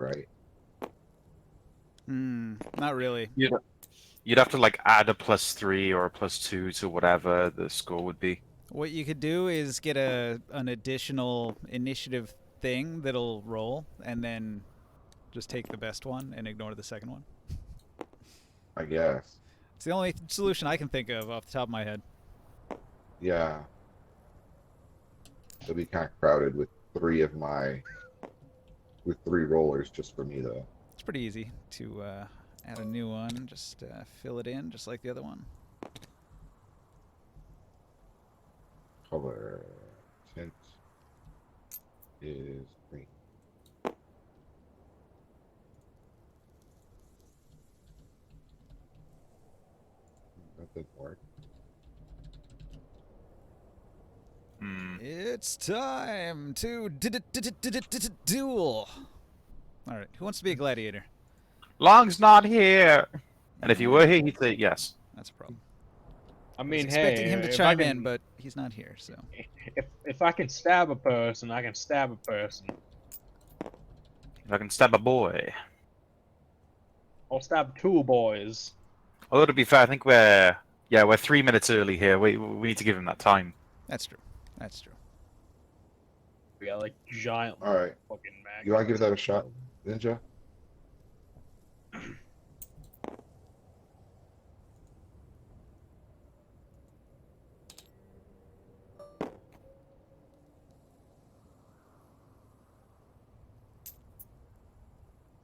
right? Not really. You'd have to like add a +3 or a +2 to whatever the score would be. What you could do is get an additional initiative thing that'll roll, and then just take the best one and ignore the second one. I guess. It's the only solution I can think of off the top of my head. Yeah. It'll be kind of crowded with three rollers just for me though. It's pretty easy to add a new one. Just fill it in, just like the other one. Color tint is green. That didn't work. It's time to duel. All right, who wants to be a gladiator? Long's not here, and if he were here, he'd say yes. That's a problem. I I mean, was hey, expecting him to if chime I in, can, but he's not here, so. if I can stab a person, I can stab a person. If I can stab a boy. I'll stab two boys. Although to be fair, I think we're 3 minutes early here. We need to give him that time. That's true. That's true. We got like giant. All right. Fucking mag. You want to give that a shot, Ninja?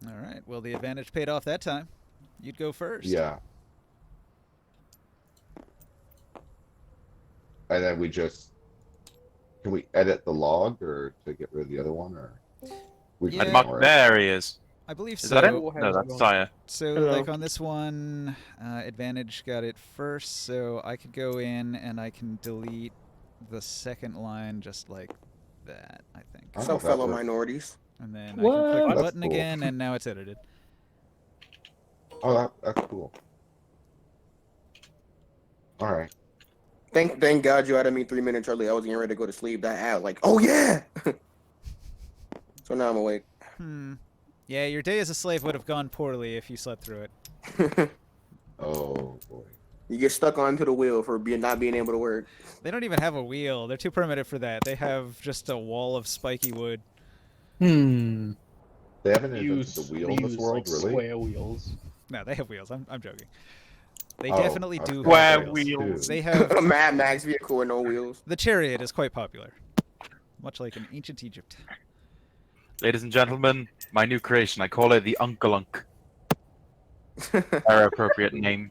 All right. Well, the advantage paid off that time. You'd go first. Yeah. And then can we edit the log or to get rid of the other one or we Yeah. can Mark, ignore it? there he is. I believe Is so. that him? No, that's Saya. So, Hello. like on this one, advantage got it first, so I could go in and I can delete the second line just like that, I think. Oh, So, that fellow works. minorities. And then I can What? click the That's button cool. again, and now it's edited. Oh, that's cool. All right. Thank God you added me 3 minutes early. I was getting ready to go to sleep. That ad, like, oh yeah. So now I'm awake. Yeah, your day as a slave would have gone poorly if you slept through it. Oh boy. You get stuck onto the wheel for not being able to work. They don't even have a wheel. They're too primitive for that. They have just a wall of spiky wood. They haven't invented Use the wheel in this use, world, like, really? square wheels. No, they have wheels. I'm joking. They Oh, definitely do okay. Square have wheels. wheels. They have A Mad Max vehicle with no wheels. the chariot is quite popular, much like in ancient Egypt. Ladies and gentlemen, my new creation. I call it the Uncle-Unk. Very appropriate name.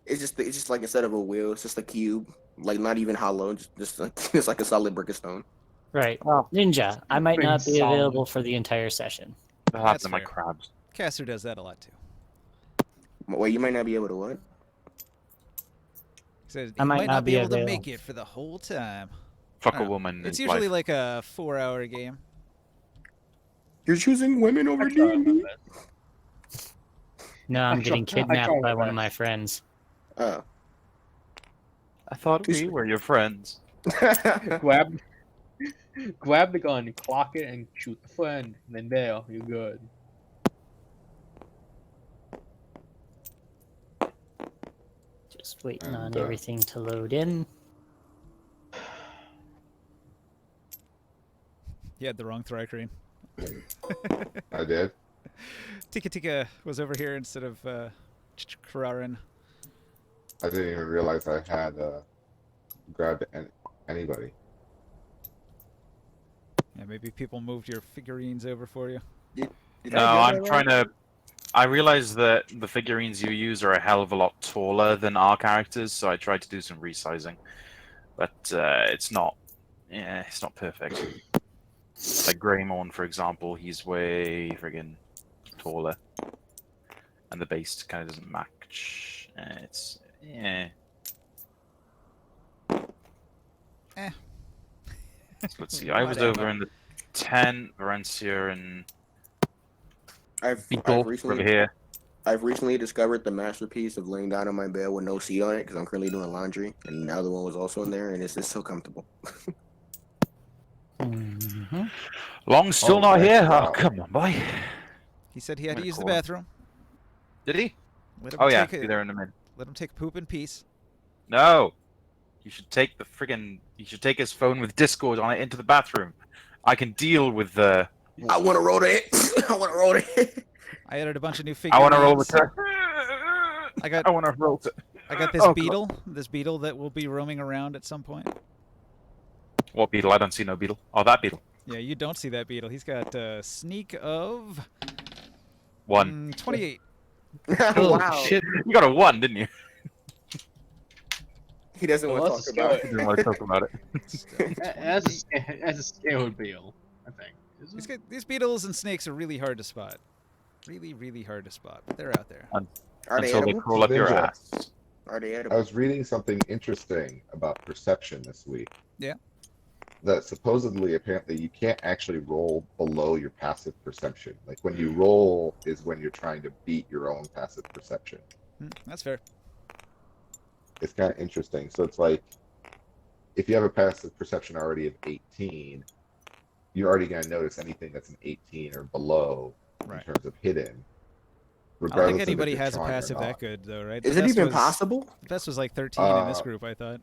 It's just like instead of a wheel, it's just a cube, like not even hollow, just like it's like a solid brick of stone. Right. Well, Ninja, I might Big not be solid. available for the entire session. That happens That's to my fair. crabs. Caster does that a lot too. Wait, you might not be able to what? He says I he might not be able to available. make it for the whole time. Fuck a Oh, woman. It's in usually life. like a 4-hour game. You're choosing women over D&D? No, I'm I getting tried- I kidnapped tried by my one of my best. friends. Oh. I thought we were your friends. grab the gun, clock it, and shoot the friend. And then there, you're good. Just waiting on And, everything to load in. You had the wrong Thrycreen. I did. Tika Tika was over here instead of Kararin. I didn't even realize I had grabbed anybody. Yeah, maybe people moved your figurines over for you. Did No, I get I'm that trying right? to. I realize that the figurines you use are a hell of a lot taller than our characters, so I tried to do some resizing, but it's not. Yeah, it's not perfect. Like Greymorn, for example, he's way friggin' taller, and the base kind of doesn't match. It's yeah. Eh. So let's see. I was over in the 10, Varencia, and I've over recently here. I've recently discovered the masterpiece of laying down on my bed with no seat on it because I'm currently doing laundry, and the other one was also in there, and it's just so comfortable. Mhm. Long's still Oh, not thanks, here. wow. Oh, come on, boy. He said he had to Kinda use the cool. bathroom. Did he? Let him Oh yeah, take be there in a minute. Let him take a poop in peace. No, you should take the friggin'. You should take his phone with Discord on it into the bathroom. I can deal with the. I want to roll it. I want to roll it. I added a bunch of new I figurines. want to roll with her. I got- I want to roll. I got this Oh, God. beetle that will be roaming around at some point. What beetle? I don't see no beetle. Oh, that beetle. Yeah, you don't see that beetle. He's got a sneak of 28. Oh, Wow. shit. You got a 1, didn't you? He doesn't Well, want that's to a talk about You it. didn't want to talk about it. That's a scaled beetle, I think. Is it? These beetles and snakes are really hard to spot. Really, really hard to spot. But they're out there. Are they Until they edible? crawl up your Ninja. ass. Are they I edible? was reading something interesting about perception this week. Yeah. That supposedly, apparently, you can't actually roll below your passive perception. Like when you roll is when you're trying to beat your own passive perception. That's fair. It's kind of interesting. So it's like, if you have a passive perception already of 18, you're already going to notice anything that's an 18 or below Right. in terms of hidden. I don't Regardless think of if anybody you're has a trying or passive that not. good, though, right? Is The it best even was- possible? The best was like 13 in this Uh, group, I thought.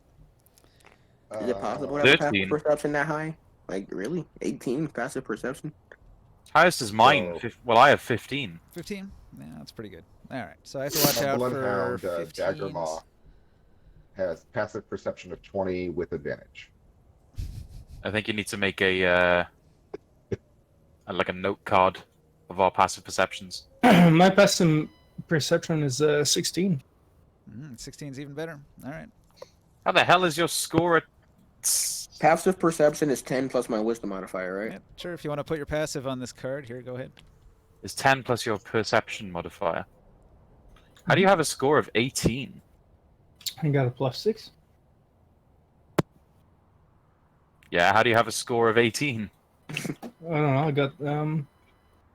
Is it possible to have a 13. passive perception that high? Like, really? 18 passive perception? Highest is mine. So- Well, I have 15. 15? Yeah, that's pretty good. All right, so I have to watch out for Bloodhound 15s. Daggermaw has passive perception of 20 with advantage. I think you need to make a like a note card of our passive perceptions. My passive perception is 16. 16's even better. All right. How the hell is your score at? Passive perception is 10 plus my wisdom modifier, right? Yeah, sure, if you want to put your passive on this card, here, go ahead. Is 10 plus your perception modifier. How do you have a score of 18? I got a +6. Yeah, how do you have a score of 18? I don't know. I got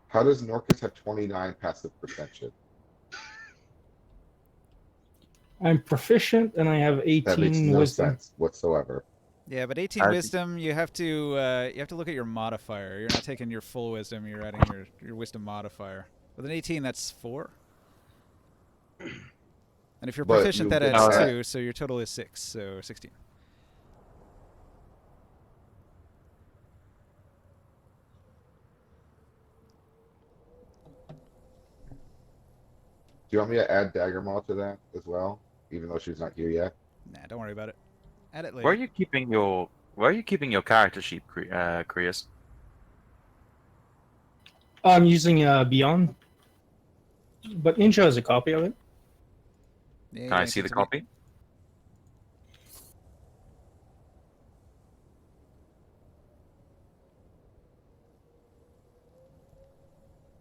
How does Norcus have 29 passive perception? I'm proficient and I have That makes 18 no wisdom. sense whatsoever. Yeah, but 18 I- wisdom, you have to look at your modifier. You're not taking your full wisdom, you're adding your wisdom modifier. With an 18, that's 4. And if you're But proficient, you that get adds that- 2, so your total is 6, so 16. Do you want me to add Daggermaw to that as well, even though she's not here yet? Nah, don't worry about it. Add it later. Where are you keeping your character sheet, Krius? I'm using Beyond, but Ninja has a copy of it. Yeah, Can I yeah, see the continue. copy?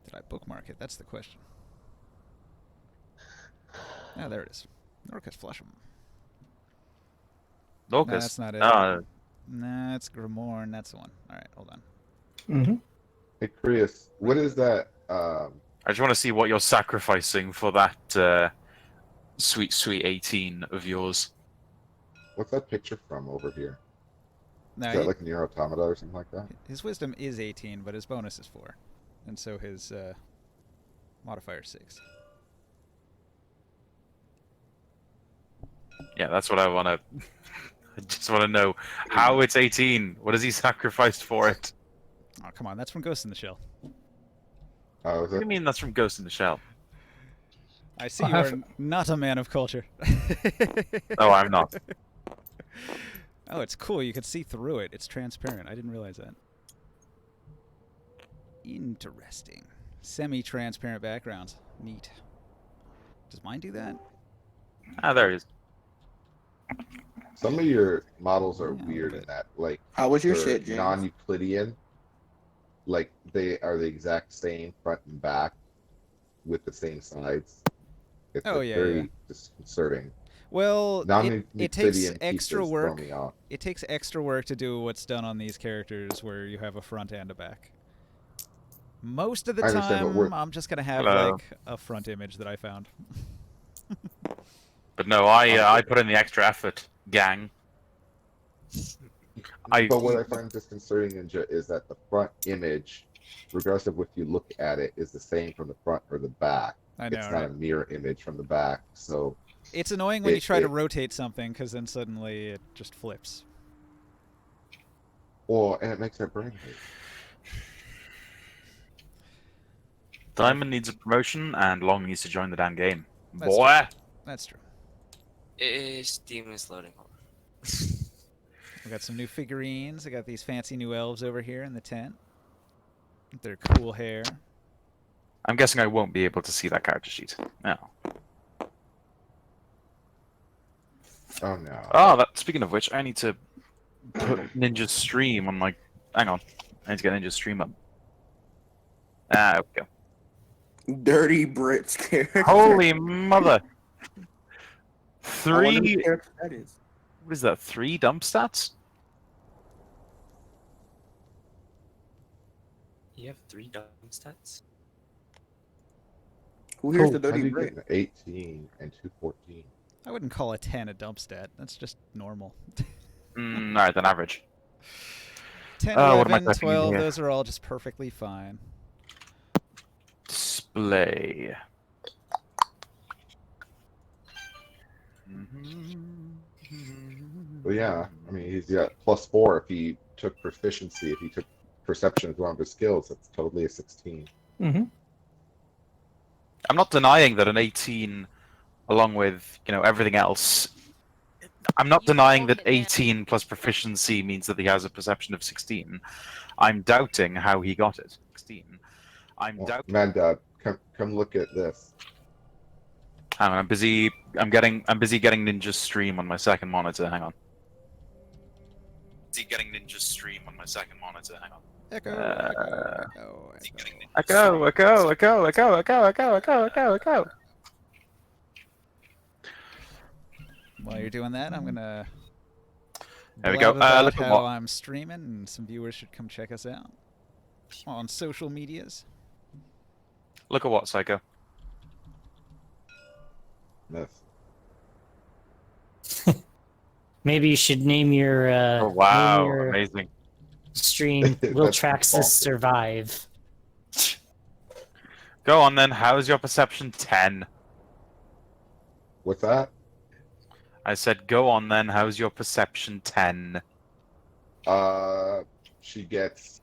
Did I bookmark it? That's the question. Ah, there it is. Norcus Flusham. Locus. that's not it. No, Nah, it's Grimorn. That's the one. All right, hold on. Hmm. Hey, Krius, what is that? I just want to see what you're sacrificing for that sweet, sweet 18 of yours. What's that picture from over here? Nah, Is that like Nier Automata or something like that? his wisdom is 18, but his bonus is 4. And so his modifier is 6. Yeah, that's what I want to. I just want to know how it's 18. What has he sacrificed for it? Oh, come on. That's from Ghost in the Shell. Oh, is What do it? you mean that's from Ghost in the Shell? I see I you are have- not a man of culture. No, I'm not. Oh, it's cool. You can see through it. It's transparent. I didn't realize that. Interesting. Semi-transparent backgrounds. Neat. Does mine do that? Ah, there he is. Some of your models are Yeah, a little weird in bit. that, like How was your they're shit, James? non-Euclidean. Like they are the exact same front and back with the same sides. It's Oh, like, yeah, very yeah. disconcerting. Well, Non-Euclidean it takes pieces extra throw work. me off. It takes extra work to do what's done on these characters where you have a front and a back. Most of the I understand, but time, we're- I'm just going to have Hello. like a front image that I found. But no, I put in the extra effort, gang. But what I find disconcerting is that the front image regardless of if you look at it, is the same from the front or the back. I know, It's not right? a mirror image from the back. So It's annoying when you it- try to it- rotate something because then suddenly it just flips. well, and it makes our brain hurt. Diamond needs a promotion, and Long needs to join the damn game. That's Boy! That's true. Steam is loading. Hold on. We got some new figurines. I got these fancy new elves over here in the tent. With their cool hair. I'm guessing I won't be able to see that character sheet. No. Oh no. Oh, speaking of which, I need to put Ninja Stream on my... Hang on. I need to get Ninja Stream up. Ah, there we go. Dirty Brits character. Holy mother! I wonder whose 3... character that is. What is that? 3 dump stats? You have 3 dumb stats? Who here's Cool. the How do Dirty you Brit? get an 18 and 214? I wouldn't call a 10 a dump stat. That's just normal. Alright, then average. 10, what am I 11, typing in 12, here? those are all just perfectly fine. Display. Well, yeah. I mean, he's got +4 if he took proficiency. If he took perception as one of his skills, that's totally a 16. Mm-hmm. I'm not denying that an 18, along with everything else, I'm not denying that 18 plus proficiency means that he has a perception of 16. I'm doubting how he got it. 16. I'm Well, doubting. Mad Dog, come look at this. Hang on, I'm busy getting Ninja Stream on my second monitor. Hang on. Busy getting Ninja Stream on my second monitor. Hang on. Echo, Uh, echo, echo, echo. Echo. While you're doing that, I'm gonna There we go. blab about Look at how what- I'm streaming, and some viewers should come check us out on social medias. Look at what, Psycho? This. Maybe you should name your Oh wow, name your amazing. stream Will That's Traxxas awesome. Survive. Go on then. How's your perception 10? What's that? I said, go on then. How's your perception 10? She gets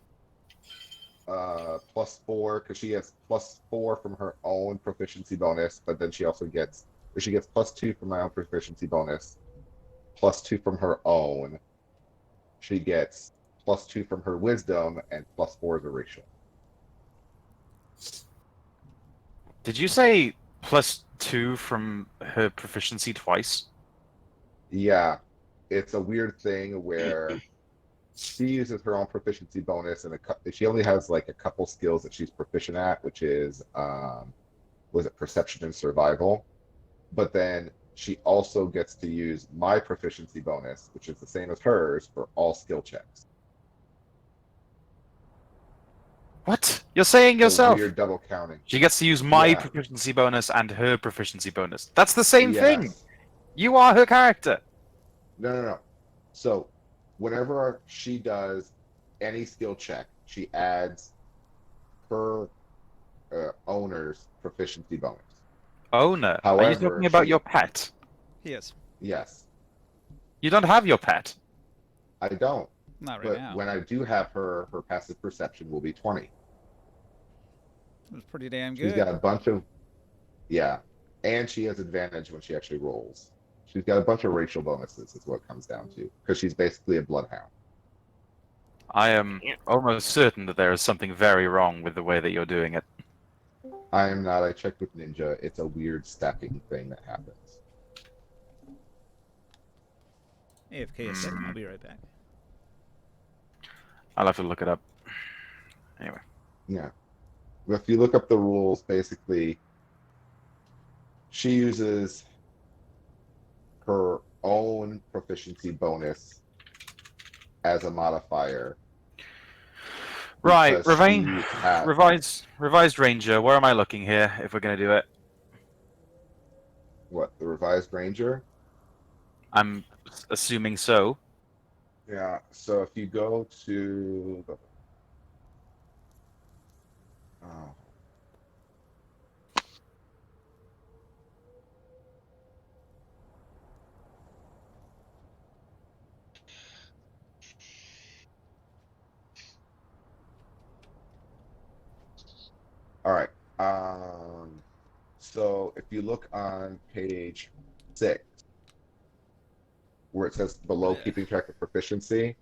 +4 because she gets +4 from her own proficiency bonus, but then she also gets +2 from my own proficiency bonus, +2 from her own. She gets +2 from her wisdom, and +4 is a racial. Did you say +2 from her proficiency twice? Yeah, it's a weird thing where she uses her own proficiency bonus, and she only has like a couple skills that she's proficient at, which is was it perception and survival. But then she also gets to use my proficiency bonus, which is the same as hers, for all skill checks. What? You're saying So yourself. weird double counting. She gets to use my Yeah. proficiency bonus and her proficiency bonus. That's the same thing. Yes. You are her character. No. So whenever she does any skill check, she adds her owner's proficiency bonus. Owner. Are you However, talking about she- your pet? He is. Yes, You don't have your pet. I don't. Not right But now. when I do have her passive perception will be 20. It was pretty damn She's good. got a bunch of, yeah, and she has advantage when she actually rolls. She's got a bunch of racial bonuses, is what it comes down to, because she's basically a bloodhound. I am almost certain that there is something very wrong with the way that you're doing it. I am not. I checked with Ninja. It's a weird stacking thing that happens. AFK a second. I'll be right back. I'll have to look it up. Anyway. Yeah. If you look up the rules, basically, she uses her own proficiency bonus as a modifier. Right, because she has- revised Ranger. Where am I looking here? If we're gonna do it, What, the revised Ranger? I'm assuming so. Yeah, so if you go to Oh. All right. So if you look on page 6, where it says below Yeah. keeping track of proficiency,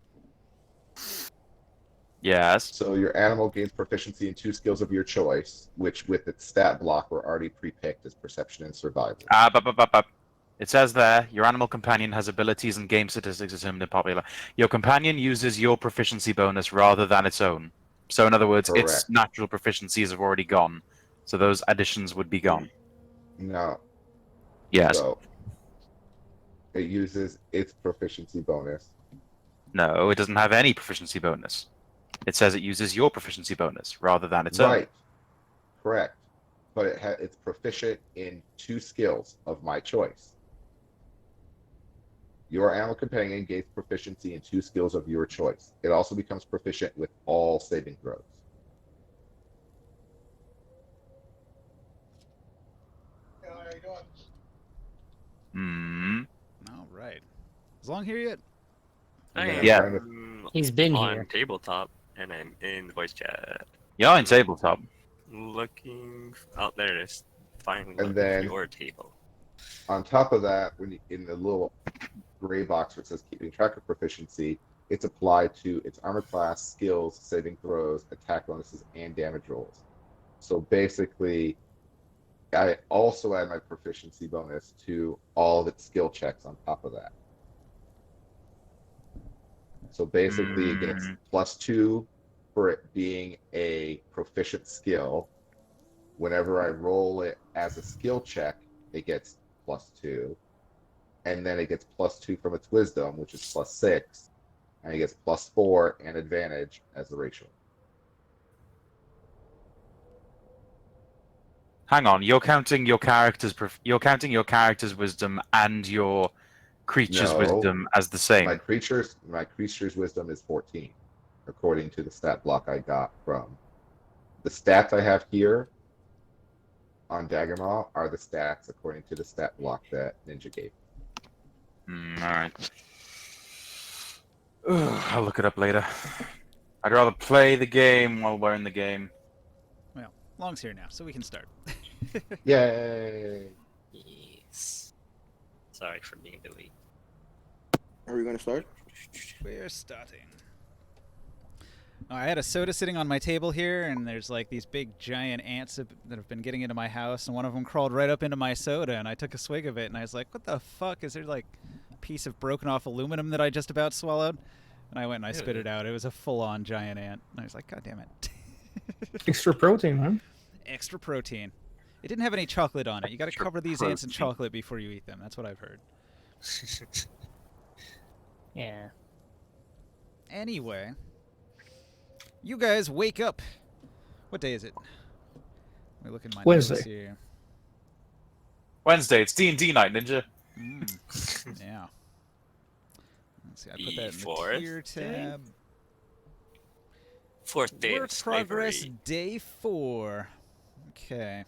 Yes. so your animal gains proficiency in 2 skills of your choice, which with its stat block were already pre-picked as perception and survival. It says there, your animal companion has abilities and game statistics determined in popular. Your companion uses your proficiency bonus rather than its own. So in other words, its Correct. natural proficiencies have already gone. So those additions would be gone. No. Yes. So it uses its proficiency bonus. No, it doesn't have any proficiency bonus. It says it uses your proficiency bonus rather than its own. Right. Correct. But it's proficient in 2 skills of my choice. Your animal companion gains proficiency in 2 skills of your choice. It also becomes proficient with all saving throws. Hmm. All right. Is Long here yet? And then I I'm Yeah. trying to- am He's been on here. tabletop, and I'm in voice chat. You're in tabletop. Looking out there is finally And then- your table. On top of that, when you, in the little gray box where it says keeping track of proficiency, it's applied to its armor class, skills, saving throws, attack bonuses, and damage rolls. So basically, I also add my proficiency bonus to all of its skill checks on top of that. So basically, it gets +2 for it being a proficient skill. Whenever I roll it as a skill check, it gets +2. And then it gets +2 from its wisdom, which is +6. And it gets +4 and advantage as the racial. Hang on, you're counting your character's wisdom and your creature's No. wisdom as the same. My creature's wisdom is 14, according to the stat block I got from the stats I have here on Daggermaw are the stats according to the stat block that Ninja gave. All right. I'll look it up later. I'd rather play the game while we're in the game. Well, Long's here now, so we can start. Yay! Yes. Sorry for being delayed. Are we gonna start? We're starting. I had a soda sitting on my table here, and there's like these big giant ants that have been getting into my house, and one of them crawled right up into my soda, and I took a swig of it, and I was like, what the fuck? Is there like a piece of broken off aluminum that I just about swallowed? And I went and I spit it out. It was a full-on giant ant. And I was like, God damn it. Extra protein, huh? Extra protein. It didn't have any chocolate on it. You got to Extra cover these ants in protein. chocolate before you eat them. That's what I've heard. Yeah. Anyway, you guys wake up. What day is it? Let me look at my notes Wednesday. here. Wednesday, it's D&D night, Ninja. Yeah. Let's see. I put that in the Fourth tier day? tab. Fourth day Work of progress slavery. day 4. Okay.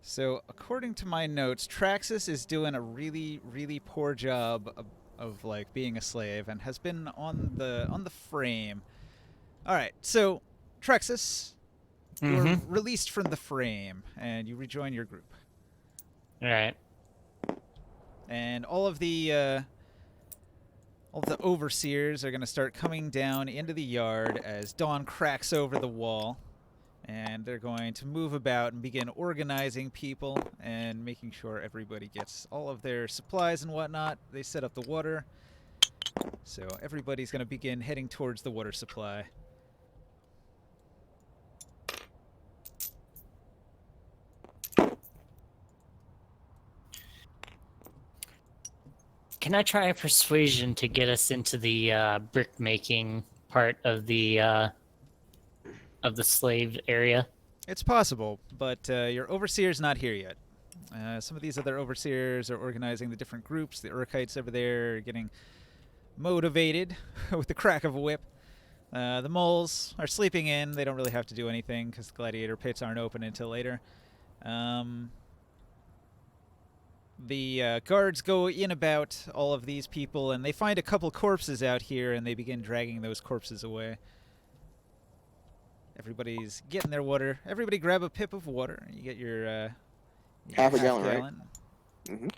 So according to my notes, Traxxas is doing a really, really poor job of like being a slave and has been on the frame. All right. So Traxxas, you're released from the frame and you rejoin your group. All right. And all of the overseers are going to start coming down into the yard as dawn cracks over the wall. And they're going to move about and begin organizing people and making sure everybody gets all of their supplies and whatnot. They set up the water. So everybody's going to begin heading towards the water supply. Can I try a persuasion to get us into the brick making part of the slave area? It's possible, but your overseer's not here yet. Some of these other overseers are organizing the different groups. The Urkites over there are getting motivated with the crack of a whip. The moles are sleeping in. They don't really have to do anything because the gladiator pits aren't open until later. The guards go in about all of these people, and they find a couple corpses out here, and they begin dragging those corpses away. Everybody's getting their water. Everybody grab a pip of water. You get your Half a gallon, right? Mhm.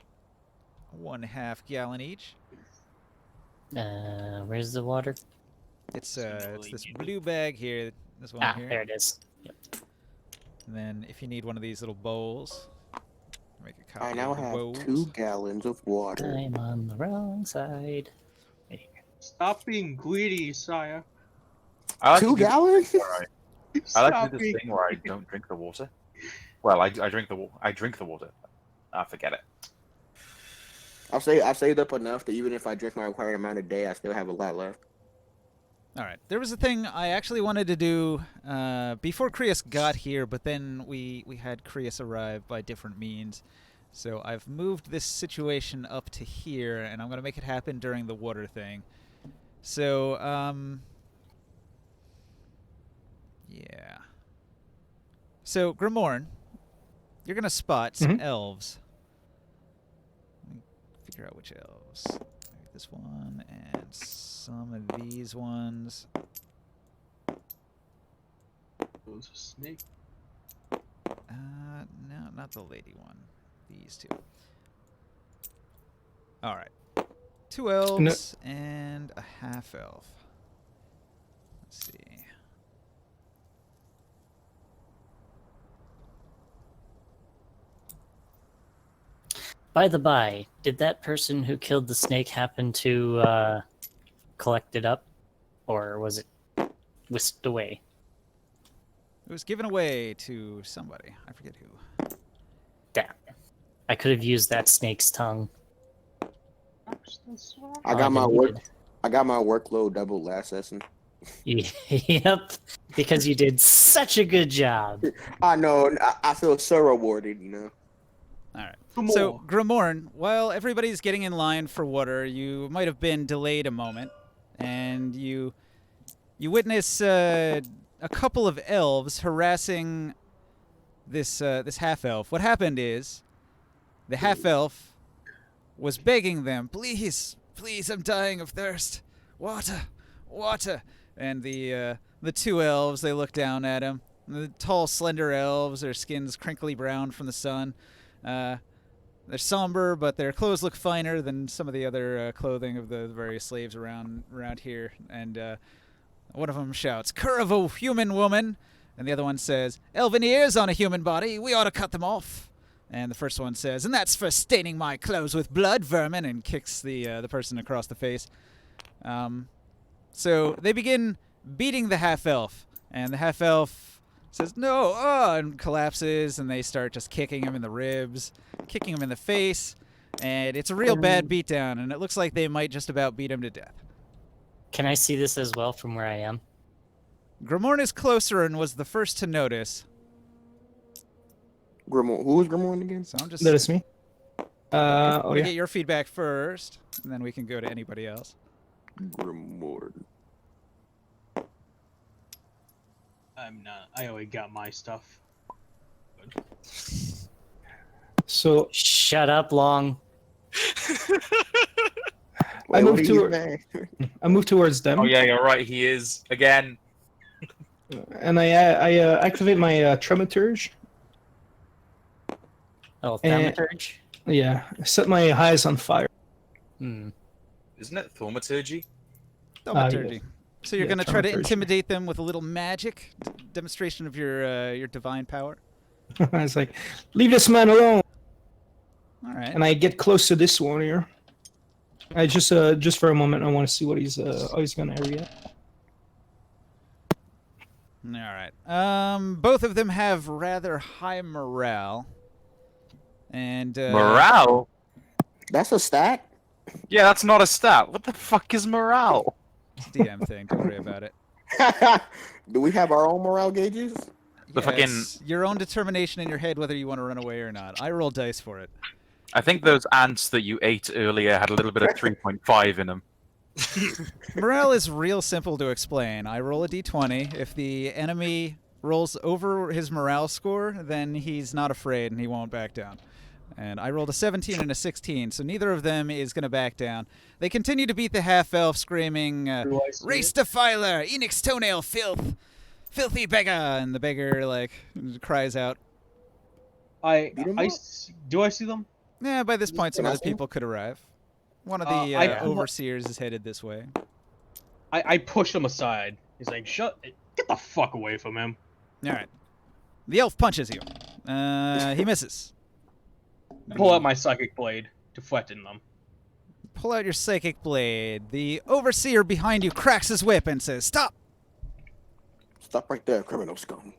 1/2 gallon each. Where's the water? It's this blue bag here. This one Ah, here. there it is. Yep. And then if you need one of these little bowls, make a copy I now of the have bowls. 2 gallons of water. I'm on the wrong side. Stop being greedy, sire. I like to 2 do this gallons? where I like to Stop do this being thing where I don't drink the water. Well, I drink the water. I forget it. I've saved up enough that even if I drink my required amount a day, I still have a lot left. All right. There was a thing I actually wanted to do before Krius got here, but then we had Krius arrive by different means. So I've moved this situation up to here, and I'm going to make it happen during the water thing. So, yeah. So, Grimorn, you're going to spot some elves. Let me figure out which elves. This one and some of these ones. Those snake. No, not the lady one. These two. All right. 2 elves and a half elf. Let's see. By the by, did that person who killed the snake happen to collect it up? Or was it whisked away? It was given away to somebody. I forget who. Damn. I could have used that snake's tongue. I got my workload doubled last session. Yep, because you did such a good job. I know. I feel so rewarded, you know. All right. So, Grimorn, while everybody's getting in line for water, you might have been delayed a moment, and you witness a couple of elves harassing this half-elf. What happened is the half-elf was begging them, please, please, I'm dying of thirst. Water, water. And the 2 elves, they look down at him. The tall, slender elves, their skin's crinkly brown from the sun. They're somber, but their clothes look finer than some of the other clothing of the various slaves around here. And one of them shouts, "Cur of a human woman!" And the other one says, "Elven ears on a human body. We ought to cut them off." And the first one says, "And that's for staining my clothes with blood, vermin," and kicks the person across the face. So they begin beating the half-elf, and the half-elf says, "No," and collapses, and they start just kicking him in the ribs, kicking him in the face, and it's a real bad beatdown, and it looks like they might just about beat him to death. Can I see this as well from where I am? Grimorn is closer and was the first to notice. Grimoire. Who was Grimoire again? So I'm just That is me. gonna Oh yeah. get your feedback first, and then we can go to anybody else. Grimoire. I'm not. I already got my stuff. So Shut up, Long. Wait, I what moved are you to- saying? I move towards them, Oh yeah, you're right. He is again. and I activate my Traumaturge. Oh, And- thaumaturge? Yeah, I set my highs on fire. Hmm. Isn't it thaumaturgy? Thaumaturgy. So you're Yeah, going to try to thaumaturgy. intimidate them with a little magic demonstration of your divine power. I was like, leave this man alone. All right. And I get close to this warrior. I just for a moment, I want to see what he's gonna area. All right. Both of them have rather high morale. And Morale? That's a stat? Yeah, that's not a stat. What the fuck is morale? It's a DM thing. Don't worry about it. Do we have our own morale gauges? The fucking- It's your own determination in your head whether you want to run away or not. I roll dice for it. I think those ants that you ate earlier had a little bit of 3.5 in them. Morale is real simple to explain. I roll a d20. If the enemy rolls over his morale score, then he's not afraid and he won't back down. And I rolled a 17 and a 16, so neither of them is going to back down. They continue to beat the half-elf, screaming, Do I see Race it? defiler, Enix toenail, filth, filthy beggar, and the beggar, like, cries out. Beat 'em up. Do I see them? Yeah, by this point, some Can I other see 'em? people could arrive. One of the I- overseers is headed this way. I push him aside. He's like, get the fuck away from him. All right. The elf punches you. He misses. Pull out my psychic blade, deflecting them. Pull out your psychic blade. The overseer behind you cracks his whip and says, "Stop!" Stop right there, criminal scum.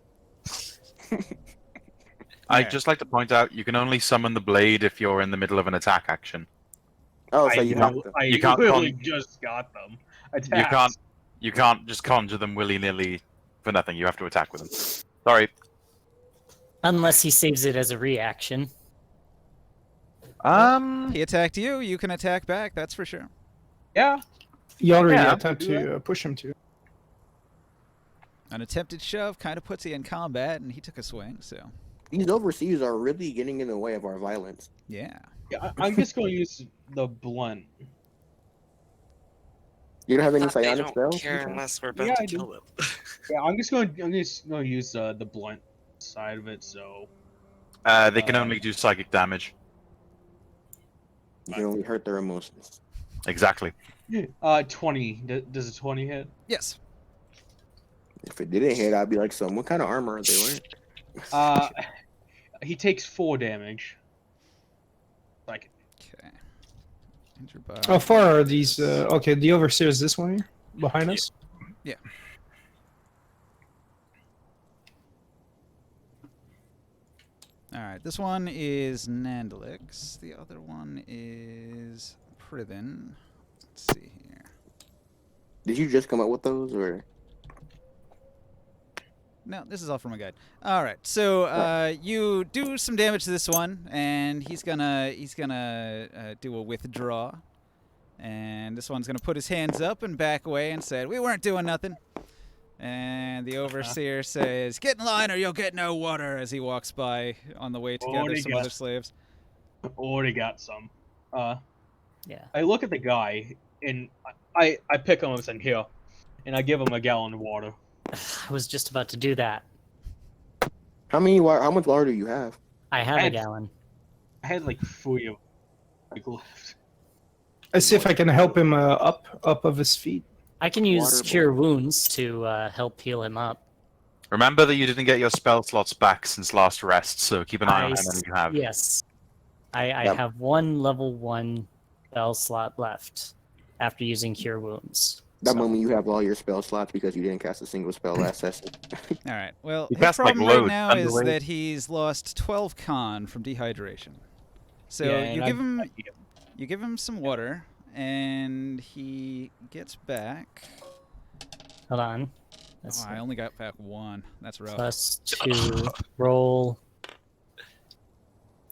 I'd Yeah. just like to point out you can only summon the blade if you're in the middle of an attack action. Oh, so you have to. You can't really just got them. Attacks. You can't just conjure them willy-nilly for nothing. You have to attack with them. Sorry. Unless he saves it as a reaction. He attacked you. You can attack back. That's for sure. Yeah. You already Yeah. attempted to push him to. An attempted shove kind of puts you in combat, and he took a swing. So These overseas are really getting in the way of our violence. yeah. Yeah, I'm just going to use the blunt. You don't have any They psionic don't spells? care Okay. unless we're about Yeah, to I do. kill them. Yeah, I'm just going to use the blunt side of it. So They can only do psychic damage. You can only hurt their emotions. Exactly. 20. Does a 20 hit? Yes. If it didn't hit, I'd be like, what kind of armor are they wearing? He takes 4 damage. Like, Okay. Injured by- How far are these? Okay, the overseer is this one here, behind us. All right. This one is Nandalix. The other one is Privin. Let's see here. Did you just come up with those, or? No, this is all from a guide. All right, so you do some damage to this one, and he's gonna do a withdraw, and this one's gonna put his hands up and back away and said, "We weren't doing nothing." And the overseer says, "Get in line, or you'll get no water." As he walks by on the way to gather Already some got- other slaves. already got some. Yeah. I look at the guy and I pick him up and say, "Here," and I give him a gallon of water. I was just about to do that. How much water do you have? I have a And- gallon. I had like 3 of like left. I see if I can help him up of his feet. I can use Water Cure Wounds to help heal him up. Remember that you didn't get your spell slots back since last rest, so keep an eye on how many you have. Yes. I Yep. have 1 level 1 spell slot left after using Cure Wounds. That So- moment you have all your spell slots because you didn't cast a single spell last session. All right. Well, He his cast, like, problem right loads, now is underweight. that he's lost 12 con from dehydration. So Yeah, you and give him some water, and he gets back. Hold on. That's Oh, I only got back 1. That's rough. +2 roll.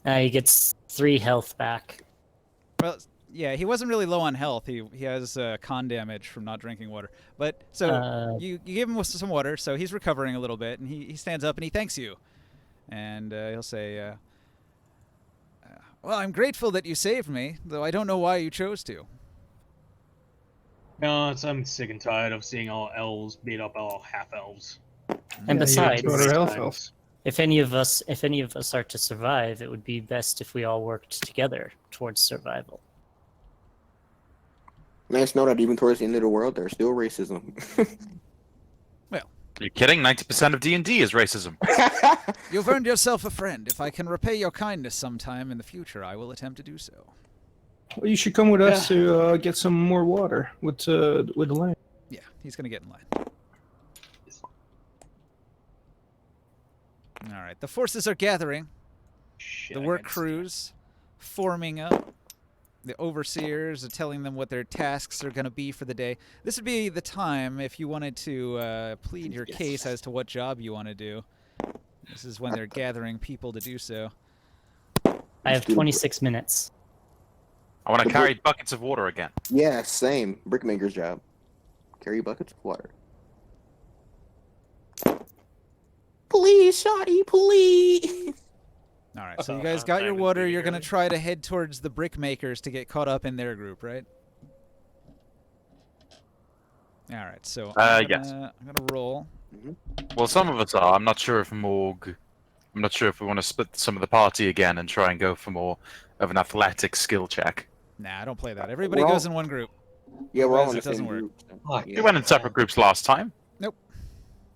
He gets 3 health back. Well, yeah, he wasn't really low on health. He has con damage from not drinking water. But so you give him some water, so he's recovering a little bit, and he stands up and he thanks you, and he'll say, "Well, I'm grateful that you saved me, though I don't know why you chose to." No, I'm sick and tired of seeing all elves beat up all half elves. And besides, you have elf elf. if any of us are to survive, it would be best if we all worked together towards survival. Nice to know that even towards the end of the world, there's still racism. Are you kidding? 90% of D&D is racism. You've earned yourself a friend. If I can repay your kindness sometime in the future, I will attempt to do so. Well, you should come with us to get some more water with the land. Yeah, he's gonna get in line. All right, the forces are gathering. Shit, The I work got- crews forming up. The overseers are telling them what their tasks are going to be for the day. This would be the time if you wanted to plead your case as to what job you want to do. This is when they're gathering people to do so. I have 26 minutes. I want to The carry buckets of water again. Yeah, same. Brickmaker's job. Carry buckets of water. Please, Shoddy, please. All right, so you guys got your Diamond's water. leaving You're gonna early. try to head towards the brick makers to get caught up in their group, right? All right, so Yes. I'm gonna roll. Well, some of us are. I'm not sure if Morg. I'm not sure if we want to split some of the party again and try and go for more of an athletic skill check. Nah, I don't play that. Everybody We're all- goes in one group. Yeah, we're all Otherwise in it the doesn't same work. group. Fuck. We went in separate groups last time.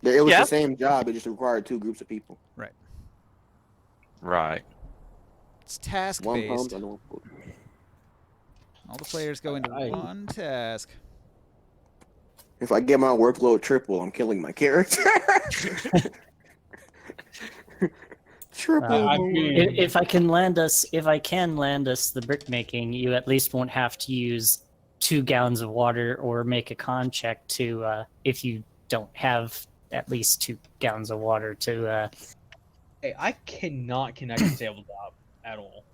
It was Yeah. the same job. It just required 2 groups of people. Right. It's task One based. pump and one pull. All the players go into Aye. one task. If I get my workload triple, I'm killing my character. Triple. I the mean- work. If I can land us the brick making, you at least won't have to use 2 gallons of water or make a con check to if you don't have at least 2 gallons of water to. Hey, I cannot connect to tabletop at all.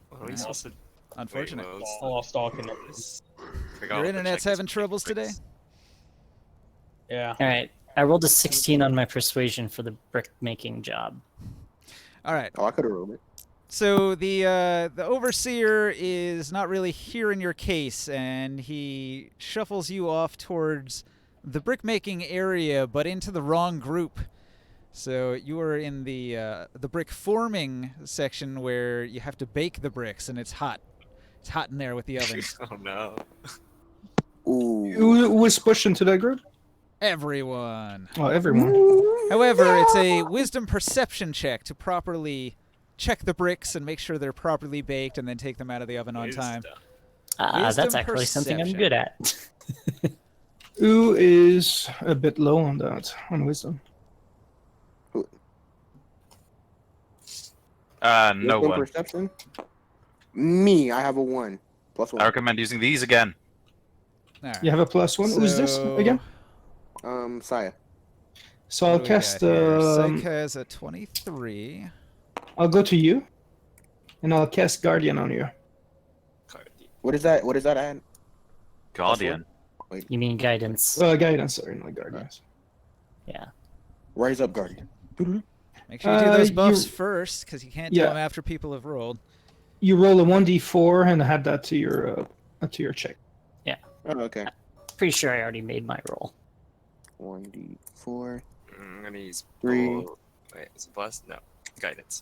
What are we supposed to? Unfortunate. Wait, what's Lost all connection. this? Your internet's having troubles today. Yeah. All right, I rolled a 16 on my persuasion for the brick making job. All right. Oh, I could have rolled it. So the overseer is not really hearing your case, and he shuffles you off towards the brick-making area, but into the wrong group. So you are in the brick forming section where you have to bake the bricks, and it's hot. It's hot in there with the ovens. Oh no. Ooh. Who was pushed into that group? Everyone. Oh, everyone. However, it's a wisdom perception check to properly check the bricks and make sure they're properly baked, and then take them out of the oven on time. That's Wisdom actually something I'm perception. good at. Who is a bit low on that, on wisdom? No Wisdom one. Perception. Me, I have a 1 plus 1. I recommend using these again. All right. You have a +1. Who's this So- again? Saya. So What I'll do we got cast. here? Psych has a 23. I'll go to you, and I'll cast Guardian on you. What is that? What is that at? Guardian. You mean guidance? Guidance, sorry, not Guardians. Yeah. Rise up, Guardian. Make sure you do those buffs you- first, because you can't do Yeah. them after people have rolled. You roll a 1d4 and add that to your check. Oh, okay. Pretty sure I already made my roll. 1d4. I'm gonna use 3. Wait, is it plus? No, guidance.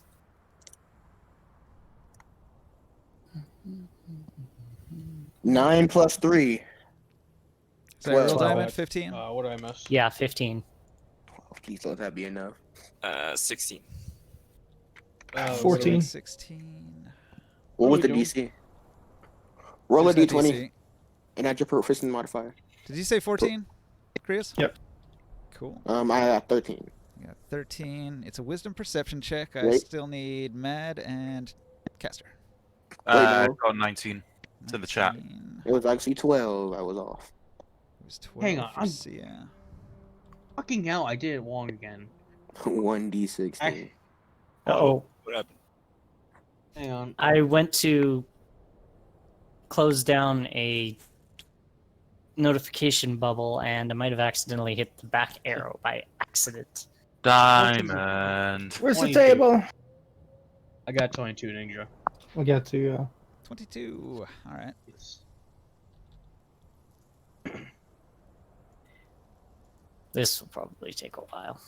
Nine plus 3. Is that roll 12. diamond 15? What do I miss? Yeah, 15. Oh, please let that be enough. 16. 14. 16. What What was are the we doing? DC? Roll a Where's that d20 DC? and add your proficiency modifier. Did you say 14, Chris? Yep. Cool. I got 13. You got 13. It's a wisdom perception check. I Wait. still need Mad and Caster. no. Got 19. It's in the chat. 19. It was actually 12. I was off. It was 12 Hang on, for I'm- Sia. Fucking hell, I did it wrong again. 1d16. I- Oh, What happened? Hang on. I went to close down a notification bubble, and I might have accidentally hit the back arrow by accident. Diamond. Where's the 22. table? I got 22 ninja. I'll get to 22. All right. This will probably take a while.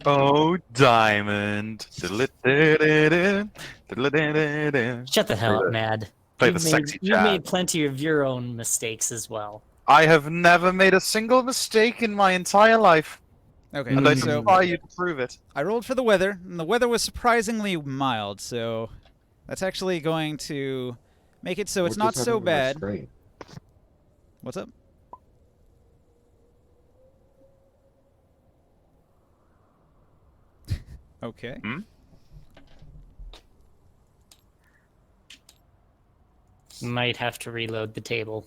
Oh, diamond. Diddle-it-diddle-diddle. Diddle-it-diddle-diddle. Shut the hell Play up, the- Mad. Play You've the sexy You've jazz. made plenty of your own mistakes as well. I have never made a single mistake in my entire life, Okay, and I so defy you to prove it. I rolled for the weather, and the weather was surprisingly mild, so that's actually going to make it so it's What not just so happened to my bad. screen? What's up? Okay. Might have to reload the table.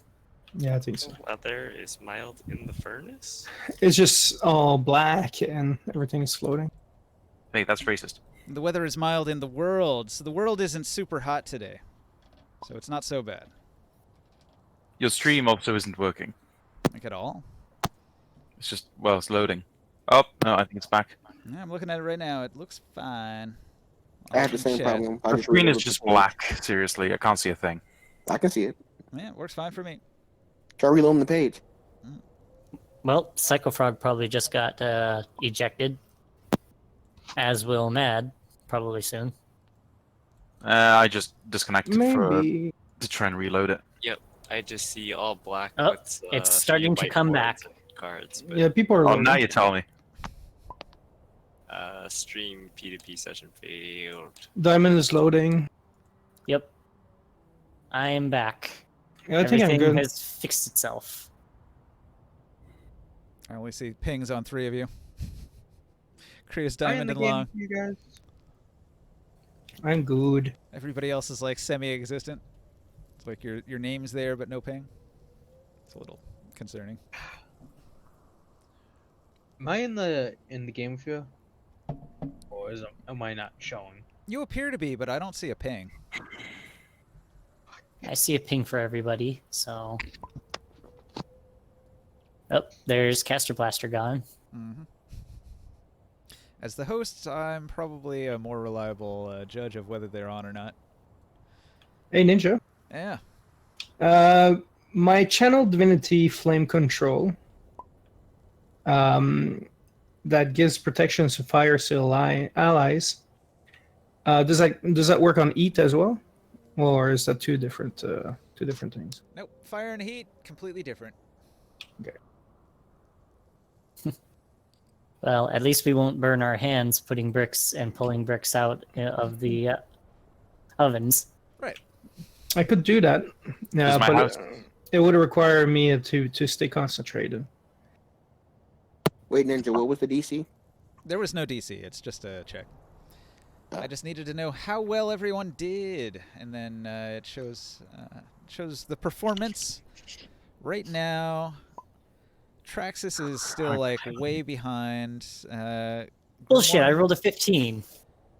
yeah, I think so. Out there is mild in the furnace. It's just all black and everything is floating. Hey, that's racist. The weather is mild in the world, so the world isn't super hot today. So it's not so bad. Your stream also isn't working. Like at all. It's just, well, it's loading. Oh, no, I think it's back. Yeah, I'm looking at it right now. It looks fine. I have the I'll same chat. problem. I The just screen reloaded is the just page. black, seriously. I can't see a thing. I can see it. Yeah, it works fine for me. Try reloading the page. Well, Psychofrog probably just got ejected, as will Mad, probably soon. I just disconnected Maybe. to try and reload it. I just see all black. Oh, with, it's few starting to white come boards back. and Cards, but, Yeah, people are. Oh, loading. now you tell me. stream P2P session failed. Diamond is loading. Yep. I am back. Yeah, I think I'm Everything good. has fixed itself. I only see pings on 3 of you. Krios, Diamond, and Long. You guys. I'm good. Everybody else is like semi-existent. It's like your name's there, but no ping. It's a little concerning. Am I in the game with you? Or am I not showing? You appear to be, but I don't see a ping. I see a ping for everybody, so. Oh, there's Caster Blaster gone. hmm As the host, I'm probably a more reliable judge of whether they're on or not. Hey, Ninja. Yeah. My channel Divinity Flame Control. That gives protections to fire seal allies. Does that work on EAT as well, or is that two different things? Nope. Fire and heat, completely different. Well, at least we won't burn our hands putting bricks and pulling bricks out of the ovens. Right. I could do that. Yeah, Does my but house- it would require me to stay concentrated. Wait, Ninja, what was the DC? There was no DC. It's just a check. Oh. I just needed to know how well everyone did, and then it shows the performance. Right now, Traxxas is still like way behind. Bullshit, I Grimoire- rolled a 15.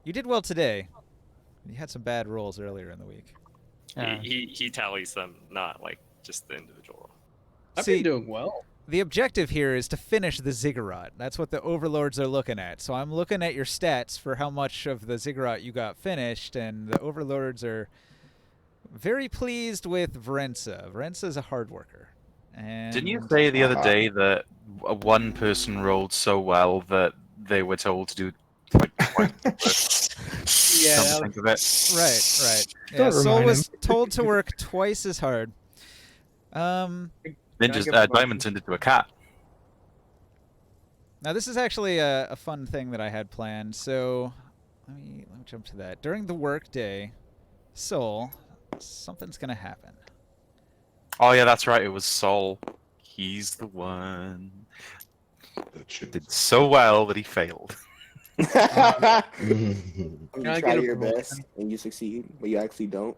You did well today. You had some bad rolls earlier in the week. He tallies them, not like just the individual. I've See, been doing well. the objective here is to finish the ziggurat. That's what the overlords are looking at. So I'm looking at your stats for how much of the ziggurat you got finished, and the overlords are very pleased with Varenza. Varenza's a hard worker. And Didn't you say the other day that one person rolled so well that they were told to do like twice the work? Yeah, Come that to think of it. Right. Yeah, Don't Soul remind was told to work twice as hard. Ninja's give a Diamond turned into a cat. Now this is actually a fun thing that I had planned. So let me jump to that. During the work day, Soul, something's gonna happen. Oh yeah, that's right. It was Sol. He's the one. That shit Did so well that he failed. You I try get a your promotion? best and you succeed, but you actually don't.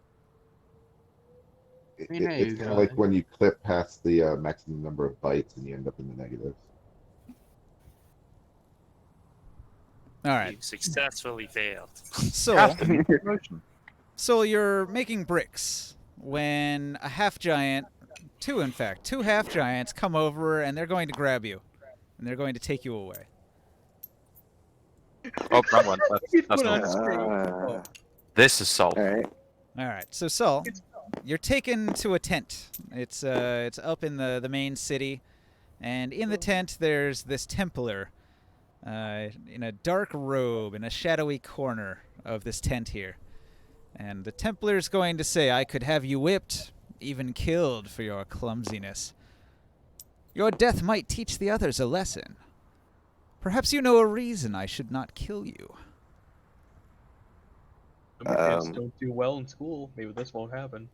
It- mean, hey, it's kind of like when you clip past the maximum number of bytes and you end up in the negatives. All right, You successfully failed. Soul, you're making bricks when a half giant, two half giants come over and they're going to grab you, and they're going to take you away. Oh, wrong one. That's Put on not. screen. Ah, This is Sol. all right. All right, so Saul, you're taken to a tent. It's up in the main city, and in the tent there's this Templar, in a dark robe in a shadowy corner of this tent here, and the Templar's going to say, "I could have you whipped, even killed for your clumsiness. Your death might teach the others a lesson. Perhaps you know a reason I should not kill you." Some kids don't do well in school. Maybe this won't happen.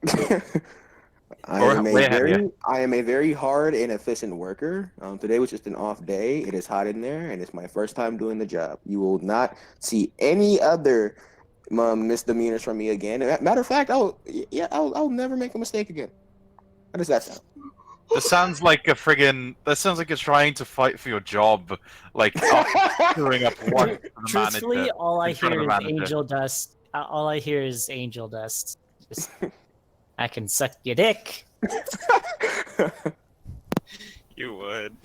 I Or am, a where have very, I am a very hard and efficient worker. Today was just an off day. It is hot in there, and it's my first time doing the job. You will not see any other misdemeanors from me again. Matter of fact, I'll never make a mistake again. How does that sound? That sounds like a friggin'. That sounds like you're trying to fight for your job, like screwing up one for the Truthfully, manager. all I in front of hear the is manager. angel dust. All I hear is angel dust. Just, I can suck your dick. You would.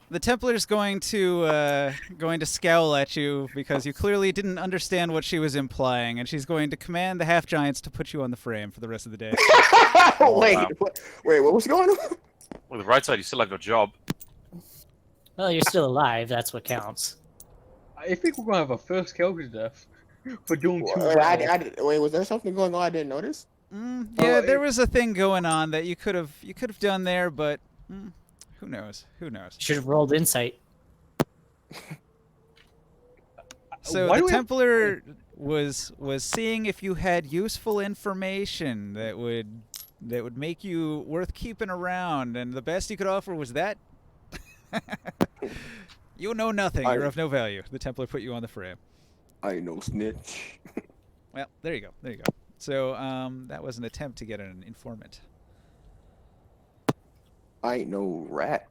The Templar's going to scowl at you because you clearly didn't understand what she was implying, and she's going to command the half giants to put you on the frame for the rest of the day. wait, wow. wait, what was going on? Well, the right side, you still have your job. Well, you're still alive. That's what counts. I think we're gonna have a first character death for doing too Wait, well. wait, was there something going on I didn't notice? Yeah, there was a thing going on that you could have done there, but who knows? Who knows? Should have rolled insight. So Why the do we have- Templar was seeing if you had useful information that would make you worth keeping around, and the best you could offer was that. You know nothing. You're of no value. The Templar put you on the frame. I know snitch. Well, there you go. There you go. So that was an attempt to get an informant. I ain't no rat.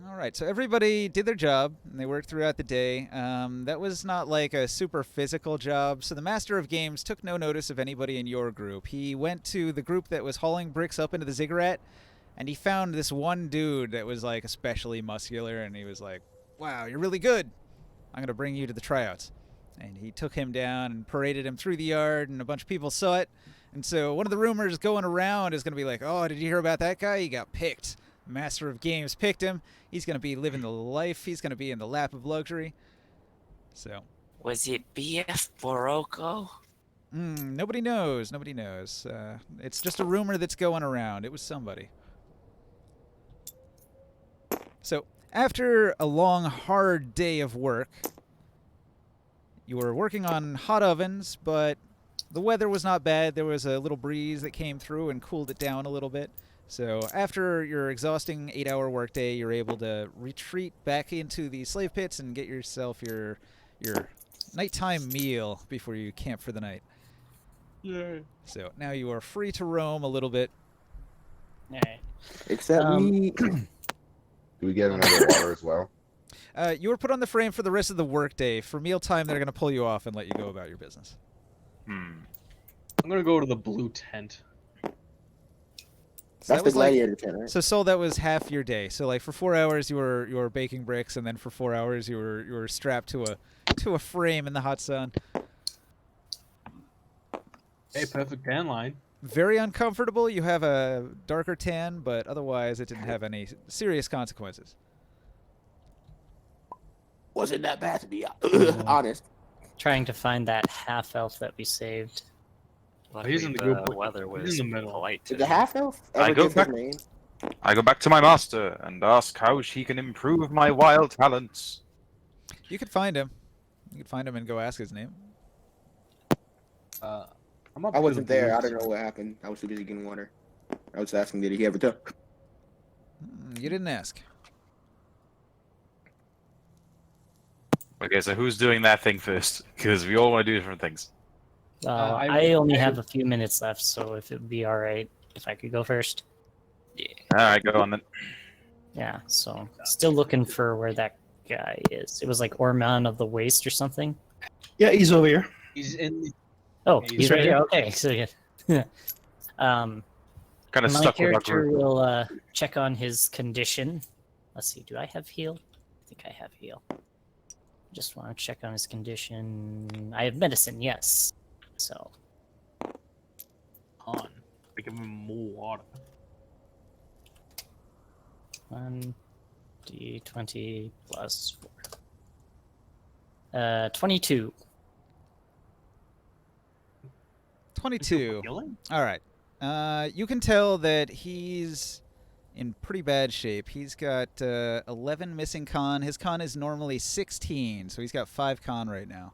All right, so everybody did their job, and they worked throughout the day. That was not like a super physical job, so the Master of Games took no notice of anybody in your group. He went to the group that was hauling bricks up into the ziggurat, and he found this one dude that was like especially muscular, and he was like, "Wow, you're really good. I'm going to bring you to the tryouts." And he took him down and paraded him through the yard, and a bunch of people saw it. And so one of the rumors going around is going to be like, "Oh, did you hear about that guy? He got picked. Master of Games picked him. He's going to be living the life. He's going to be in the lap of luxury." So, Was it BF Boroko? nobody knows. Nobody knows. It's just a rumor that's going around. It was somebody. So, after a long, hard day of work, you were working on hot ovens, but the weather was not bad. There was a little breeze that came through and cooled it down a little bit. So after your exhausting 8-hour workday, you're able to retreat back into the slave pits and get yourself your nighttime meal before you camp for the night. Yeah. So now you are free to roam a little bit. Alright. Except me. Do we get another water as well? You were put on the frame for the rest of the workday. For mealtime, they're going to pull you off and let you go about your business. I'm gonna go to the blue tent. So That's that the was like, gladiator tent, right? so Sol, that was half your day. So like for 4 hours you were baking bricks, and then for 4 hours you were strapped to a frame in the hot sun. Hey, perfect tan line. Very uncomfortable. You have a darker tan, but otherwise it didn't have any serious consequences. Wasn't that bad to be honest. Trying to find that half elf that we saved. He's in the group. The weather He's was in the middle. polite. Did the half elf I ever go give his back- name? I go back to my master and ask how she can improve my wild talents. You could find him. You could find him and go ask his name. I'm up I to wasn't the there. I blue don't know what happened. I was too busy getting water. I was asking, did he ever tell? You didn't ask. Okay, so who's doing that thing first? Because we all want to do different things. I only have a few minutes left, so if it would be alright if I could go first. All right, go on then. Yeah, so still looking for where that guy is. It was like Orman of the Waste or something. Yeah, he's over here. He's in the Oh, He's he's right right here. here. Okay, so yeah. Kind of My stuck with our character group. will check on his condition. Let's see, do I have heal? I think I have heal. Just want to check on his condition. I have medicine, yes. So, on. We give him more water. 1d20 plus 4. 22. 22. Healing? All right. You can tell that he's in pretty bad shape. He's got 11 missing con. His con is normally 16, so he's got 5 con right now.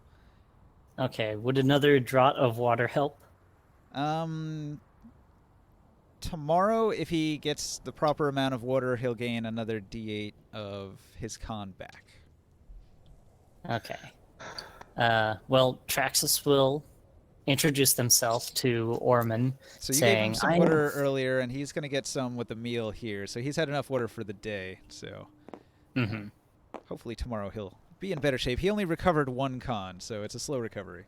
Okay, would another draught of water help? Tomorrow, if he gets the proper amount of water, he'll gain another D8 of his con back. Okay. Well, Traxus will introduce themselves to Orman, So you gave him saying, some "I am-" water earlier, and he's gonna get some with the meal here. So he's had enough water for the day. So Mhm. hopefully tomorrow he'll be in better shape. He only recovered 1 con, so it's a slow recovery.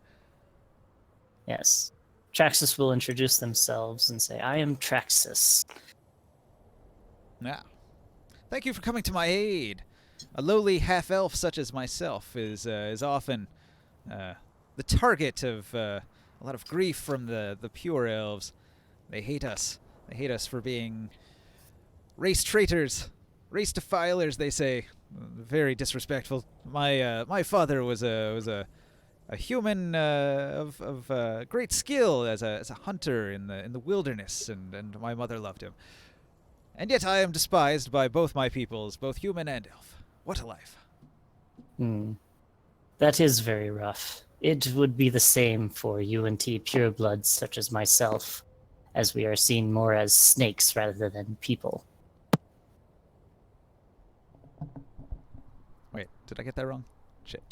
Yes. Traxxas will introduce themselves and say, "I am Traxxas." Now, thank you for coming to my aid. A lowly half-elf such as myself is often the target of a lot of grief from the pure elves. They hate us. They hate us for being race traitors, race defilers. They say, very disrespectful. My father was a human of great skill as a hunter in the wilderness, and my mother loved him. And yet I am despised by both my peoples, both human and elf. What a life. Hmm. That is very rough. It would be the same for UNT purebloods such as myself, as we are seen more as snakes rather than people. Wait, did I get that wrong? Shit.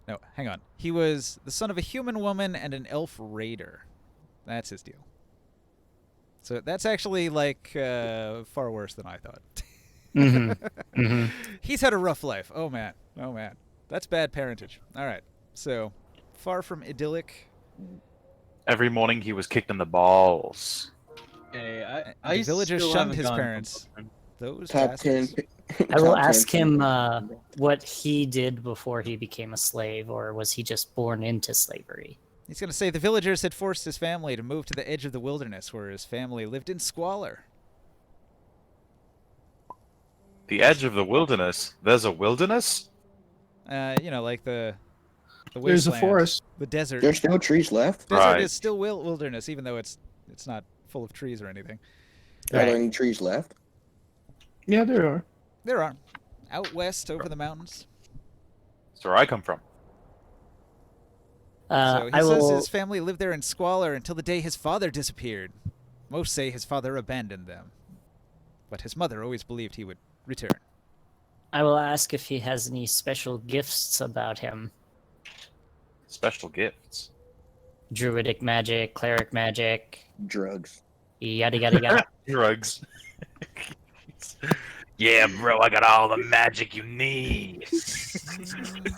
No, hang on. He was the son of a human woman and an elf raider. That's his deal. So that's actually, like, far worse than I thought. Mm-hmm. Mm-hmm. He's had a rough life. Oh, man. Oh, man. That's bad parentage. All right. So, far from idyllic. Every morning he was kicked in the balls. Hey, The I villagers still shunned haven't his gotten parents. Those Top 10. bastards. I will top 10 ask him things. what he did before he became a slave, or was he just born into slavery? He's going to say the villagers had forced his family to move to the edge of the wilderness where his family lived in squalor. The edge of the wilderness. There's a wilderness? You know, like the There's a wasteland, forest. the desert. There's no trees left. Desert Right. is still wilderness, even though it's not full of trees or anything. Are there Right. any trees left? Yeah, there are. There are. Out west, over the mountains. That's where I come from. So he I says will. his family lived there in squalor until the day his father disappeared. Most say his father abandoned them. But his mother always believed he would return. I will ask if he has any special gifts about him. Special gifts. Druidic magic, cleric magic, Drugs. yada yada yada. Drugs. Yeah, bro, I got all the magic you need.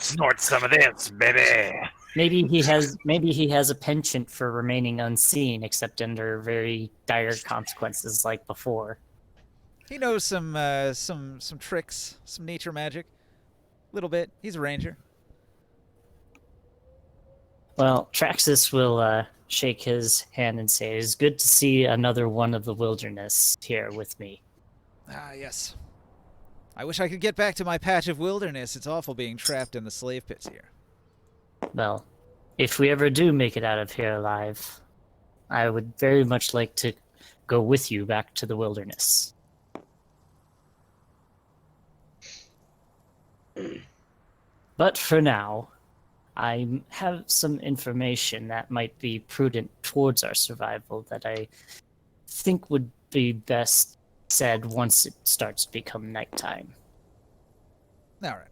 Snort some of this, baby. Maybe he has a penchant for remaining unseen, except under very dire consequences like before. He knows some tricks, some nature magic. Little bit. He's a ranger. Well, Traxxas will shake his hand and say, "It is good to see another one of the wilderness here with me." Ah, yes. I wish I could get back to my patch of wilderness. It's awful being trapped in the slave pits here. Well, if we ever do make it out of here alive, I would very much like to go with you back to the wilderness. But for now, I have some information that might be prudent towards our survival that I think would be best said once it starts to become nighttime. All right.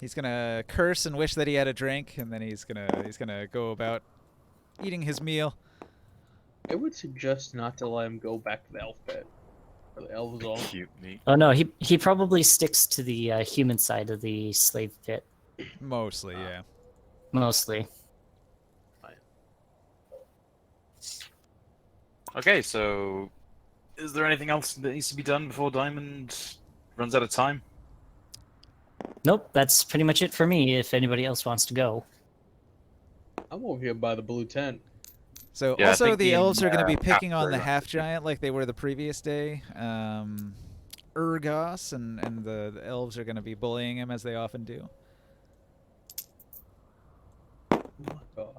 He's gonna curse and wish that he had a drink, and then he's gonna go about eating his meal. I would suggest not to let him go back to the elf pit. Or the elves all. Cute, neat. Oh no, he probably sticks to the human side of the slave pit, Mostly, yeah. mostly. Okay, so is there anything else that needs to be done before Diamond runs out of time? Nope, that's pretty much it for me, if anybody else wants to go. I'm over here by the blue tent. So Yeah, I also think the me and, elves are going to be picking on Casper the are- half giant like they were the previous day. Urgos and the elves are going to be bullying him as they often do. Oh my god.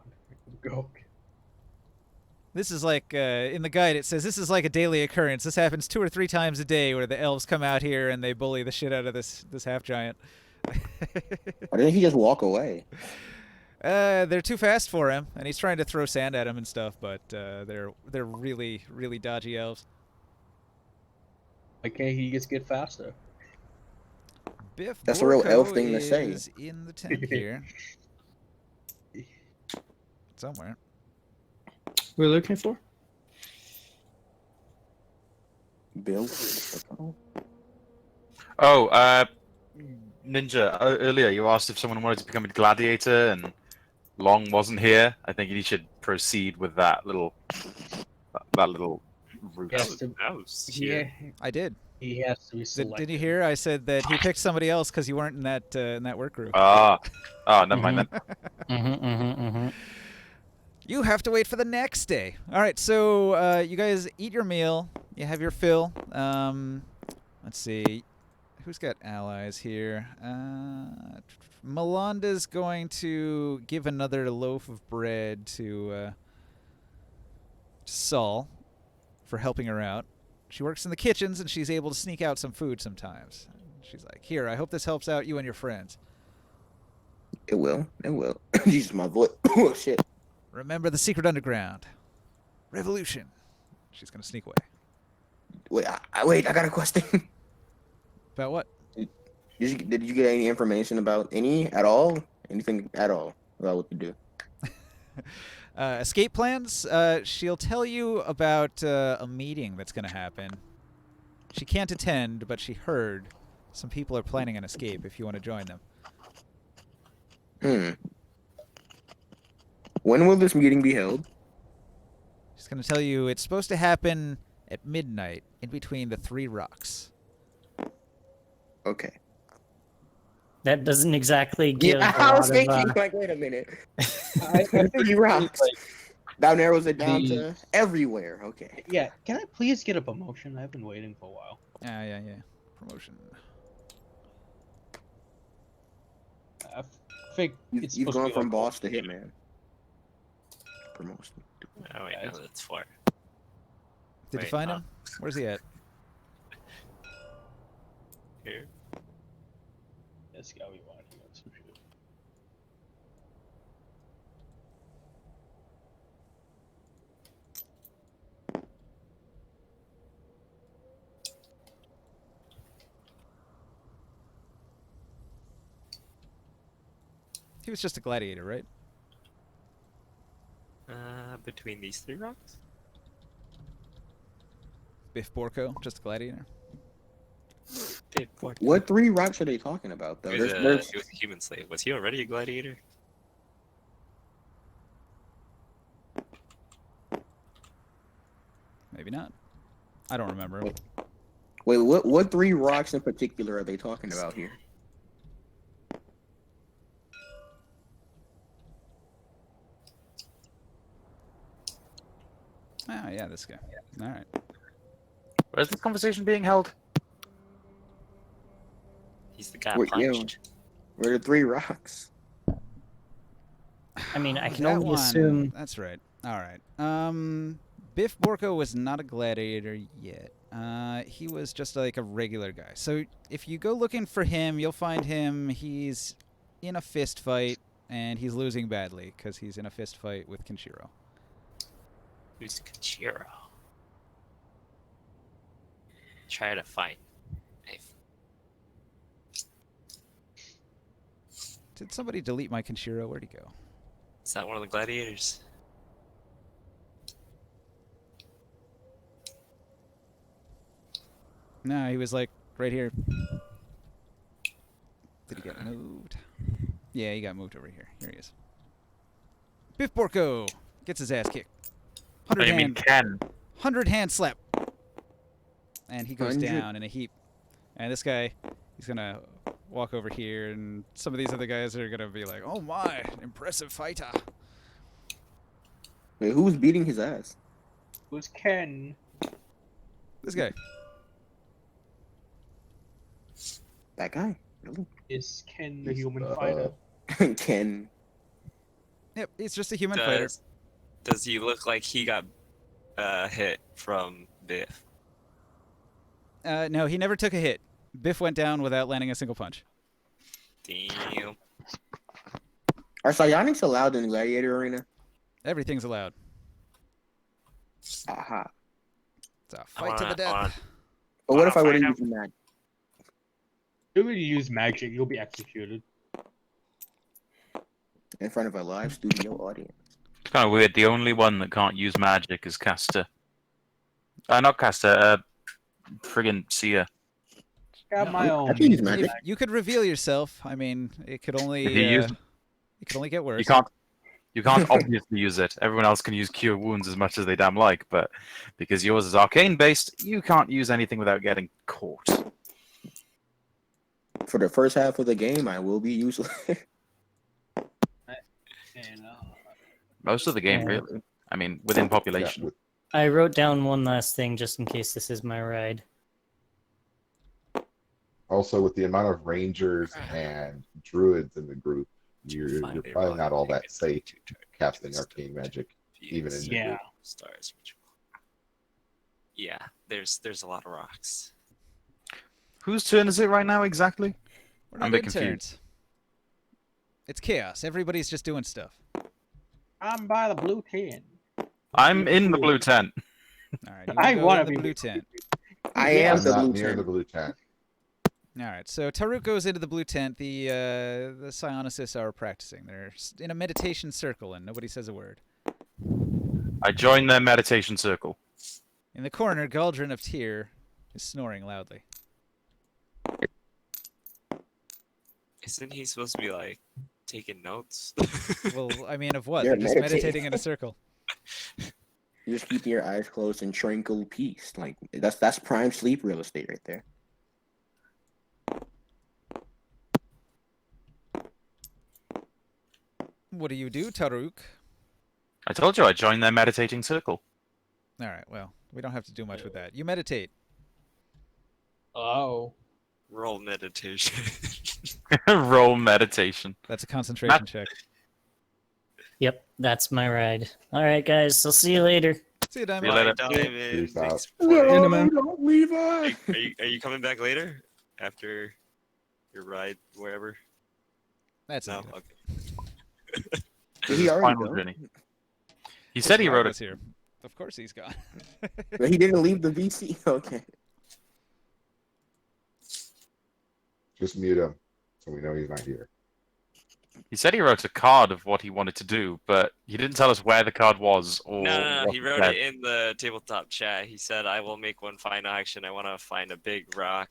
Go. This is like in the guide it says this is like a daily occurrence. This happens 2 or 3 times a day where the elves come out here and they bully the shit out of this half giant. Why didn't he just walk away? They're too fast for him, and he's trying to throw sand at him and stuff, but they're really dodgy elves. Oh, Why can't he just get faster? Biff That's a real elf Borko thing to say. is in the tent here somewhere. we're looking for? Bill. Oh, Ninja, earlier you asked if someone wanted to become a gladiator and Long wasn't here. I think you should proceed with that little route. Yes, to, That was yeah, I did. he has to be selected. Did you hear? I said that he picked somebody else because you weren't in that work group. Oh, never mind then. You have to wait for the next day. All right, so you guys eat your meal. You have your fill. Let's see. Who's got allies here? Melanda's going to give another loaf of bread to Saul for helping her out. She works in the kitchens, and she's able to sneak out some food sometimes. She's like, here, I hope this helps out you and your friends. It will. It will. Jesus, my voice. Oh, shit. Remember the secret underground. Revolution. She's going to sneak away. Wait, wait, I got a question. About what? Did you get any information about anything at all about what to do? Escape plans? She'll tell you about a meeting that's going to happen. She can't attend, but she heard some people are planning an escape if you want to join them. When will this meeting be held? She's going to tell you it's supposed to happen at midnight in between the 3 rocks. Okay. That doesn't exactly give Yeah, a I lot was thinking, of, like, wait a minute. I think 3 rocks. That narrows it down The- to everywhere. Okay. Yeah, can I please get a promotion? I've been waiting for a while. Yeah. Promotion. I think it's You've supposed to gone be from like- boss to hitman. Promotion. Oh wait, no, that's 4. Did you Wait, find him? Where's he at? Here. This guy we want. He wants some shit. He was just a gladiator, right? Between these 3 rocks? Biff Borko, just a gladiator. What 3 rocks are they talking about, though? He was, There's he was a human slave. Was he already a gladiator? Maybe not. I don't remember. Wait, what 3 rocks in particular are they talking about here? Ah, yeah, this guy. All right. Where's this conversation being held? He's the guy Wait, yeah. punched. Where are the 3 rocks? I mean, I can That only one- assume. That's right. All right. Biff Borko was not a gladiator yet. He was just like a regular guy. So if you go looking for him, you'll find him. He's in a fist fight, and he's losing badly because he's in a fist fight with Kenshiro. Who's Kenshiro? Try to fight. Did somebody delete my Kenshiro? Where'd he go? Is that one of the gladiators? No, he was like right here. Did he get moved? Yeah, he got moved over here. Here he is. Biff Borko gets his ass kicked. Oh, you mean Ken? 100 hand slap. And he goes 100? down in a heap. And this guy, he's going to walk over here, and some of these other guys are going to be like, oh my, impressive fighter. Wait, who's beating his ass? Who's Ken? This guy. That guy. Really? Is Ken the He's, human fighter? Ken. Yep, he's just a human fighter. Does he look like he got hit from Biff? No, he never took a hit. Biff went down without landing a single punch. Damn. Are psionics allowed in the gladiator arena? Everything's allowed. Aha. It's a fight to the death. But what if I were to Find use that? If you use magic, you'll be executed. In front of a live studio audience. It's kind of weird. The only one that can't use magic is Caster. Not Caster. Friggin' Seer. Got No, my I own. can use magic. You could reveal yourself. I mean, it could only If you use- it could only get worse. You can't. You can't obviously use it. Everyone else can use Cure Wounds as much as they damn like, but because yours is arcane based, you can't use anything without getting caught. For the first half of the game, I will be useless. And, Most of the game, Yeah. really. I mean, within population. Yeah, with- I wrote down one last thing just in case this is my ride. Also, with the amount of rangers and druids in the group, you're probably not all that safe casting arcane magic, even in the Yeah. group. Stars ritual. Yeah, there's a lot of rocks. Whose turn is it right now exactly? We're I'm not a bit interns. It's chaos. Everybody's just doing stuff. I'm by the blue tin. I'm in the blue tent. All right, you I go wanna in the be- blue tent. I am I'm the not blue near the tent. blue tent. All right, so Taruk goes into the blue tent. The Psionicis are practicing. They're in a meditation circle, and nobody says a word. I join their meditation circle. In the corner, Galdrin of Tyr is snoring loudly. Isn't he supposed to be like taking notes? Well, I mean, of what? They're They're just meditating. meditating in a circle. You're just keeping your eyes closed in tranquil peace. Like that's prime sleep real estate right there. What do you do, Taruk? I told you I joined their meditating circle. All right, well, we don't have to do much with that. You meditate. Oh. Roll meditation. Roll meditation. That's a concentration Not- check. Yep, that's my ride. All right, guys, I'll see you later. See you, Diamond. See you later. Diamond, Peace thanks out. for- In a minute. Don't leave us. Are you coming back later after your ride wherever? That's No. it. Okay. Did he already Final go? journey. He said he wrote it. here. Of course he's gone. But he didn't leave the VC. Okay. Just mute him, so we know he's not here. He said he wrote a card of what he wanted to do, but he didn't tell us where the card was or. No, what he it wrote said. it in the tabletop chat. He said, "I will make one final action. I want to find a big rock,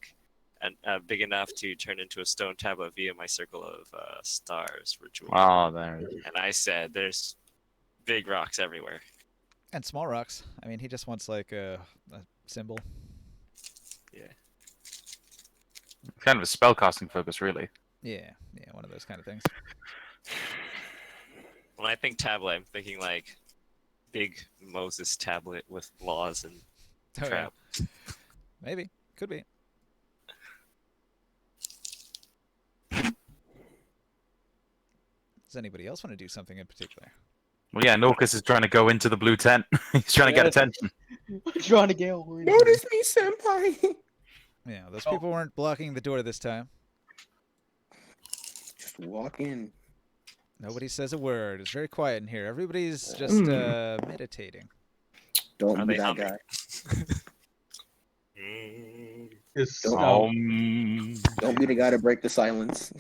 and big enough to turn into a stone tablet via my circle of stars ritual." Oh, there. it is. And I said, "There's big rocks everywhere." And small rocks. I mean, he just wants like a symbol. Kind of a spellcasting focus, really. Yeah, one of those kind of things. When I think tablet, I'm thinking like big Moses tablet with laws and Oh, yeah. trap. Maybe. Could be. Does anybody else want to do something in particular? Well, yeah, Norcus is trying to go into the blue tent. He's trying to get Yes. attention. Trying to get away. Notice me, senpai. Yeah, those Oh. people weren't blocking the door this time. Just walk in. Nobody says a word. It's very quiet in here. Everybody's just meditating. Don't Are be they that humming? guy. Just Don't- Don't be the guy to break the silence.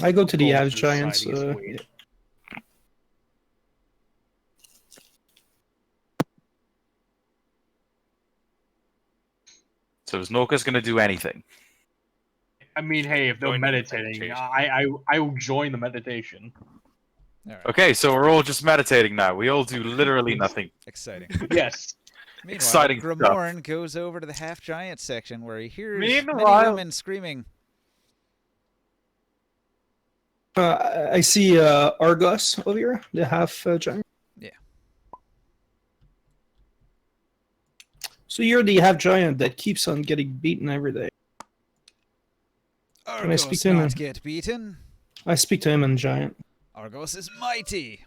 I go to the Gold Avs Giants. Society is weird. So is Norcus going to do anything? I mean, hey, if they're Join the meditating, meditation. I will join the meditation. All right. Okay, so we're all just meditating now. We all do literally nothing. Exciting. Yes. Meanwhile, Exciting stuff. Grimorn goes over to the half giant section where he hears many Meanwhile- women screaming. I see Argos over here, the half giant. Yeah. So you're the half giant that keeps on getting beaten every day. Argos Can I speak to him? not get beaten. I speak to him in giant. Argos is mighty.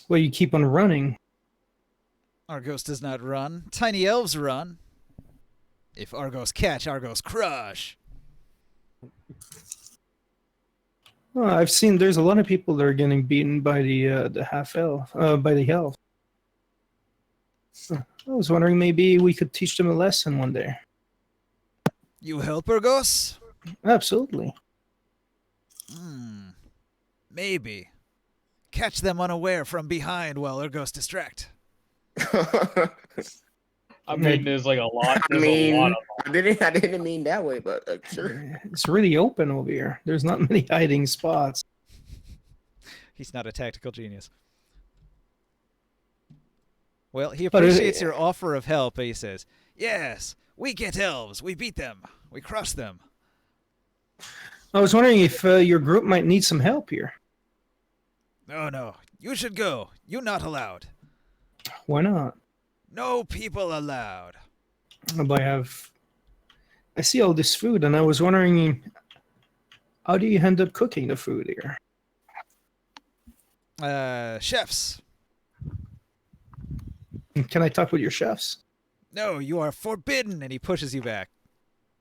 Well, you keep on running. Argos does not run. Tiny elves run. If Argos catch, Argos crush. Well, I've seen there's a lot of people that are getting beaten by the half elf, by the elf. I was wondering maybe we could teach them a lesson one day. You help Argos? Absolutely. Maybe. catch them unaware from behind while Urgos distract. I mean, there's like a lot. I There's a lot mean, of I didn't mean that way, but sure. It's really open over here. There's not many hiding spots. He's not a tactical genius. Well, he But is it- appreciates your offer of help. He says, "Yes, we get elves. We beat them. We crush them." I was wondering if your group might need some help here. No, no. You should go. You not allowed. Why not? No people allowed. But I see all this food, and I was wondering, how do you end up cooking the food here? Chefs. Can I talk with your chefs? No, you are forbidden. And he pushes you back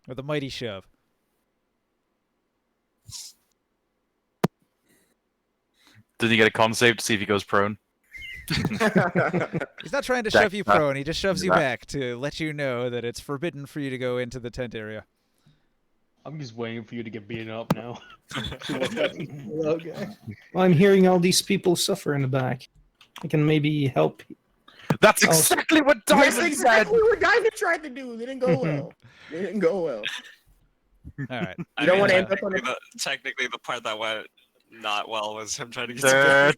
with a mighty shove. Did you get a con save to see if he goes prone? He's not trying to Jack- shove you prone. He just shoves you that- back to let you know that it's forbidden for you to go into the tent area. I'm just waiting for you to get beaten up now. Okay. Well, I'm hearing all these people suffer in the back. I can maybe help. That's Oh. exactly what That's Diamond exactly what Diamond tried to do. It didn't go well. It didn't go well. All right. You don't want to end up on Technically, the part that went not well was him trying to get said.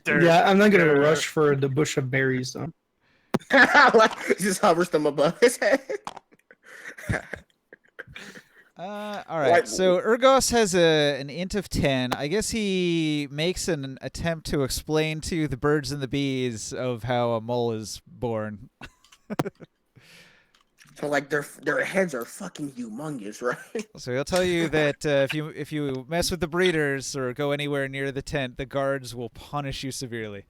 Yeah, I'm not gonna rush for the bush of berries though. like, just hovers them above his head. All right. What- So Urgos has an int of 10. I guess he makes an attempt to explain to the birds and the bees of how a mole is born. So like their heads are fucking humongous, right? So he'll tell you that if you mess with the breeders or go anywhere near the tent, the guards will punish you severely.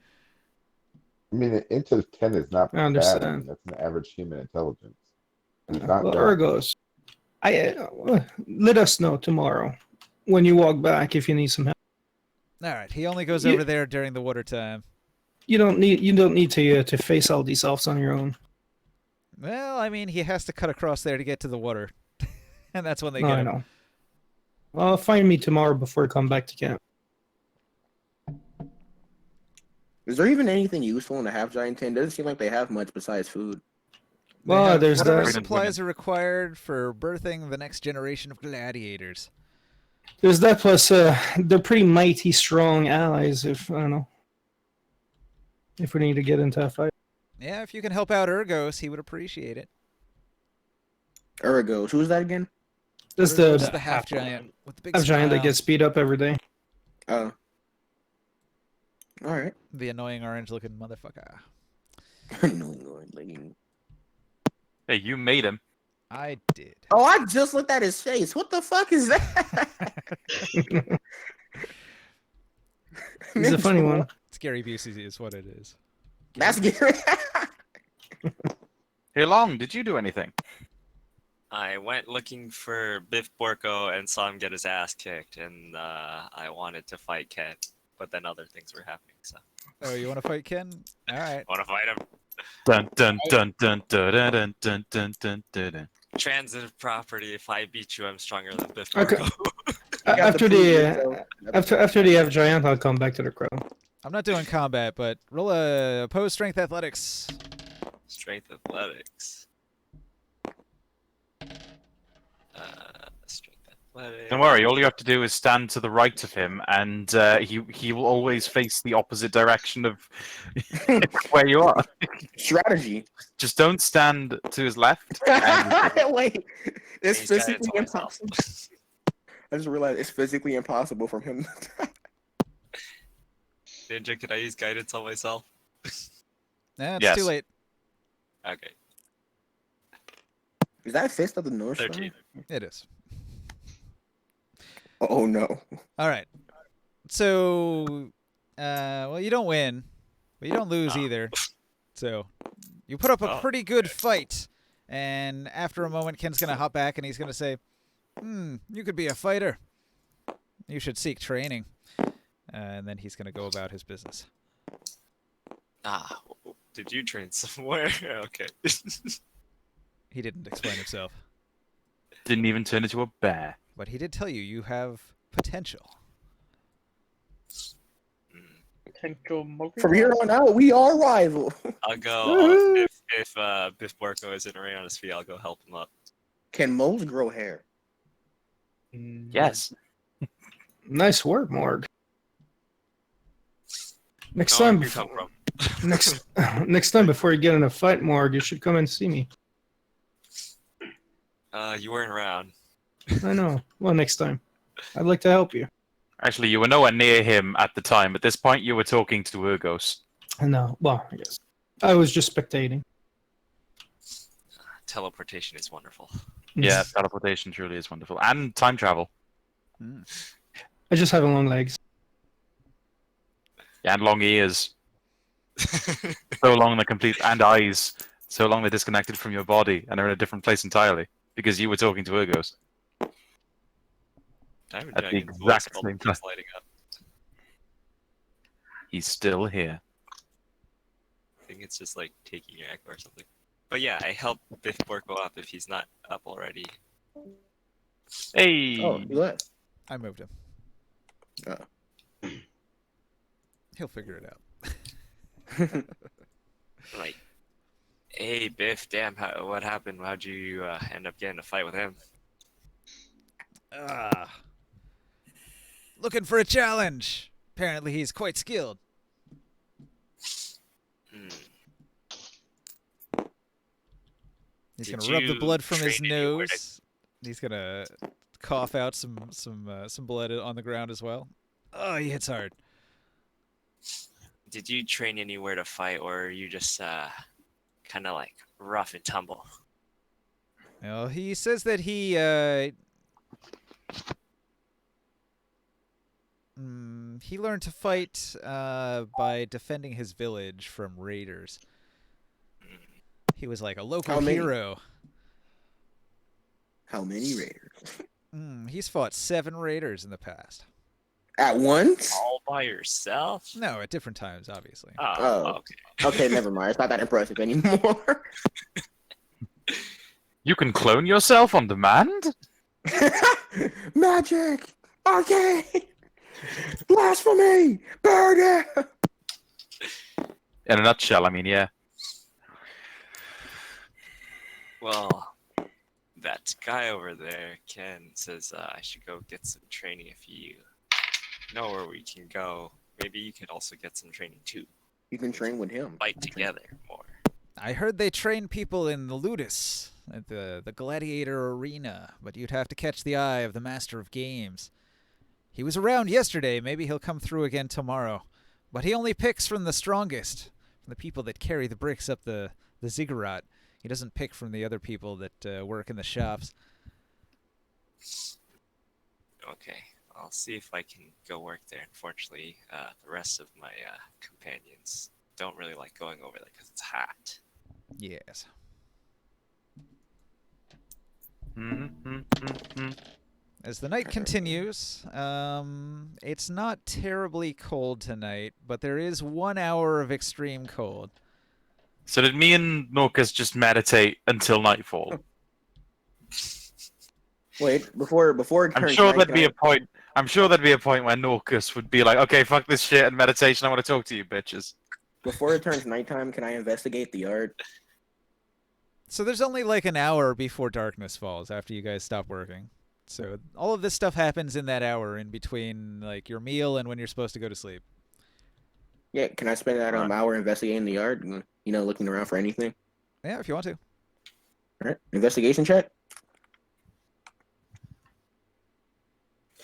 I mean, an int of 10 is not I bad. understand. I mean, that's an average human intelligence. He's not Well, dumb. Urgos, let us know tomorrow when you walk back if you need some help. All right. He only goes You- over there during the water time. You don't need to face all these elves on your own. Well, I mean, he has to cut across there to get to the water, and that's when they No, get I him. know. Well, find me tomorrow before I come back to camp. Is there even anything useful in a half giant tent? Doesn't seem like they have much besides food. They Well, have there's whatever that. supplies are required for birthing the next generation of gladiators. There's that plus they're pretty mighty strong allies. If I don't know, if we need to get into a fight. Yeah, if you can help out Urgos, he would appreciate it. Urgos, who's that again? There's Urgos, the the half giant with the big half giant that smile. gets beat up every day. Oh. All right. The annoying orange-looking motherfucker. Hey, you made him. I did. Oh, I just looked at his face. What the fuck is that? He's a funny one. Scary Busey is what it is. That's scary. Hey, Long, did you do anything? I went looking for Biff Borko and saw him get his ass kicked, and I wanted to fight Ken, but then other things were happening, so Oh, you want to fight Ken? All right. I want to fight him. Dun dun dun dun dun dun dun dun dun dun dun. Transitive property. If I beat you, I'm stronger than Biff Okay. Borko. After the half giant, I'll come back to the crowd. I'm not doing combat, but roll a opposed strength athletics. Strength athletics. Strength athletics. Don't worry, all you have to do is stand to the right of him, and he will always face the opposite direction of where you are. Strategy. Just don't stand to his left. And Wait, it's He's got it physically to myself. impossible. I just realized it's physically impossible from him. Ninja, can I use guidance on myself? Nah, it's Yes. too late. Okay, Is that Fist of the North Star? 13. It is. Oh no. All right. So, well, you don't win, but you don't lose Ah. either. So, you put up a Oh, pretty good fight, and after a moment, Ken's gonna hop back and he's gonna say, you could be a fighter. You should seek training." And then he's gonna go about his business. Did you train somewhere? Okay. He didn't explain himself, didn't even turn into a bear. but he did tell you you have potential. potential multi. From here on out, we are rival. I'll go if Biff Borko isn't right on his feet. I'll go help him up. Can moles grow hair? Yes. Nice work, Morg. Next No, time, where'd you come from? next time before you get in a fight, Morg, you should come and see me. You weren't around. I know. Well, next time. I'd like to help you. Actually, you were nowhere near him at the time. At this point, you were talking to Urgos. I know. Well, I guess. I was just spectating. Teleportation is wonderful. Yeah, teleportation truly is wonderful. And time travel. I just have long legs. Yeah, and long ears. So long they're complete, and eyes. So long they're disconnected from your body and are in a different place entirely. Because you were talking to Urgos. Diamond At the Dragon's exact voice same keeps time. lighting up. He's still here. I think it's just like taking your echo or something. But yeah, I helped Biff Borko up if he's not up already. Hey! Oh, he left. I moved him. Oh. He'll figure it out. Like, hey Biff, damn, what happened? How'd you end up getting a fight with him? Looking for a challenge. Apparently he's quite skilled. Hmm. He's Did gonna rub the you blood from his train anywhere to- nose. He's gonna cough out some blood on the ground as well. Oh, he hits hard. Did you train anywhere to fight, or are you just kind of like rough and tumble? Well, he says that he learned to fight by defending his village from raiders. He was like a local How many? hero. How many raiders? He's fought 7 raiders in the past. At once? All by yourself? No, at different times, obviously. Oh. Okay. Okay, never mind. It's not that impressive anymore. You can clone yourself on demand? Magic! Arcade! Blasphemy! Burn it! In a nutshell, I mean, yeah. Well, that guy over there, Ken, says I should go get some training. If you know where we can go, maybe you could also get some training too. You can train with him. Fight together more. I heard they train people in the Ludus, at the gladiator arena, but you'd have to catch the eye of the master of games. He was around yesterday, maybe he'll come through again tomorrow. But he only picks from the strongest, from the people that carry the bricks up the ziggurat. He doesn't pick from the other people that work in the shops. Okay, I'll see if I can go work there. Unfortunately, the rest of my companions don't really like going over there because it's hot. Yes. As the night continues, it's not terribly cold tonight, but there is 1 hour of extreme cold. So did me and Norcus just meditate until nightfall? Wait, before it I'm turns sure there'd be a nighttime- point. I'm sure there'd be a point where Norcus would be like, "Okay, fuck this shit and meditation. I want to talk to you, bitches." Before it turns nighttime, can I investigate the yard? So there's only like an hour before darkness falls after you guys stop working. So all of this stuff happens in that hour in between like your meal and when you're supposed to go to sleep. Yeah, can I spend that hour investigating the yard? You know, looking around for anything? Yeah, if you want to. Alright, investigation check.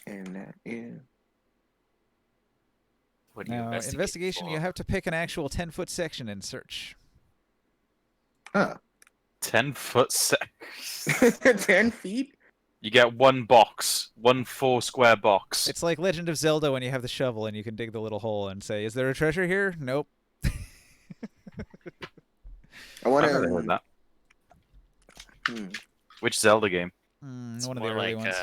And that is... What do you Now, investigation, you have to pick an actual 10-foot section and search. Ah. 10-foot 10 feet? You get one box, 1 4-square box. It's like Legend of Zelda when you have the shovel and you can dig the little hole and say, "Is there a treasure here?" Nope. I want I've never heard to... that. Which Zelda game? It's One of the more early like ones.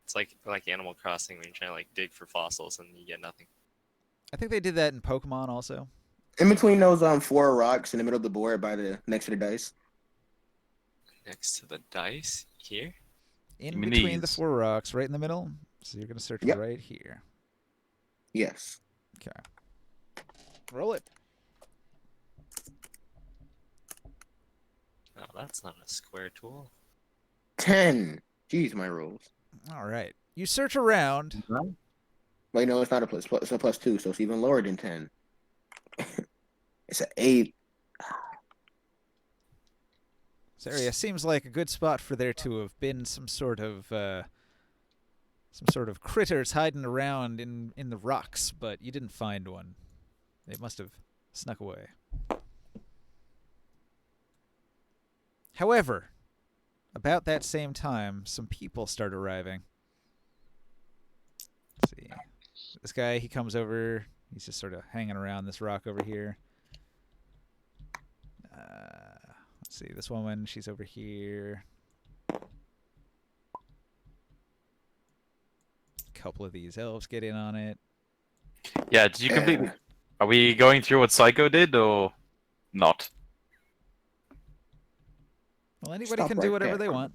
it's like Animal Crossing when you're trying to like dig for fossils and you get nothing. I think they did that in Pokemon also. In between those 4 rocks in the middle of the board by the next to the dice. Next to the dice here. In mean between the these? 4 rocks, right in the middle. So you're going to search Yep. right here. Yes. Okay. Roll it. No, that's not a square tool. 10. Jeez, my rolls. All right. You search around. Wait, no, it's not a plus. It's a +2, so it's even lower than 10. It's an 8. This area seems like a good spot for there to have been some sort of critters hiding around in the rocks, but you didn't find one. They must have snuck away. However, about that same time, some people start arriving. Let's see. This guy, he comes over. He's just sort of hanging around this rock over here. Let's see. This woman, she's over here. A couple of these elves get in on it. Yeah, did you complete? Are we going through what Psycho did or not? Well, anybody Stop can right do whatever there. they want.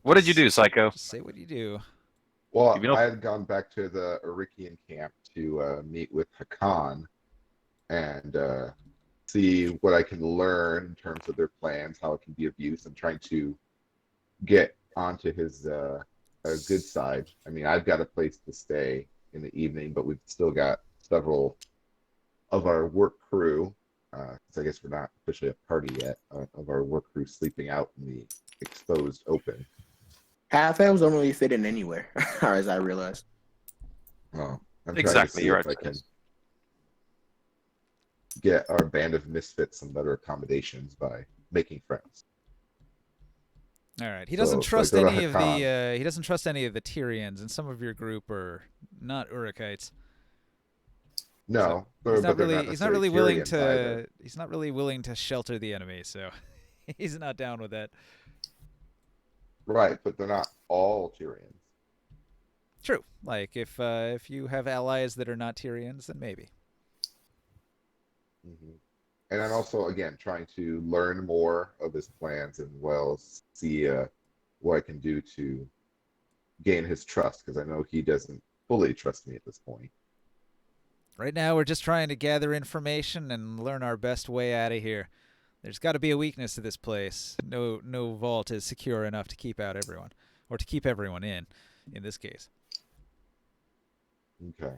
What did you do, Psycho? Just say what you do. Well, You know- I had gone back to the Arikian camp to meet with Hakan and see what I can learn in terms of their plans, how it can be of use. I'm trying to get onto his good side. I mean, I've got a place to stay in the evening, but we've still got several of our work crew, because I guess we're not officially a party yet, of our work crew sleeping out in the exposed open. Half elves don't really fit in anywhere, as I realized. Well, I'm Exactly, trying to see you're if right. I can get our band of misfits some better accommodations by making friends. All right. He doesn't So I trust go to any of the Hakan. he doesn't trust any of the Tyrians, and some of your group are not Urikites. No, He's not but they're really he's not really willing Tyrians either. to he's not really willing to shelter the enemy, so he's not down with that. Right, but they're not all Tyrians. True. Like if you have allies that are not Tyrians, then maybe. And I'm also again trying to learn more of his plans and well see what I can do to gain his trust because I know he doesn't fully trust me at this point. Right now, we're just trying to gather information and learn our best way out of here. There's got to be a weakness to this place. No vault is secure enough to keep out everyone, or to keep everyone in this case. Okay.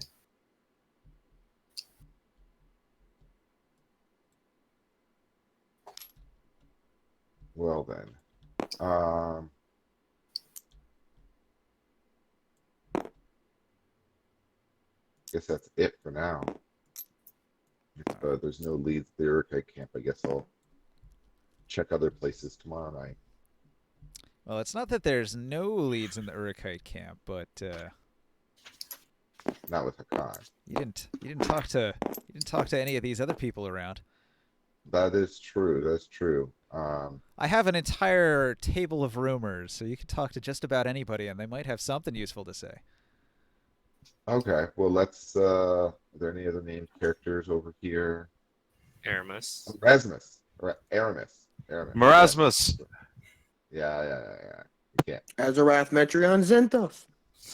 Well then, guess that's it for now. If there's no leads to the Urkai camp, I guess I'll check other places tomorrow night. Well, it's not that there's no leads in the Urukite camp, but Not with Hakan. you didn't talk to any of these other people around. That is true. That's true. I have an entire table of rumors, so you can talk to just about anybody, and they might have something useful to say. Okay. Well, let's. Are there any other named characters over here? Aramis. Erasmus or Aramis. Marasmus. Yeah. You can't. Azarath, Metreon, Zenthos.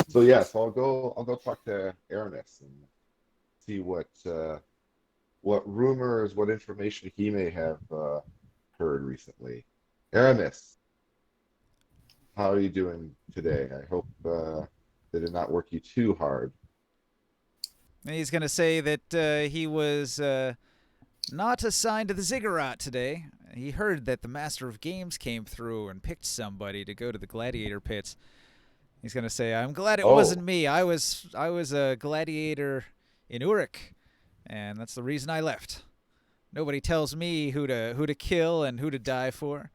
So yes, I'll go talk to Aramis and see what rumors, what information he may have heard recently. Aramis, how are you doing today? I hope they did not work you too hard. And he's going to say that he was not assigned to the Ziggurat today. He heard that the Master of Games came through and picked somebody to go to the gladiator pits. He's going to say, "I'm glad it wasn't me. I was a gladiator in Uruk, and that's the reason I left. Nobody tells me who to kill and who to die for."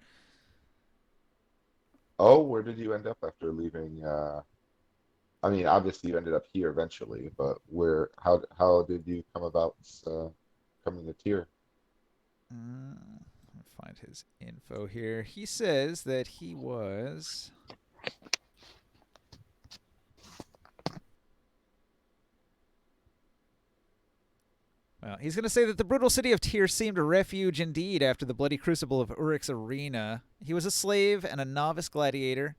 Oh, where did you end up after leaving? I mean, obviously you ended up here eventually, but where? How did you come about coming to Tyr? Let me find his info here. He says that he was. Well, he's going to say that the brutal city of Tyr seemed a refuge indeed after the bloody crucible of Uruk's arena. He was a slave and a novice gladiator.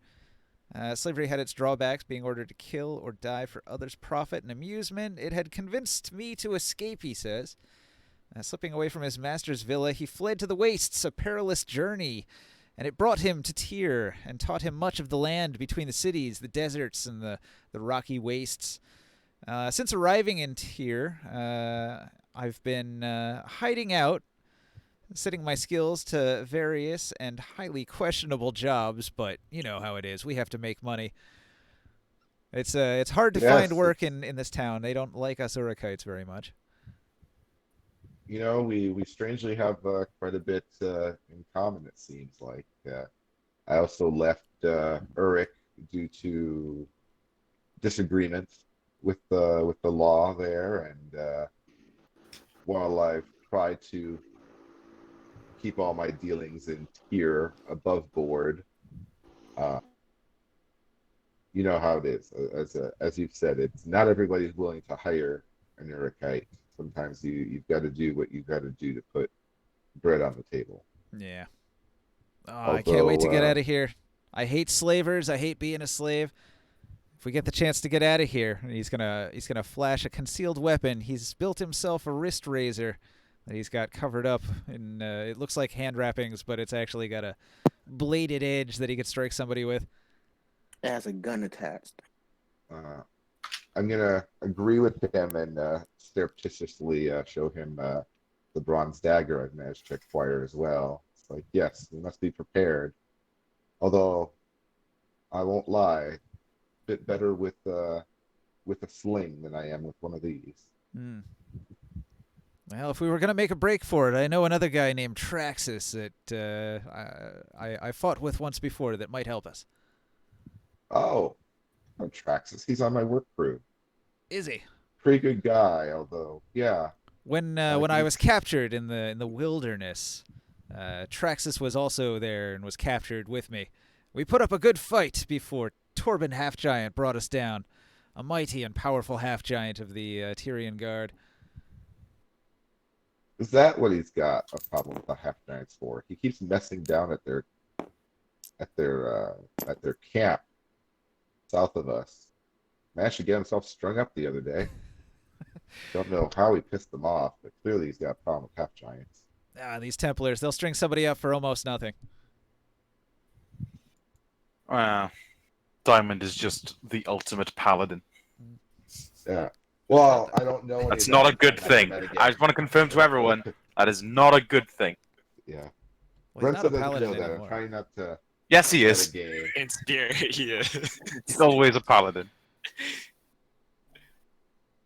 Slavery had its drawbacks, being ordered to kill or die for others' profit and amusement. It had convinced me to escape, he says. Slipping away from his master's villa, he fled to the wastes, a perilous journey, and it brought him to Tyr and taught him much of the land between the cities, the deserts, and the rocky wastes. Since arriving in Tyr, I've been hiding out, setting my skills to various and highly questionable jobs, but you know how it is. We have to make money. It's hard to Yes, find work in this town. They don't like us Urukites very much. You know, we strangely have quite a bit in common, it seems like. I also left Uruk due to disagreements with the law there, and while I've tried to keep all my dealings in Tyr above board, you know how it is. As you've said, it's not everybody's willing to hire an Urukite. Sometimes you've got to do what you've got to do to put bread on the table. Yeah. Oh, I can't wait to get Although, out of here. I hate slavers. I hate being a slave. If we get the chance to get out of here, he's gonna flash a concealed weapon. He's built himself a wrist razor that he's got covered up in. It looks like hand wrappings, but it's actually got a bladed edge that he could strike somebody with. It has a gun attached. I'm gonna agree with him and surreptitiously show him the bronze dagger I've managed to acquire as well. It's like, yes, we must be prepared. Although, I won't lie, a bit better with a sling than I am with one of these. Hmm. Well, if we were gonna make a break for it, I know another guy named Traxus that I fought with once before that might help us. Oh, Traxus, he's on my work crew. Is he? Pretty good guy, although, yeah. When I I was captured in the wilderness, Traxus was also there and was captured with me. We put up a good fight before Torben Half-Giant brought us down, a mighty and powerful half-giant of the Tyrian Guard. Is that what he's got a problem with the half giants for? He keeps messing down at their camp south of us. Managed to get himself strung up the other day. Don't know how he pissed them off, but clearly he's got a problem with half giants. These Templars, they'll string somebody up for almost nothing. Diamond is just the ultimate paladin. Yeah. Well, I don't know. That's not a good thing. I just want to confirm to everyone that is not a good thing. Yeah. Well, he's not Renzo a doesn't paladin know that. I'm anymore. trying not to. Yes, he play is. the game. In spirit, yeah. He's always a paladin.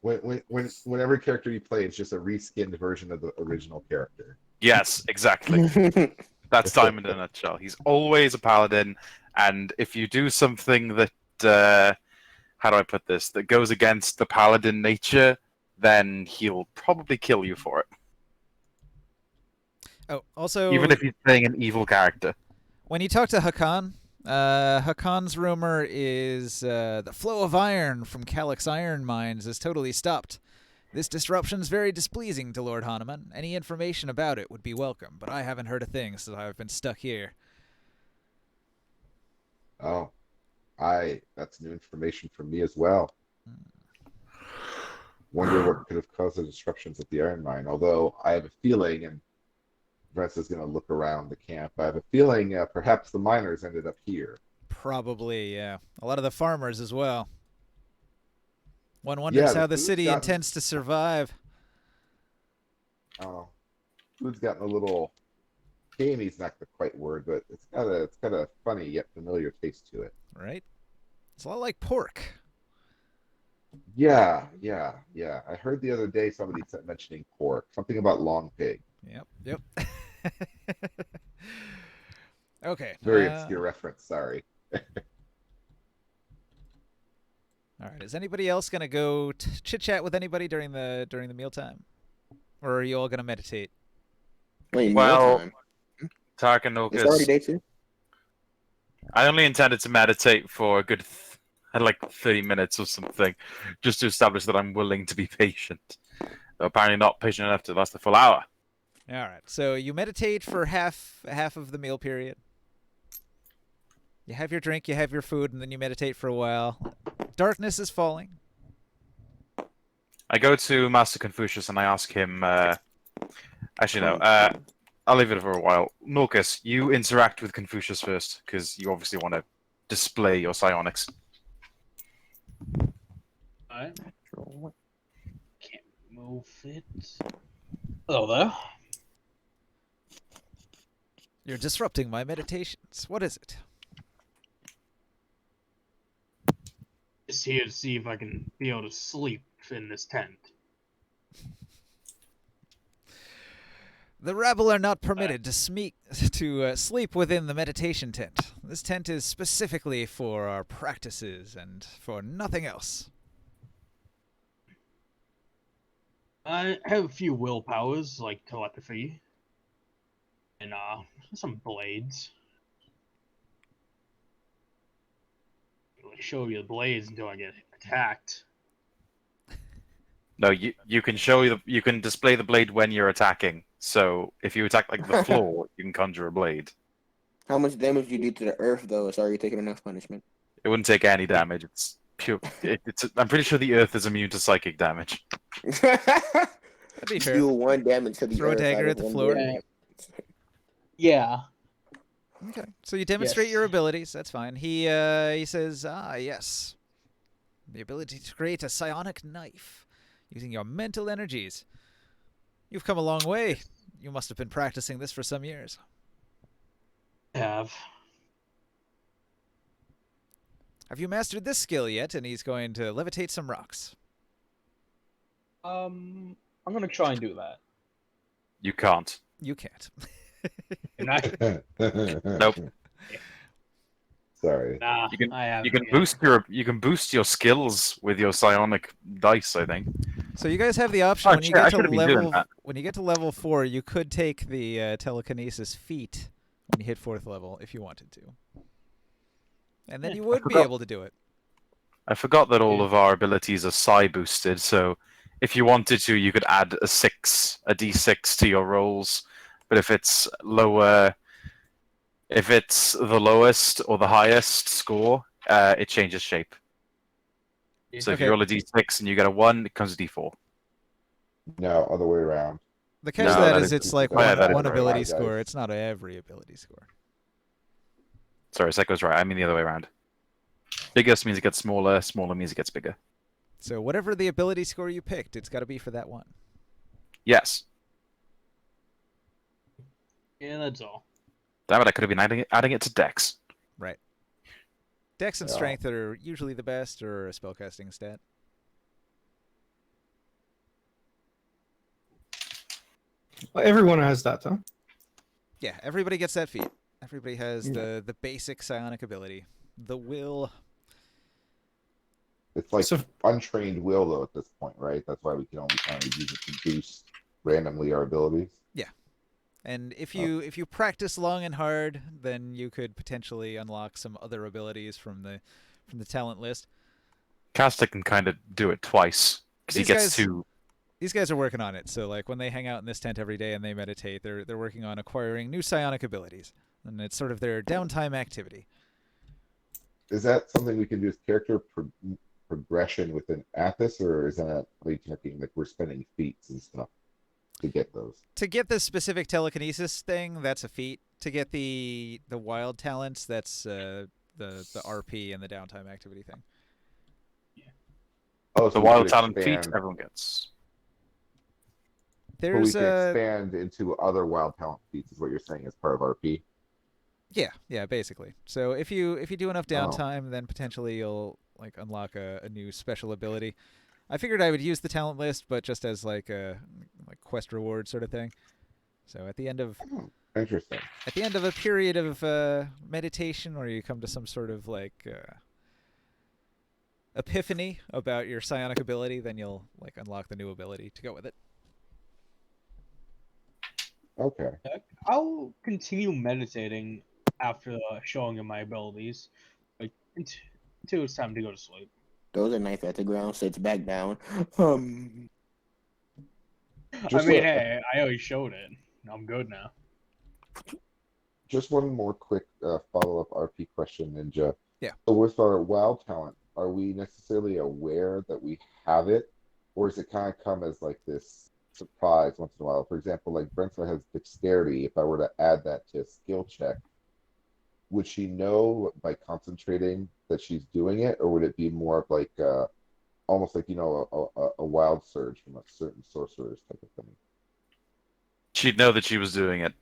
When every character you play is just a reskinned version of the original character. Yes, exactly. That's Diamond in a nutshell. He's always a paladin, and if you do something that, how do I put this, that goes against the paladin nature, then he'll probably kill you for it. Oh, also, Even if he's playing an evil character. when you talk to Hakan, Hakan's rumor is the flow of iron from Calyx iron mines is totally stopped. This disruption's very displeasing to Lord Hanuman. Any information about it would be welcome, but I haven't heard a thing since I've been stuck here. Oh, that's new information for me as well. Wonder what could have caused the disruptions at the iron mine. Although I have a feeling, and Brent is going to look around the camp, I have a feeling perhaps the miners ended up here. Probably, yeah. A lot of the farmers as well. One wonders Yeah, how the the food's city gotten- intends to survive. Oh, food's gotten a little gamey's not the quite word, but it's got a funny yet familiar taste to it. Right? It's a lot like pork. Yeah. I heard the other day somebody mentioning pork, something about long pig. Yep. Okay. Very obscure reference. Sorry. All right. Is anybody else gonna go chit chat with anybody during the mealtime, or are you all gonna meditate? Wait, Well, mealtime? It's already Tarkanokas, day 2? I only intended to meditate for a good, like 30 minutes or something, just to establish that I'm willing to be patient. Though apparently not patient enough to last a full hour. All right. So you meditate for half of the meal period. You have your drink, you have your food, and then you meditate for a while. Darkness is falling. I go to Master Confucius and I ask him. Actually, no. I'll leave it for a while. Norcus, you interact with Confucius first, because you obviously want to display your psionics. Alright. Can't move it. Hello there. You're disrupting my meditations. What is it? Just here to see if I can be able to sleep in this tent. The rabble are not permitted to sleep within the meditation tent. This tent is specifically for our practices and for nothing else. I have a few willpowers, like telepathy. And, some blades. I'll show you the blades until I get attacked. No, you can you can display the blade when you're attacking. So if you attack like the floor, you can conjure a blade. How much damage you do to the earth, though? So are you taking enough punishment? It wouldn't take any damage. It's pure. I'm pretty sure the earth is immune to psychic damage. That'd be fair. Do 1 damage to the Throw a earth dagger out at of the 1 floor. damage. Yeah. Okay, so you demonstrate Yes. your abilities. That's fine. He says, yes, the ability to create a psionic knife using your mental energies. You've come a long way. You must have been practicing this for some years. Have. Have you mastered this skill yet? And he's going to levitate some rocks. I'm gonna try and do that. You can't. You can't. And I, Nope. Sorry. nah, You can- I have. You can boost your skills with your psionic dice. I think. So you guys have the option Oh, when you shit, I get to should've been doing level that. when you get to level 4, you could take the telekinesis feat when you hit 4th level if you wanted to, and then Yeah, you I would be forgot. able to do it. I forgot that all Yeah. of our abilities are psi boosted. So if you wanted to, you could add a d6 to your rolls. But if it's lower, if it's the lowest or the highest score, it changes shape. So if Okay. you roll a d6 and you get a 1, it becomes a d4. No, other way around. The catch No, to that that is is- it's like oh, yeah, one, that is one right. ability Right, guys. score. It's not every ability score. Sorry, Seiko's right. I mean the other way around. Biggest means it gets smaller. Smaller means it gets bigger. So whatever the ability score you picked, it's got to be for that one. Yes. Yeah, that's all. Damn it! I could have been adding it to Dex. Right. Dex and Yeah. strength are usually the best, or a spellcasting stat. Well, everyone has that, huh? Yeah, everybody gets that feat. Everybody has the basic psionic ability. The will. It's like So untrained will, though, at this point, right? That's why we can only kind of use it to boost randomly our abilities. And if you practice long and hard, then you could potentially unlock some other abilities from the talent list. Caster can kind of do it twice because he These gets guys- to. These guys are working on it. So like when they hang out in this tent every day and they meditate, they're working on acquiring new psionic abilities. And it's sort of their downtime activity. Is that something we can do as character progression within Athos, or is that like we're spending feats and stuff to get those? To get the specific telekinesis thing, that's a feat. To get the wild talents, that's the RP and the downtime activity thing. Oh, The we wild could talent feat expand- everyone gets. but we There's can expand into other wild talent feats, is what you're saying, as part of RP. yeah, basically. So if you do enough Oh. downtime, then potentially you'll like unlock a new special ability. I figured I would use the talent list, but just as like a quest reward sort of thing. So at the end of Interesting. a period of meditation, or you come to some sort of like epiphany about your psionic ability, then you'll like unlock the new ability to go with it. Okay. I'll continue meditating after showing him my abilities, like until it's time to go to sleep. Throws a knife at the ground, sits back down. Just I mean, a- hey, I already showed it. I'm good now. Just one more quick follow-up RP question, Ninja. Yeah. So with our wild talent, are we necessarily aware that we have it, or does it kind of come as like this surprise once in a while? For example, like Brentford has dexterity. If I were to add that to a skill check, would she know by concentrating that she's doing it, or would it be more of like almost like a wild surge from a certain sorcerer's type of thing? She'd know that she was doing it.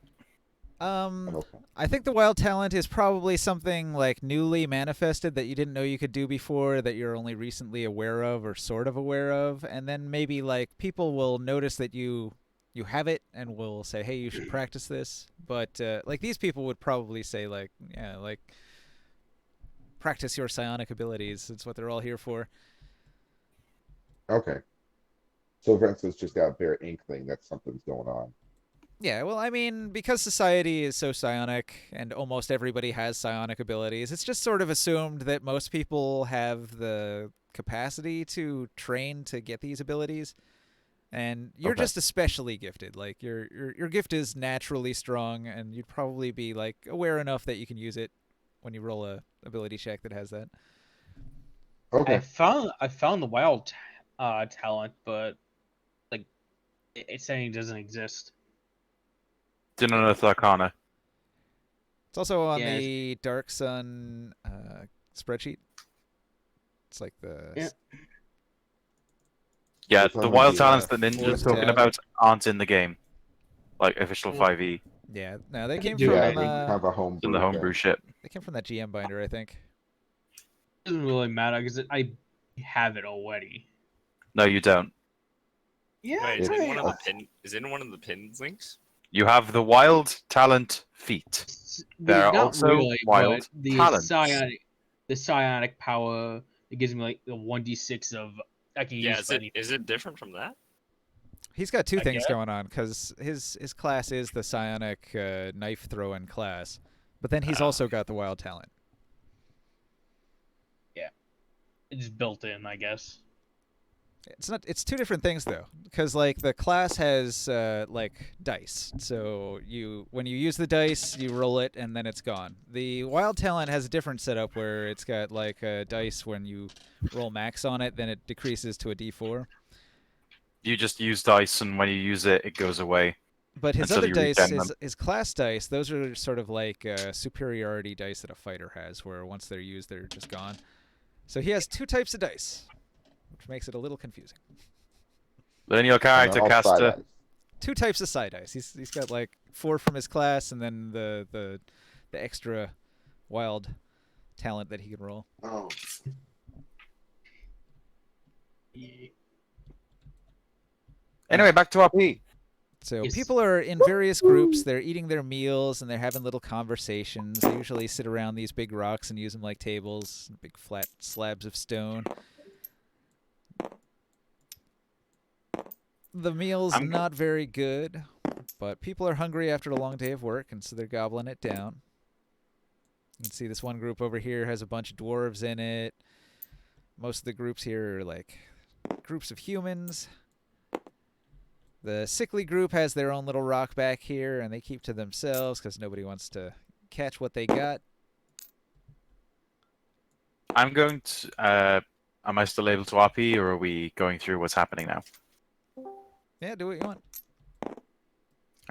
Okay. I think the wild talent is probably something like newly manifested that you didn't know you could do before, that you're only recently aware of or sort of aware of, and then maybe like people will notice that you have it and will say, hey, you should practice this. But like these people would probably say like, yeah, like practice your psionic abilities. It's what they're all here for. Okay. So Brentford's just got a bare inkling that something's going on. Yeah, well, I mean, because society is so psionic and almost everybody has psionic abilities, it's just sort of assumed that most people have the capacity to train to get these abilities. And you're Okay. just especially gifted. Like your gift is naturally strong, and you'd probably be like aware enough that you can use it when you roll a ability check that has that. Okay. I found the wild talent, but like it's saying it doesn't exist. Didn't unearth Arcana. It's also on Yeah, the Dark Sun spreadsheet. It's like the Yeah. Yeah, It's the on wild the, talents that Ninja's fourth talking tab. about aren't in the game. Like official Yeah. 5e. Yeah, no, they I came do from Yeah, I have think uh, kind of a home It's in the homebrew shit. they came from that GM binder, I think. It doesn't really matter because I have it already. No, you don't. Yeah, Wait, is it in one of It's- the pin? Is it in one of the pinned links? You have the wild talent feat. There are not also really, wild but the talents. psionic power, it gives me like the 1d6 of I can Yeah, use for anything. is it different from that? He's got two I things guess. going on because his class is the psionic knife throwing class, but then he's Ah. also got the wild talent. It's built in, I guess. It's not. It's two different things though, because like the class has like dice. So when you use the dice, you roll it and then it's gone. The wild talent has a different setup where it's got like a dice when you roll max on it, then it decreases to a d4. You just use dice, and when you use it, it goes away. But his Until other you dice, regen them. his class dice, those are sort of like superiority dice that a fighter has, where once they're used, they're just gone. So he has two types of dice, which makes it a little confusing. Then your and character they're all casts side a. eyes. Two types of side dice. He's got like 4 from his class, and then the extra wild talent that he can roll. Oh. Anyway, back to RP. So Yes. people are in various groups. They're eating their meals and they're having little conversations. They usually sit around these big rocks and use them like tables, big flat slabs of stone. The meal's I'm- not very good, but people are hungry after a long day of work, and so they're gobbling it down. You can see this one group over here has a bunch of dwarves in it. Most of the groups here are like groups of humans. The sickly group has their own little rock back here, and they keep to themselves because nobody wants to catch what they got. I'm going to. Am I still able to RP, or are we going through what's happening now? Yeah, do what you want. I'm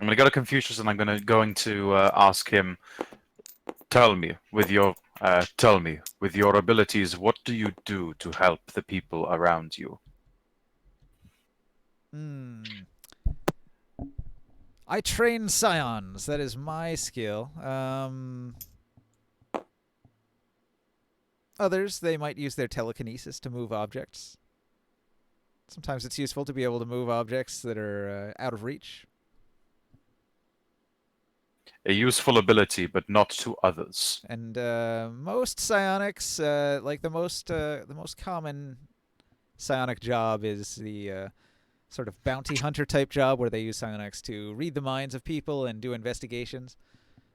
going to go to Confucius, and I'm going to ask him. Tell me with your abilities, what do you do to help the people around you? I train scions. That is my skill. Others, they might use their telekinesis to move objects. Sometimes it's useful to be able to move objects that are out of reach. A useful ability, but not to others. And most psionics, like the most common psionic job is the sort of bounty hunter type job where they use psionics to read the minds of people and do investigations.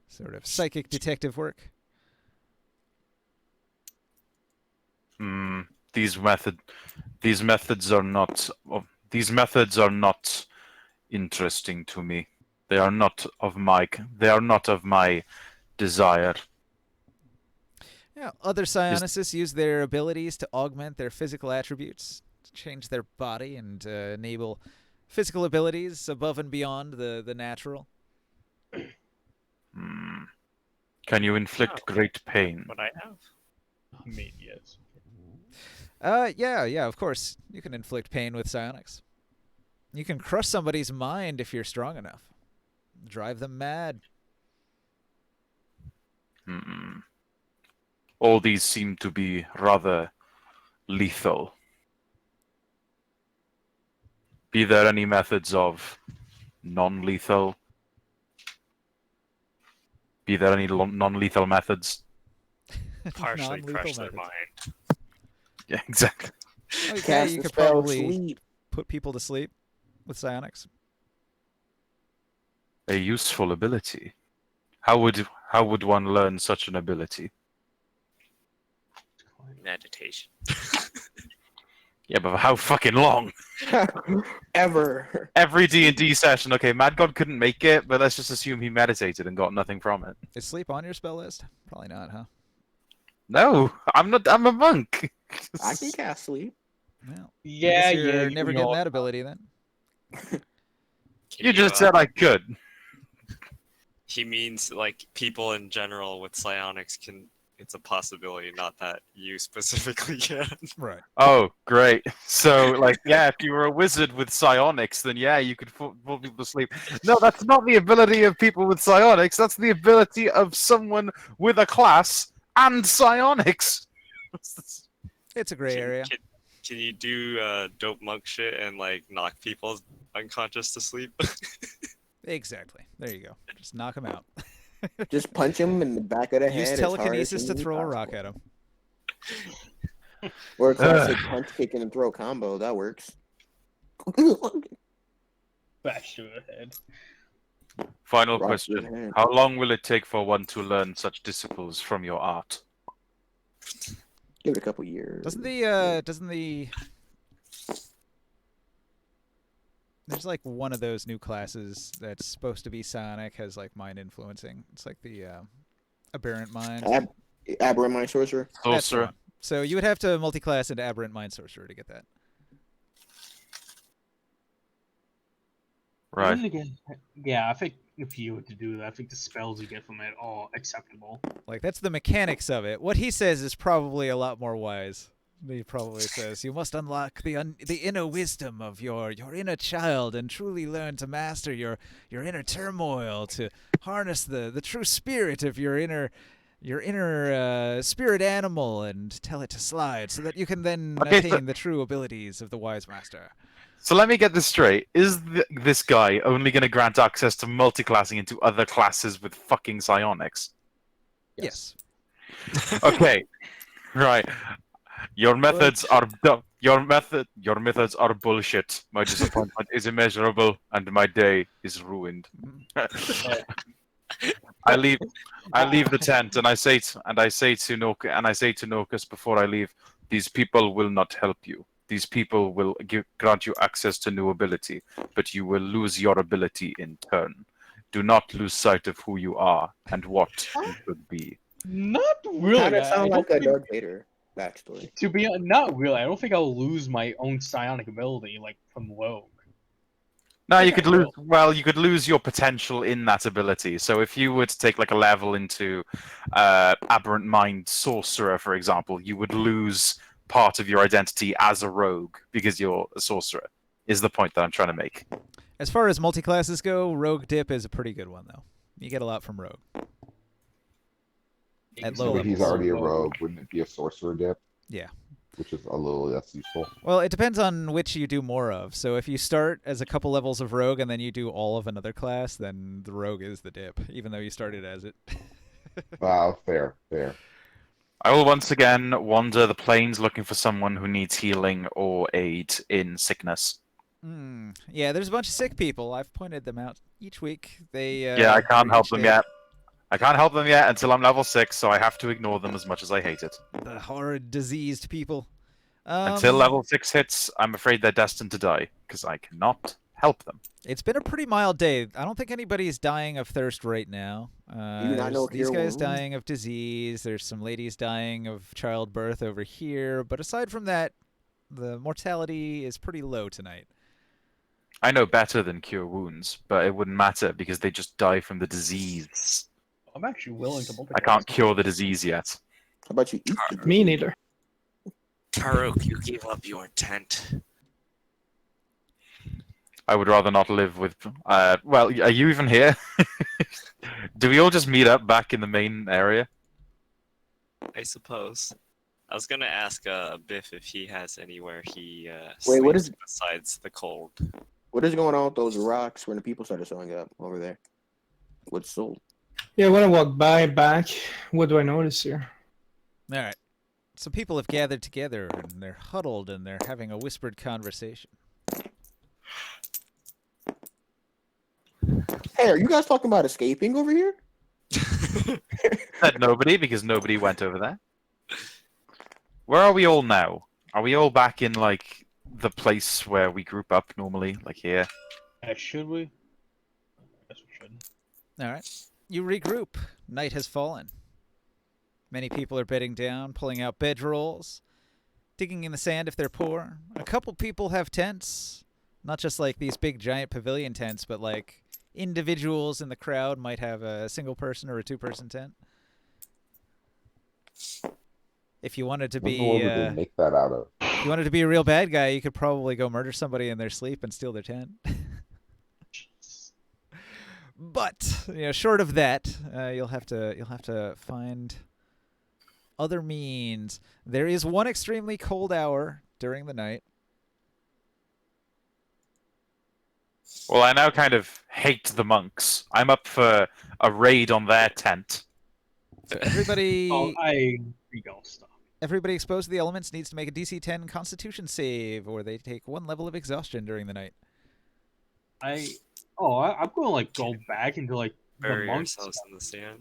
Sort of psychic detective work. These methods are not interesting to me. They are not of my desire. Yeah, other psionists use their abilities to augment their physical attributes, to change their body and enable physical abilities above and beyond the natural. Hmm. Can you inflict great pain? What I have? I mean, yes. Yeah, of course. You can inflict pain with psionics. You can crush somebody's mind if you're strong enough. Drive them mad. Hmm. All these seem to be rather lethal. Be there any methods of non-lethal? Be there any non-lethal methods? Partially Non-lethal crush their methods. mind. Yeah, exactly. Oh, yeah, Cast you the could spell probably sleep. put people to sleep with psionics. A useful ability. How would one learn such an ability? Meditation. Yeah, but how fucking long? Ever. Every D&D session. Okay, Mad God couldn't make it, but let's just assume he meditated and got nothing from it. Is sleep on your spell list? Probably not, huh? No, I'm not. I'm a monk. I can cast sleep. Well, Yeah, I guess yeah. you're you never know, getting that ability then. Can You just said I could. He means like people in general with psionics can. It's a possibility, not that you specifically can. Right. Oh, great. So, like, yeah, if you were a wizard with psionics, then yeah, you could put people to sleep. No, that's not the ability of people with psionics. That's the ability of someone with a class and psionics. It's a gray area. Can you do dope monk shit and like knock people unconscious to sleep? Exactly. There you go. Just knock them out. Just punch him in the back of the head. Use as hard as telekinesis to humanly throw a rock possible. at him. Or a classic punch, kick, and throw combo. That works. bash to the head. Final Rock to the question. head. How long will it take for one to learn such disciples from your art? Give it a couple years. Doesn't the there's like one of those new classes that's supposed to be psionic has like mind influencing. It's like the aberrant mind. Aberrant Mind Sorcerer? That's the Sorcerer. one. So you would have to multi-class into aberrant mind sorcerer to get that. Right. Then again, yeah, I think if you were to do that, I think the spells you get from it are acceptable. Like that's the mechanics of it. What he says is probably a lot more wise. He probably says you must unlock the inner wisdom of your inner child and truly learn to master your inner turmoil, to harness the true spirit of your inner spirit animal and tell it to slide so that you can then Okay, attain the true abilities of the wise master. So let me get this straight. Is this guy only going to grant access to multi-classing into other classes with fucking psionics? Yes. Okay. Right. Your methods are your methods are bullshit. My disappointment is immeasurable, and my day is ruined. I leave the tent, and I say to Nokus before I leave, these people will not help you. These people will grant you access to new ability, but you will lose your ability in turn. Do not lose sight of who you are and what you could be. Not really. Kind of I sound don't like a think- Darth Vader backstory. To be not really, I don't think I'll lose my own psionic ability like from Rogue. No, you think could I lose. will. Well, you could lose your potential in that ability. So if you were to take like a level into Aberrant Mind Sorcerer, for example, you would lose part of your identity as a rogue because you're a sorcerer. Is the point that I'm trying to make? As far as multi-classes go, Rogue Dip is a pretty good one though. You get a lot from Rogue. At low But he's levels. already a rogue. Wouldn't it be a sorcerer dip? Yeah. Which is a little less useful. Well, it depends on which you do more of. So if you start as a couple levels of Rogue and then you do all of another class, then the Rogue is the dip, even though you started as it. Wow, fair. I will once again wander the plains looking for someone who needs healing or aid in sickness. Yeah, there's a bunch of sick people. I've pointed them out each week. They Yeah, I can't or help each them day. yet. I can't help them yet until I'm level 6, so I have to ignore them as much as I hate it. The horrid diseased people. Until level 6 hits, I'm afraid they're destined to die, because I cannot help them. It's been a pretty mild day. I don't think anybody's dying of thirst right now. Do you not know These here guys wounds? dying of disease. There's some ladies dying of childbirth over here. But aside from that, the mortality is pretty low tonight. I know better than cure wounds, but it wouldn't matter because they just die from the disease. I'm actually willing to multiply. I can't cure the disease yet. How about you eat the Me neither. Karuk, you gave up your tent. I would rather not live with. Well, are you even here? Do we all just meet up back in the main area? I suppose. I was gonna ask Biff if he has anywhere he Wait, what sleeps besides the cold. What is going on with those rocks when the people started showing up over there? What's sold? Yeah, when I walk back, what do I notice here? All right. Some people have gathered together and they're huddled and they're having a whispered conversation. Hey, are you guys talking about escaping over here? Said nobody because nobody went over there. Where are we all now? Are we all back in like the place where we group up normally, like here? Should we? Guess we should. All right. You regroup. Night has fallen. Many people are bedding down, pulling out bedrolls, digging in the sand if they're poor. A couple people have tents. Not just like these big giant pavilion tents, but like individuals in the crowd might have a single person or a two-person tent. If you wanted to What in be the world would they make that out of? if you wanted to be a real bad guy, you could probably go murder somebody in their sleep and steal their tent. But short of that, you'll have to find other means. There is one extremely cold hour during the night. Well, I now kind of hate the monks. I'm up for a raid on their tent. So everybody, Oh, I don't stop. everybody exposed to the elements needs to make a DC 10 Constitution save, or they take 1 level of exhaustion during the night. I'm going to go back into like the Bury monks. ourselves in the sand.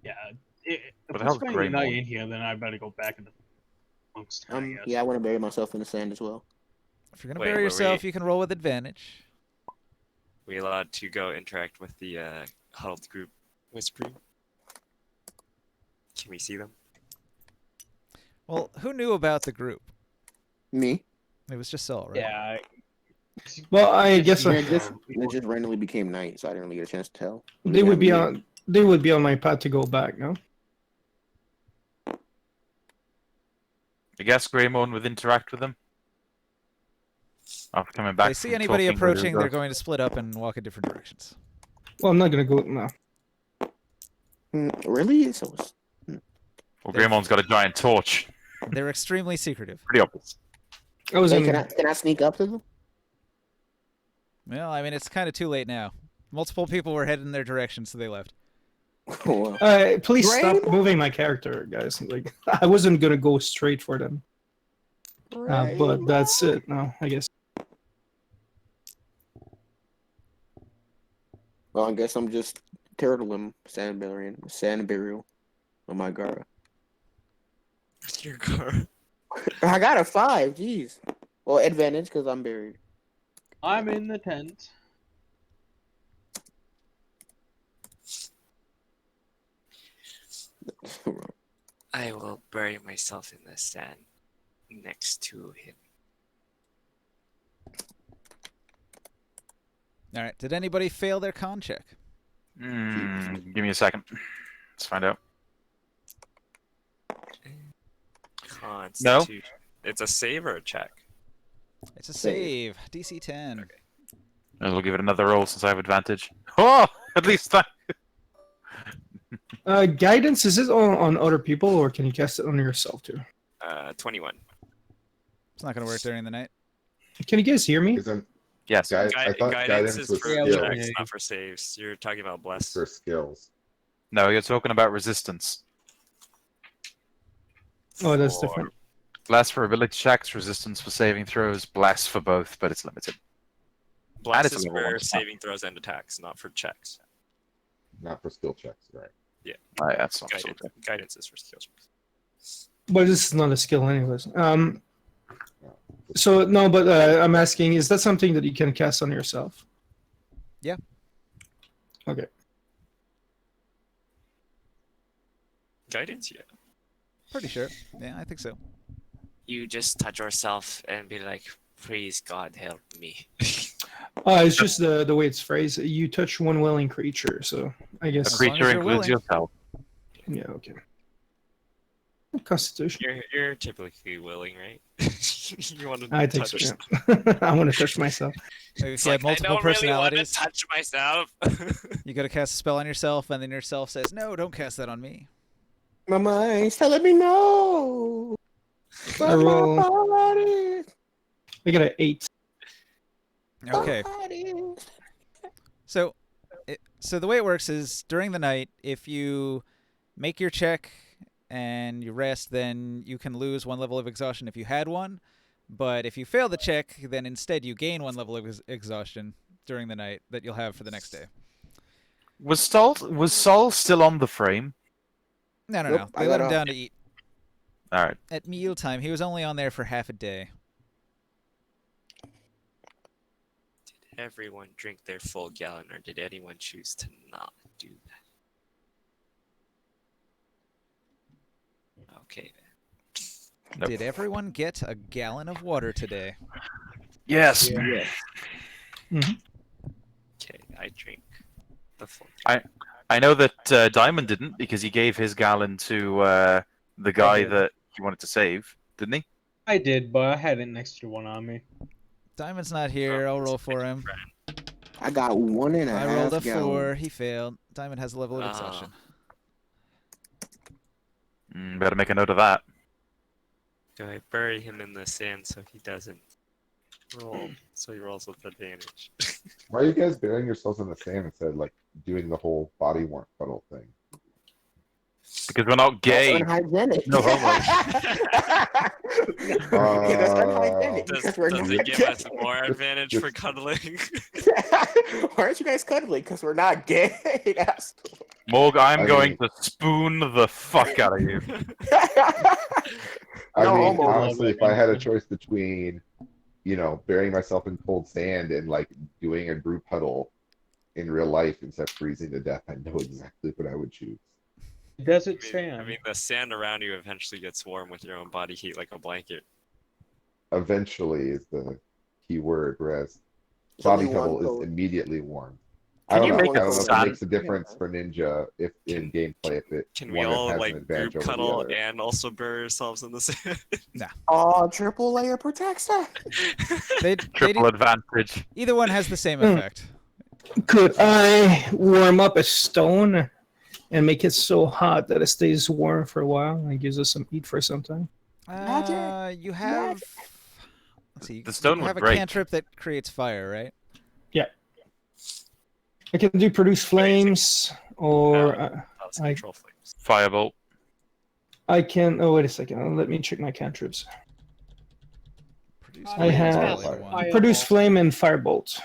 Yeah. What If the we're hell's spending the Greymore? night in here, then I better go back into monks. I guess. Yeah, I want to bury myself in the sand as well. If you're gonna Wait, bury were yourself, we- you can roll with advantage. We allowed to go interact with the huddled group whispering? Can we see them? Well, who knew about the group? Me? It was just Saul, right? Yeah. Well, I guess It just randomly became night, so I didn't really get a chance to tell. they would be on my path to go back. No. I guess Greymon would interact with them. After coming If back. they see from anybody talking with approaching, they're Urgot. going to split up and walk in different directions. Well, I'm not gonna go now. Really? So it's- Well, Greymon's got a giant torch. They're extremely secretive. Pretty obvious. I was Hey, in. can I sneak up to them? Well, I mean, it's kind of too late now. Multiple people were heading their direction, so they left. Well, Please stop Rainbow? moving my character, guys. Like I wasn't gonna go straight for them, but that's it. No, I guess. Well, I guess I'm just turtle him, sand burial. Oh my god. Your car. I got a 5. Jeez. Well, advantage because I'm buried. I'm in the tent. I will bury myself in the sand next to him. All right. Did anybody fail their con check? Give me a second. Let's find out. Constitution. It's a save or a check? It's a save. DC 10. Okay. I'll give it another roll since I have advantage. Oh, at least that. Guidance, is it on other people or can you cast it on yourself too? 21. It's not going to work during the night. Can you guys hear me? Isn't Yes. I thought guidance is was for skills. checks, not for saves. You're talking about bless. For skills. No, you're talking about resistance. Oh, that's For- different. Bless for ability checks, resistance for saving throws, bless for both, but it's limited. Bless it's a is level for one spell. saving throws and attacks, not for checks. Not for skill checks, right? Oh, yeah, that's not so Guidance, good. guidance is for skill checks. But this is not a skill anyways. So no, but I'm asking, is that something that you can cast on yourself? Yeah. Okay. Guidance, yeah. Pretty sure. Yeah, I think so. You just touch yourself and be like, "Please God help me." It's just the way it's phrased. You touch one willing creature, so I A guess. As long as creature you're includes willing. yourself. Yeah. Okay. Constitution. You're typically willing, right? You want to I think touch. so. Yeah. I want to touch myself. If It's you like, have multiple I don't really want to personalities, touch myself. you gotta cast a spell on yourself, and then yourself says, "No, don't cast that on me." My mind's telling me no. I But my roll. body, I got an 8. Okay. body. So, so the way it works is during the night, if you make your check and you rest, then you can lose 1 level of exhaustion if you had one. But if you fail the check, then instead you gain 1 level of exhaustion during the night that you'll have for the next day. Was Sol still on the frame? No, no, Nope, no. I They let got him off. down to eat All right. at mealtime. He was only on there for half a day. Did everyone drink their full gallon, or did anyone choose to not do that? Okay then. Nope. Did everyone get a gallon of water today? Yes. Yeah. Okay, I drink the full. I know that Diamond didn't because he gave his gallon to the guy did. that he wanted to save, didn't he? I did, but I had an extra one on me. Diamond's not here. I'll roll for him. I got 1.5 I rolled a gallons. 4. He failed. Diamond has a level of Ah. exhaustion. Better make a note of that. Do I bury him in the sand so he doesn't roll? So he rolls with advantage. Why are you guys burying yourselves in the sand instead of like doing the whole body warmth puddle thing? Because we're not gay. That's unhygienic. No homo. Yeah, that's unhygienic. Does, because we're does not it give gay. us more advantage for cuddling? Why aren't you guys cuddling? Because we're not gay. asshole. Morg, I'm I going mean- to spoon the fuck out of you. I No mean, homo. honestly, if I had a choice between, burying myself in cold sand and like doing a group huddle in real life instead of freezing to death, I know exactly what I would choose. Desert I sand. mean, the sand around you eventually gets warm with your own body heat like a blanket. Eventually is the key word, whereas It's only body one huddle code. is immediately warm. Can I you don't know. make I don't a know if it sand- makes a difference for Ninja if in gameplay if it Can we one all has like an advantage group over the cuddle other. and also bury ourselves in the sand? Oh, triple layer protection. Triple advantage. Either one has the same Hmm. effect. Could I warm up a stone and make it so hot that it stays warm for a while and gives us some heat for some time? You have. Let's see. The stone you would have a break. cantrip that creates fire, right? I can do produce flames, or That's I- control flames. Firebolt. I can. Oh, wait a second. Let me check my cantrips. Produce I flame is have- probably the one. Fire- Produce flame and firebolt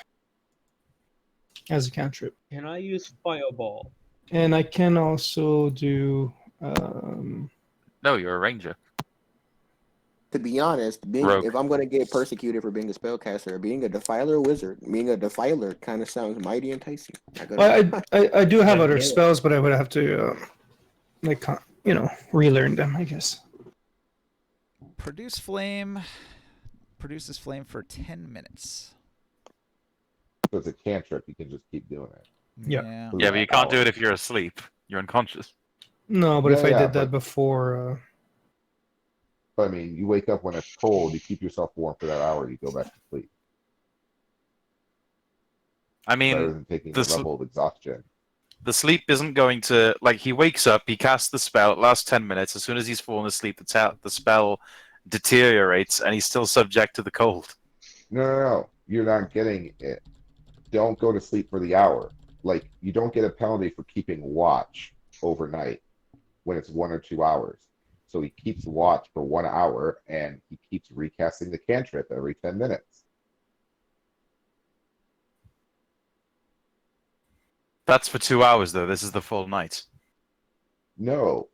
as a cantrip, Can I use fireball? and I can also do. No, you're a ranger. To be honest, Rogue. if I'm going to get persecuted for being a spellcaster, being a defiler wizard, being a defiler kind of sounds mighty enticing. I do have Yeah, other yeah. spells, but I would have to relearn them, I guess. Produce flame. Produces flame for 10 minutes. So it's a cantrip, you can just keep doing it. Yeah. Yeah, but you can't do it if you're asleep. You're unconscious. No, but if Yeah, I yeah, did that but- before, But I mean, you wake up when it's cold, you keep yourself warm for that hour, you go back to sleep. I Rather mean, than taking the a sl- level of exhaustion. the sleep isn't going to like. He wakes up, he casts the spell. It lasts 10 minutes. As soon as he's fallen asleep, the spell deteriorates, and he's still subject to the cold. No, you're not getting it. Don't go to sleep for the hour. Like, you don't get a penalty for keeping watch overnight when it's 1 or 2 hours. So he keeps watch for 1 hour and he keeps recasting the cantrip every 10 minutes. That's for 2 hours, though. This is the full night. No,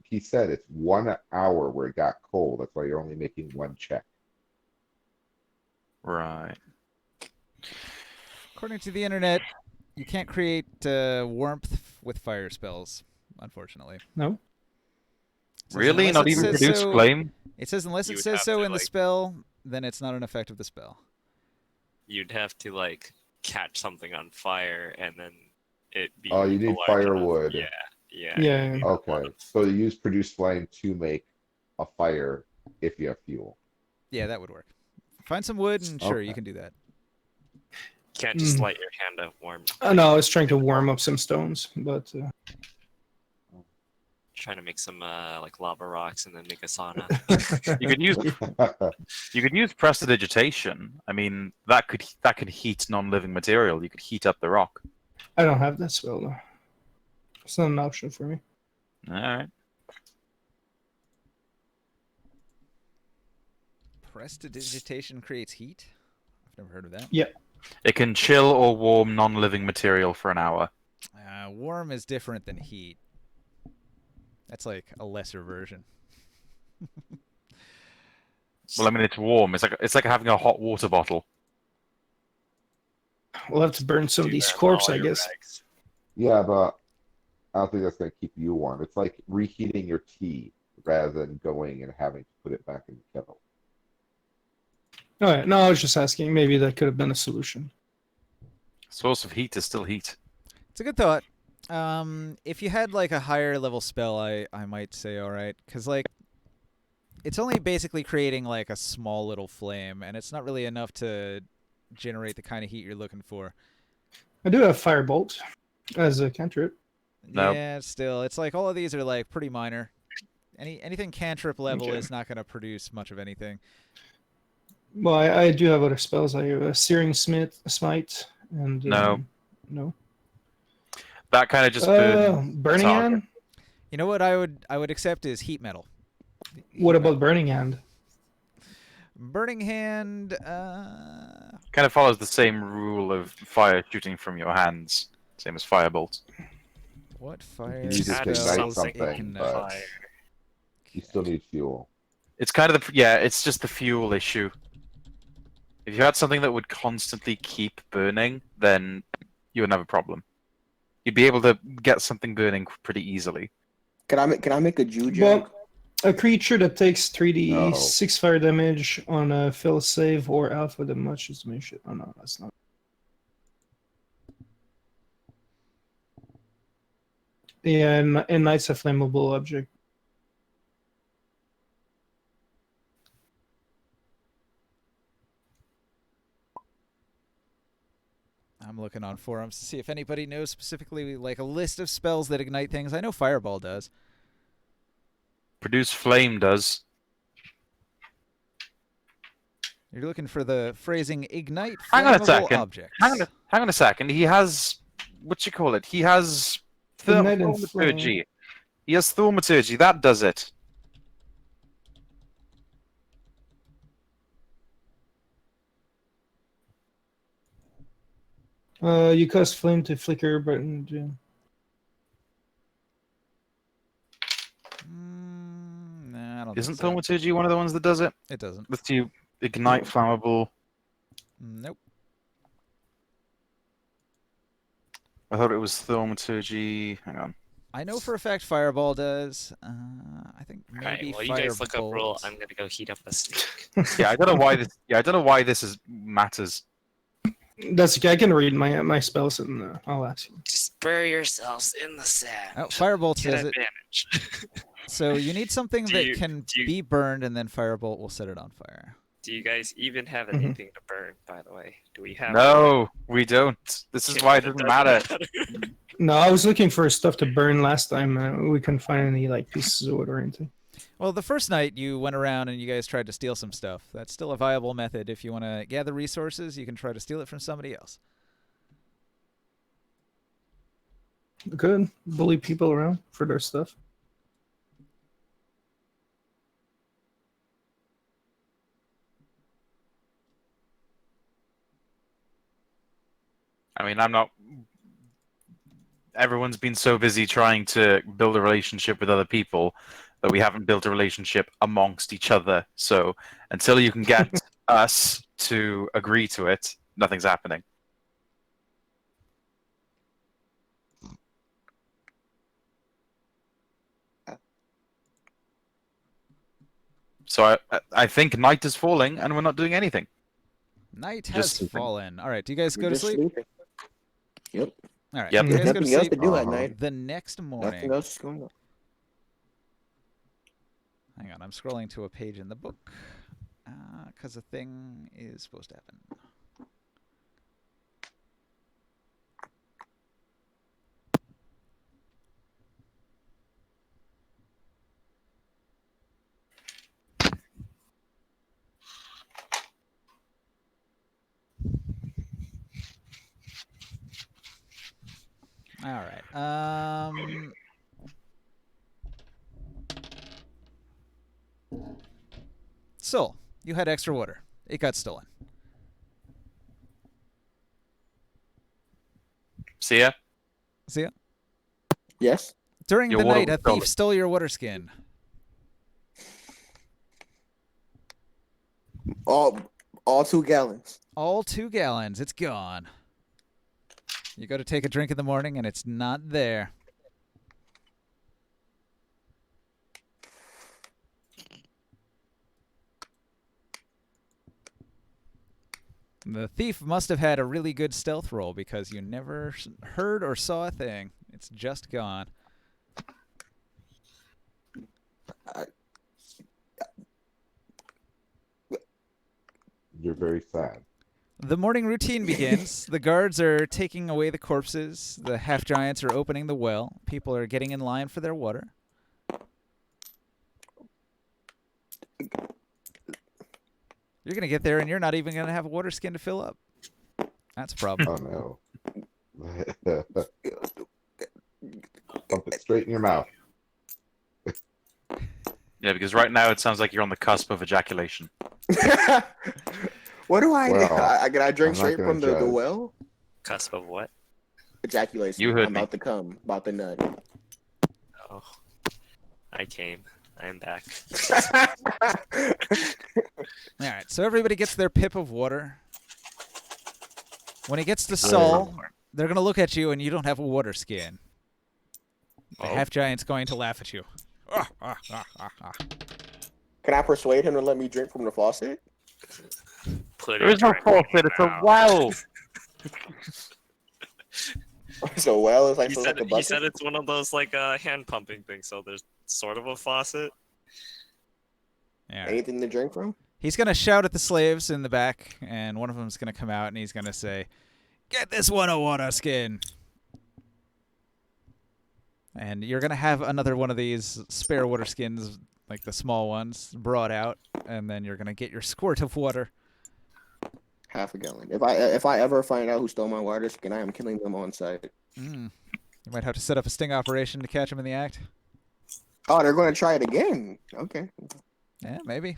he said it's 1 hour where it got cold. That's why you're only making 1 check. Right. According to the internet, you can't create warmth with fire spells, unfortunately. No. It says Really? unless Not it even says produce so- flame? It says unless You it would says have so to, in the like- spell, then it's not an effect of the spell. You'd have to like catch something on fire and then it be. Oh, you a need large enough- firewood. Yeah. Yeah, you yeah. need a lot Okay, of- so you use produce flame to make a fire if you have fuel. Yeah, that would work. Find some wood and sure, you Okay. can do that. You can't just Mm. light your hand up warm. No, I was trying to warm up some stones, but Trying to make some like lava rocks and then make a sauna. You could use prestidigitation. I mean, that could heat non-living material. You could heat up the rock. I don't have that spell though. It's not an option for me. All right. Prestidigitation creates heat? I've never heard of that. It can chill or warm non-living material for an hour. Warm is different than heat. That's like a lesser version. Well, I mean, it's warm. It's like having a hot water bottle. We'll have to burn some of Do these that with corpses, all I your guess. rags. Yeah, but I don't think that's gonna keep you warm. It's like reheating your tea rather than going and having to put it back in the kettle. All right. No, I was just asking. Maybe that could have been a solution. Source of heat is still heat. It's a good thought. If you had like a higher level spell, I might say all right, because like it's only basically creating like a small little flame, and it's not really enough to generate the kind of heat you're looking for. I do have Firebolt as a cantrip. Nope. Yeah, still, it's like all of these are like pretty minor. Anything cantrip level Okay. is not going to produce much of anything. Well, I do have other spells. I have a Searing Smite and No. no. That kind of just burns. Burning target. Hand. You know what I would accept is heat metal. What about Burning Hand? Burning Hand? Kind of follows the same rule of fire shooting from your hands, same as firebolt. What fire use it to Add ignite spells something, ignite? but- You still need fuel. It's kind of it's just the fuel issue. If you had something that would constantly keep burning, then you wouldn't have a problem. You'd be able to get something burning pretty easily. Can I make a Jew Well, joke? a creature that takes 3d6 No. fire damage on a fail save or alpha that much is shit. Oh no, that's not. Yeah, and Knight's a flammable object. I'm looking on forums to see if anybody knows specifically like a list of spells that ignite things. I know Fireball does. Produce flame does. You're looking for the phrasing ignite Hang on a flammable second. objects. Hang on a second. He has what you call it? He has Ignite and thaumaturgy. He has thaumaturgy. That does it. You cause flame to flicker, but Mm, nah, I don't Isn't think so. thaumaturgy one of the ones that does it? It doesn't. Lets you ignite flammable. Nope. I thought it was thaumaturgy. Hang on. I know for a fact Fireball does. I think Alright, maybe while you guys look up rule, Firebolt. I'm gonna go heat up a steak. Yeah, I don't know why this. Yeah, I don't know why this is matters. that's okay. I can read my spells and I'll ask you. Just bury yourselves in the sand. Oh, Firebolt Get says it. advantage. So you need something Do that you- can do you- be burned, and then Firebolt will set it on fire. Do you guys even have Mhm. anything to burn, by the way? Do we have No, we don't. This is Okay, why it then doesn't matter. No, I was looking for stuff to burn last time. We couldn't find any like pieces of wood or anything. Well, the first night you went around and you guys tried to steal some stuff. That's still a viable method. If you want to gather resources, you can try to steal it from somebody else. Good. Bully people around for their stuff. I mean, I'm not. Everyone's been so busy trying to build a relationship with other people that we haven't built a relationship amongst each other. So until you can get us to agree to it, nothing's happening. So I think night is falling and we're not doing anything. Night Just has sleeping. fallen. All right, do you guys We're go to just sleep? sleeping. Yep. All right, Yep. you guys There's go to nothing else sleep to do at Uh-huh. night. the next Nothing morning. else is going on. Hang on, I'm scrolling to a page in the book because a thing is supposed to happen. All right. Soul, you had extra water. It got stolen. See ya. See ya. Yes. During Your the water night, a was stolen. thief stole your water skin. All 2 gallons. All 2 gallons. It's gone. You go to take a drink in the morning, and it's not there. The thief must have had a really good stealth roll because you never heard or saw a thing. It's just gone. You're very sad. The morning routine begins. The guards are taking away the corpses. The half giants are opening the well. People are getting in line for their water. You're going to get there and you're not even going to have a water skin to fill up. That's a problem. Oh no. Pump it straight in your mouth. Yeah, because right now it sounds like you're on the cusp of ejaculation. What do I? Well, Can I drink I'm not straight gonna from the judge. well? Cusp of what? Ejaculation. You heard I'm me. about to come. About to nut. Oh, I came. I am back. All right, so everybody gets their pip of water. When it gets to Saul, they're going to look at you and you don't have a water skin. The Oh. half giant's going to laugh at you. Can I persuade him to let me drink from the faucet? Put There is no drink in faucet, your it's a mouth. well. So well, it's like, He so said, like a he bucket. said it's one of those like hand pumping things, so there's sort of a faucet. Yeah. Anything to drink from? He's going to shout at the slaves in the back, and one of them's going to come out and he's going to say, "Get this one a water skin." And you're going to have another one of these spare water skins, like the small ones, brought out, and then you're going to get your squirt of water. Half a gallon. If I ever find out who stole my water skin, I am killing them on sight. You might have to set up a sting operation to catch him in the act. Oh, they're going to try it again. Okay. Yeah, maybe.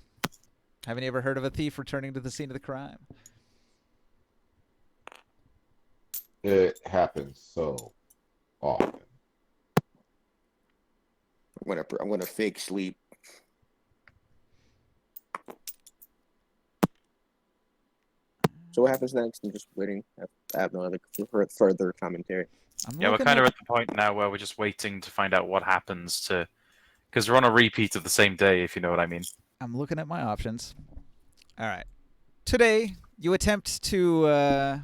Haven't you ever heard of a thief returning to the scene of the crime? It happens so often. I'm gonna fake sleep. So what happens next? I'm just waiting. I have no other further commentary. Yeah, we're kind of at the point now where we're just waiting to find out what happens to, because we're on a repeat of the same day, if you know what I mean. I'm looking at my options. All right. Today, you attempt to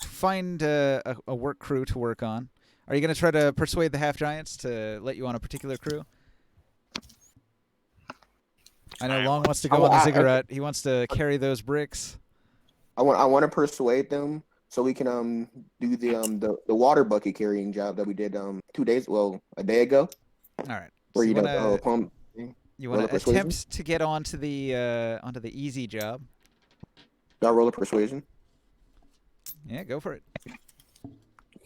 find a work crew to work on. Are you going to try to persuade the half giants to let you on a particular crew? I know Long wants to go on the ziggurat. He wants to carry those bricks. I want to persuade them so we can do the water bucket carrying job that we did a day ago. All right. Where So you wanna- know pump. You roll want a to persuasion? attempt to get onto the easy job? Do I roll a persuasion? Yeah, go for it.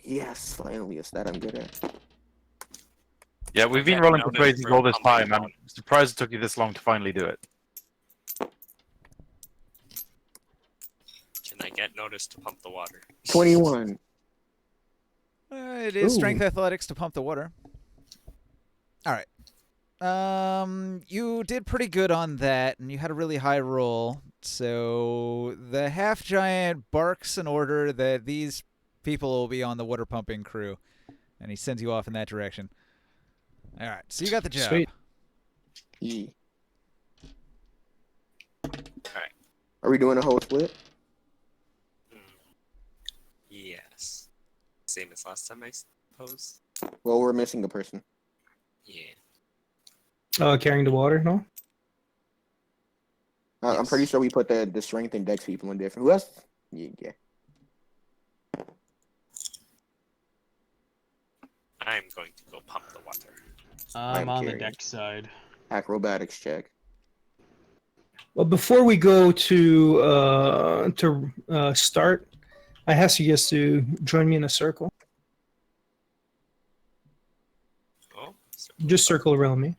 Yes, finally, it's that I'm good at. Yeah, we've been Yeah, rolling now for that crazy we're all this pumping time. I'm surprised it took you this long to finally do it. Can I get notice to pump the water? 21. It is Ooh. strength athletics to pump the water. All right. You did pretty good on that, and you had a really high roll. So the half giant barks an order that these people will be on the water pumping crew, and he sends you off in that direction. All right. So you got the job. Sweet. Yeah. Alright. Are we doing a whole split? Yes. Same as last time, I suppose. Well, we're missing a person. Yeah. Carrying the water, no? I'm pretty sure we put the strength and dex people in different. Who else? Yeah. I'm going to go pump the water. I'm on the carrying. deck side. Acrobatics check. Well, before we go to start, I ask you guys to join me in a circle. Oh, so Just circle around me.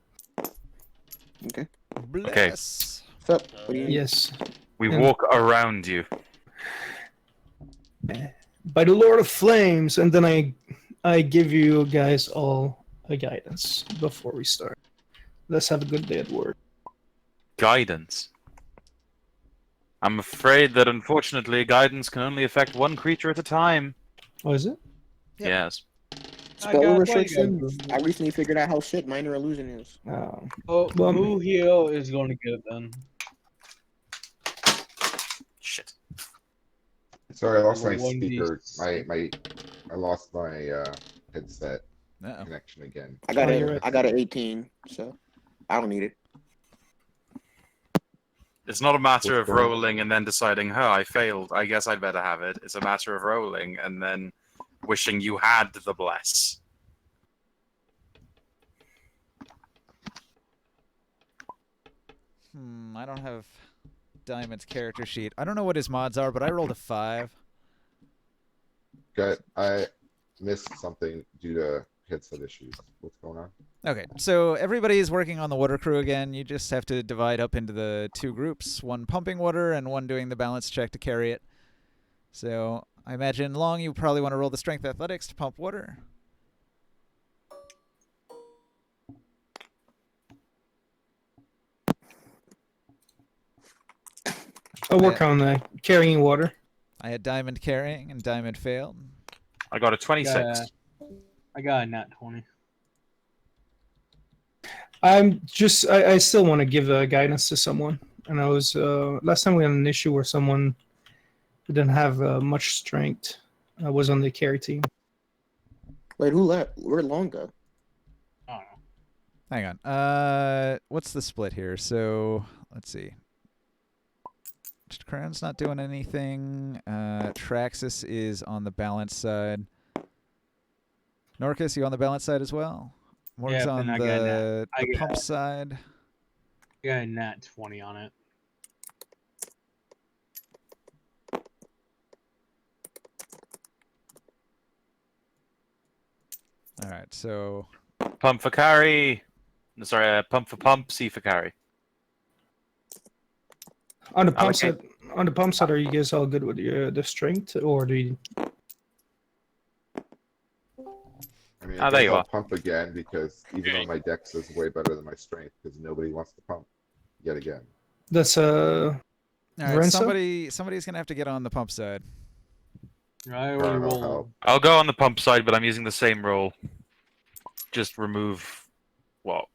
Okay. Bless. What's up? What do you? Yes. We Yeah. walk around you. By the Lord of Flames, and then I give you guys all a guidance before we start. Let's have a good day at work. Guidance. I'm afraid that unfortunately guidance can only affect one creature at a time. Oh, is it? Yep. Yes. Spell restriction. I recently figured out how shit minor illusion is. Oh. Oh, Well, who here is going to get it then? Shit. Sorry, I lost my One D speaker. six. I lost my headset Uh-oh. connection again. I got Oh, you're right. I got an 18, so I don't need it. It's not a matter What's of going on? rolling and then deciding, oh, I failed. I guess I'd better have it. It's a matter of rolling and then wishing you had the bless. I don't have Diamond's character sheet. I don't know what his mods are, but I rolled a 5. Got I missed something due to headset issues. What's going on? Okay, so everybody's working on the water crew again. You just have to divide up into the 2 groups, one pumping water and one doing the balance check to carry it. So I imagine Long, you probably want to roll the strength athletics to pump water. I'll work on carrying water. I had Diamond carrying and Diamond failed. I got a 26. I got a nat 20. I still want to give guidance to someone. And I was last time we had an issue where someone who didn't have much strength was on the carry team. Wait, who left? Where'd Long go? I don't know. Hang on. What's the split here? So let's see. Crown's not doing anything. Traxxas is on the balance side. Norcus, you on the balance side as well? Morg's Yeah, on then I got the I got- pump side. I got a nat 20 on it. All right, so Pump for carry. No, sorry, pump for pump, C for carry. On the pump Okay. side, are you guys all good with the strength, or do you? I mean, Ah, I there guess you I'll are. pump again because even though my dex is way better than my strength, because nobody wants to pump yet again. That's all right, Lorenzo? somebody's gonna have to get on the pump side. I don't already know rolled. how. I'll go on the pump side, but I'm using the same roll. Just remove, what,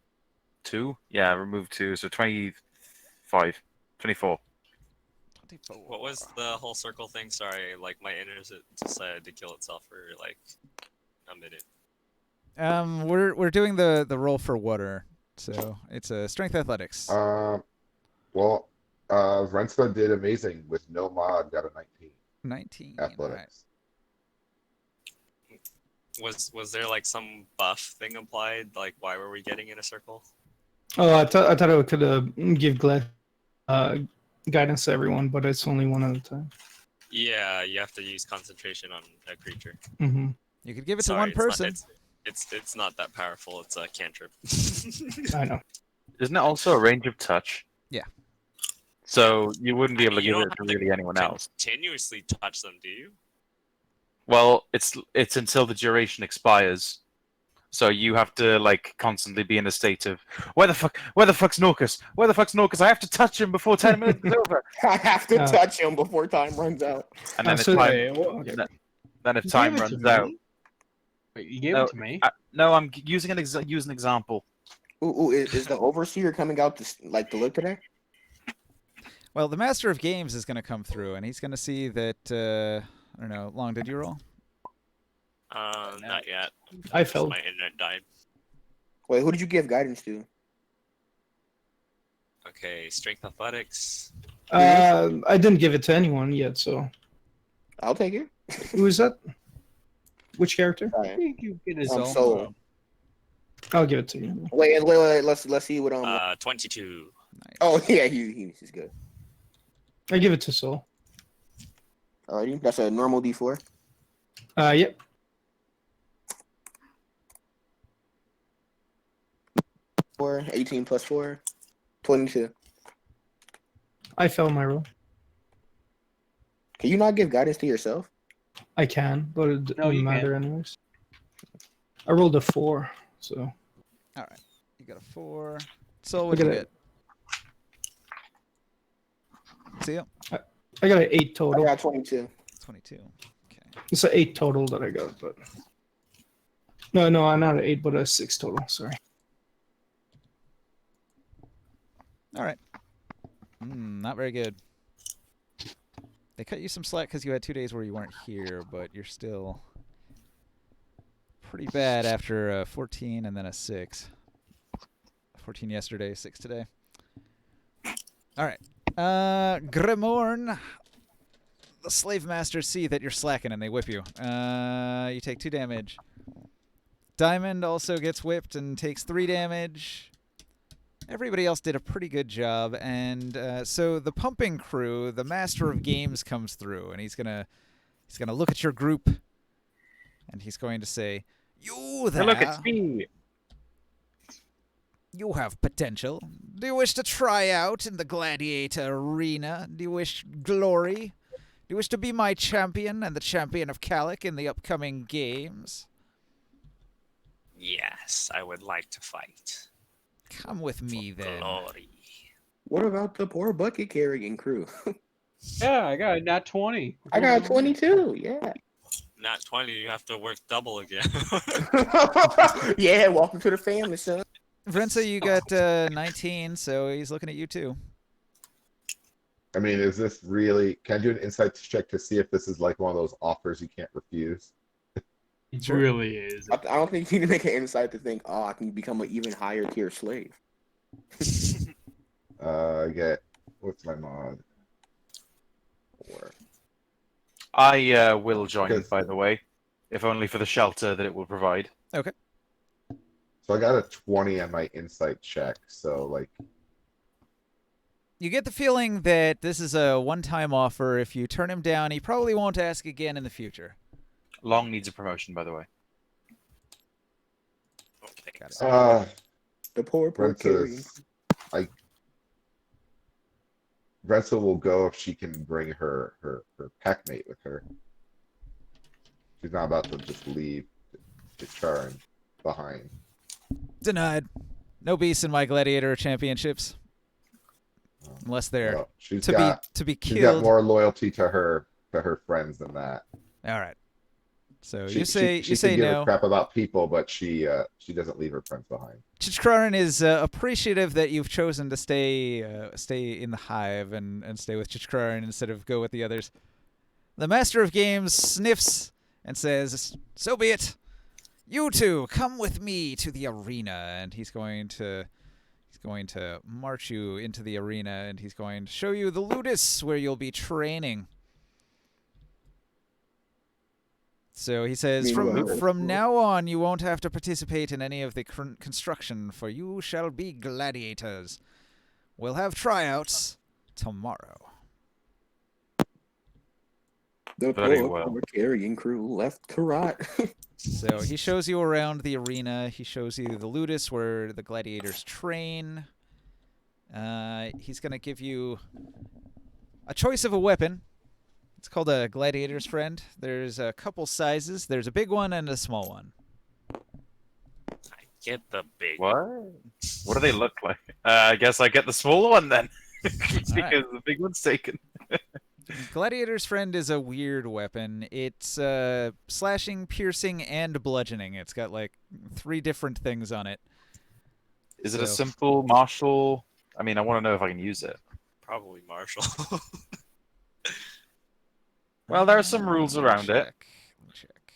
2? Yeah, remove 2, so 25. 24. 24. What was the whole circle thing? Sorry, like my internet decided to kill itself for like a minute. We're doing the roll for water, so it's a strength athletics. Well, Renska did amazing with no mod, got a 19 19. All right. athletics. Was there like some buff thing applied? Like why were we getting in a circle? Oh, I thought I could give guidance to everyone, but it's only one at a time. Yeah, you have to use concentration on a creature. Hmm You could give it Sorry, to one it's not- person. it's not that powerful. It's a cantrip. I know. Isn't it also a range of touch? Yeah. So you wouldn't be able to You give don't it to have to really anyone else. Continuously touch them, do you? Well, it's until the duration expires. So you have to like constantly be in a state of where the fuck's Norcus? Where the fuck's Norcus? I have to touch him before 10 minutes is over. I have to Yeah. touch him before time runs out. And then, so if time, Wait, what? then if You time gave it to runs me? out. Wait, you gave No, it to me? No, I'm using use an example. Ooh, is the overseer coming out to look today? Well, the Master of Games is going to come through, and he's going to see that. I don't know. Long, did you roll? Not yet. I failed. My internet died. Wait, who did you give guidance to? Okay, strength athletics. I didn't give it to anyone yet, so I'll take it. who is that? Which character? All I right. think you get his I'm own. sold. I'll give it to you. Wait. Let's see what 22. Nice. Oh yeah, he's good. I give it to Soul. Alrighty, that's a normal D4. Yep. Four, 18 plus 4, 22. I failed my roll. Can you not give guidance to yourself? I can, but it No, doesn't you matter anyways. I rolled a 4, so All right. You got a 4. So what do Look you at get? See ya. I got an 8 I total. got 22. 22. Okay. It's an 8 total that I got, but no, not an 8, but a 6 total. Sorry. All right. Not very good. They cut you some slack because you had 2 days where you weren't here, but you're still pretty bad after 14 and then a 6. 14 yesterday, 6 today. All right. Grimorn. The slave masters see that you're slacking and they whip you. You take 2 damage. Diamond also gets whipped and takes 3 damage. Everybody else did a pretty good job, and so the pumping crew, the Master of Games, comes through, and he's gonna look at your group, and he's going to say, "You there? Look, it's me. You have potential. Do you wish to try out in the gladiator arena? Do you wish glory? Do you wish to be my champion and the champion of Calic in the upcoming games? Yes, I would like to fight. Come with me then." Glory. What about the poor bucket carrying crew? Yeah, I got a nat 20. I got 22. Yeah. Not 20, you have to work double again. Yeah. Welcome to the family, son. Vrenza, you got 19, so he's looking at you too. I mean, is this really? Can I do an insight check to see if this is like one of those offers you can't refuse? It Sure. really is. I don't think you need to make an insight to think, oh, I can become an even higher tier slave. I get what's my mod? 4. I will join, Because- by the way, if only for the shelter that it will provide. So I got a 20 on my insight check. So like, You get the feeling that this is a one-time offer. If you turn him down, he probably won't ask again in the future. Long needs a promotion, by the way. Got it. The poor carrying. Princess, Rensa will go if she can bring her packmate with her. She's not about to just leave Charon behind. Denied. No beasts in my gladiator championships, unless they're Well, she's to got be she's got killed. more loyalty to her friends than that. All right. So She, you say she you say can give a no. crap about people, but she doesn't leave her friends behind. Chichkaran is appreciative that you've chosen to stay in the hive and stay with Chichkaran instead of go with the others. The Master of Games sniffs and says, "So be it. You two come with me to the arena," and he's going to march you into the arena, and he's going to show you the ludus where you'll be training. So he says, Meanwhile- from now on, you won't have to participate in any of the construction, for you shall be gladiators. We'll have tryouts tomorrow. The Very poor well. carrying crew left to rot. So he shows you around the arena. He shows you the ludus where the gladiators train. He's going to give you a choice of a weapon. It's called a gladiator's friend. There's a couple sizes. There's a big one and a small one. Get the big. What? What do they look like? I guess I get the smaller one then, because Alright. the big one's taken. Gladiator's Friend is a weird weapon. It's slashing, piercing, and bludgeoning. It's got like 3 different things on it. Is it a So- simple martial? I mean, I want to know if I can use it. Probably Marshall. Well, there are some rules around it. Let me check.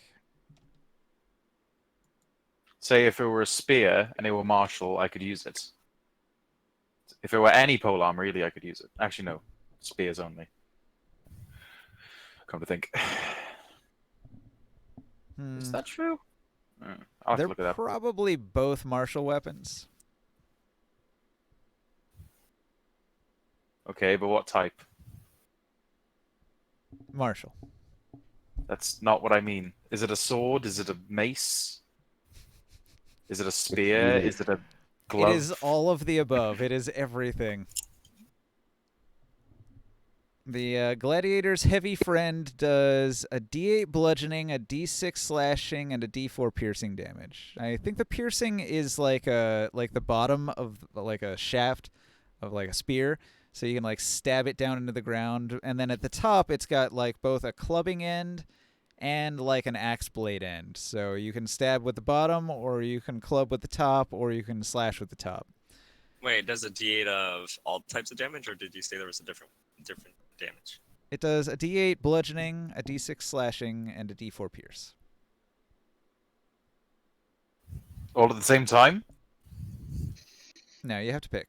Say if it were a spear and it were martial, I could use it. If it were any polearm, really, I could use it. Actually, no. Spears only. Come to think. Hmm. Is that true? I'll have They're to look it up. probably both martial weapons. Okay, but what type? Martial. That's not what I mean. Is it a sword? Is it a mace? Is it a spear? really- Is it a glove? It is all of the above. It is everything. The Gladiator's Heavy Friend does a D8 bludgeoning, a D6 slashing, and a D4 piercing damage. I think the piercing is like the bottom of like a shaft of like a spear, so you can like stab it down into the ground. And then at the top, it's got like both a clubbing end and like an axe blade end. So you can stab with the bottom, or you can club with the top, or you can slash with the top. Wait, does a D8 of all types of damage, or did you say there was a different damage? It does a D8 bludgeoning, a D6 slashing, and a D4 pierce. All at the same time? No, you have to pick.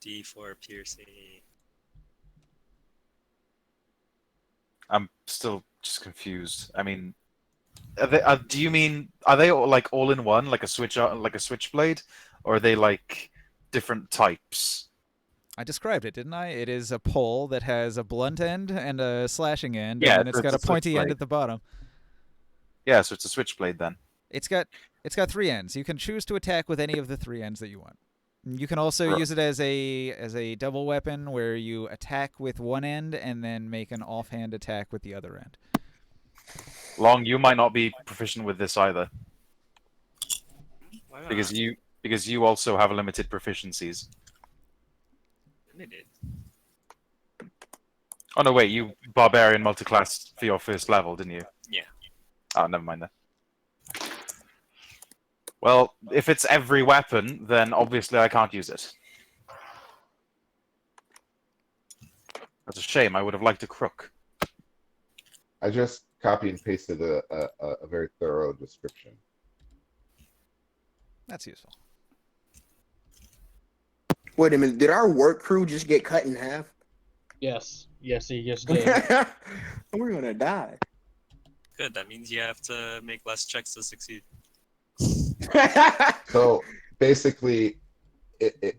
D4 piercing. I'm still just confused. I mean, do you mean are they all, like all in one, like a switchblade, or are they like different types? I described it, didn't I? It is a pole that has a blunt end and a slashing end, Yeah, and then it's so got a it's a pointy end switchblade. at the bottom. Yeah, so it's a switchblade then. It's got 3 ends. You can choose to attack with any of the 3 ends that you want. You can also Right. use it as a double weapon where you attack with one end and then make an offhand attack with the other end. Long, you might not be proficient with this either, Why not? because you also have limited proficiencies. Limited. Oh no, wait, you barbarian multiclass for your first level, didn't you? Yeah. Oh, never mind then. Well, if it's every weapon, then obviously I can't use it. That's a shame. I would have liked a crook. I just copy and pasted a very thorough description. That's useful. Wait a minute, did our work crew just get cut in half? Yes, yes, he just did. We're gonna die. Good. That means you have to make less checks to succeed. So basically,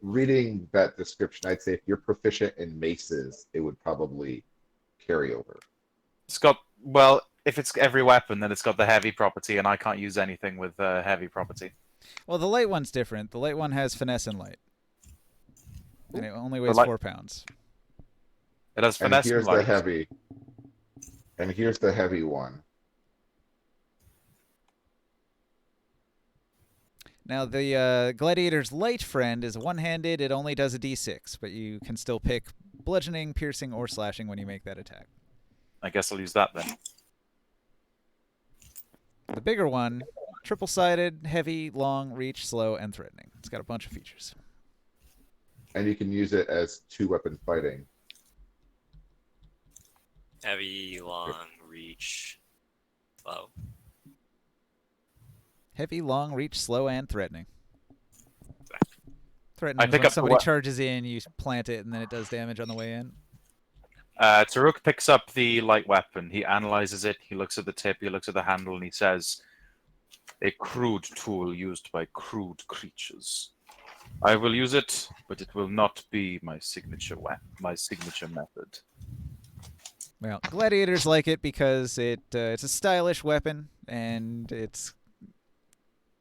reading that description, I'd say if you're proficient in maces, it would probably carry over. It's got, well, if it's every weapon, then it's got the heavy property, and I can't use anything with heavy property. Well, the light one's different. The light one has finesse and light. And it only weighs light- 4 pounds. It has And finesse here's and the light. heavy. And here's the heavy one. Now, the Gladiator's Light Friend is one-handed. It only does a D6, but you can still pick bludgeoning, piercing, or slashing when you make that attack. I guess I'll use that then. The bigger one, triple-sided, heavy, long, reach, slow, and threatening. It's got a bunch of features. And you can use it as 2-weapon fighting. Heavy, long, reach, low. Heavy, long, reach, slow, and threatening. Threatening I is pick when up the somebody wea- charges in, you plant it, and then it does damage on the way in. Taruk picks up the light weapon. He analyzes it. He looks at the tip. He looks at the handle, and he says, "A crude tool used by crude creatures. I will use it, but it will not be my signature method." Well, gladiators like it because it's a stylish weapon, and it's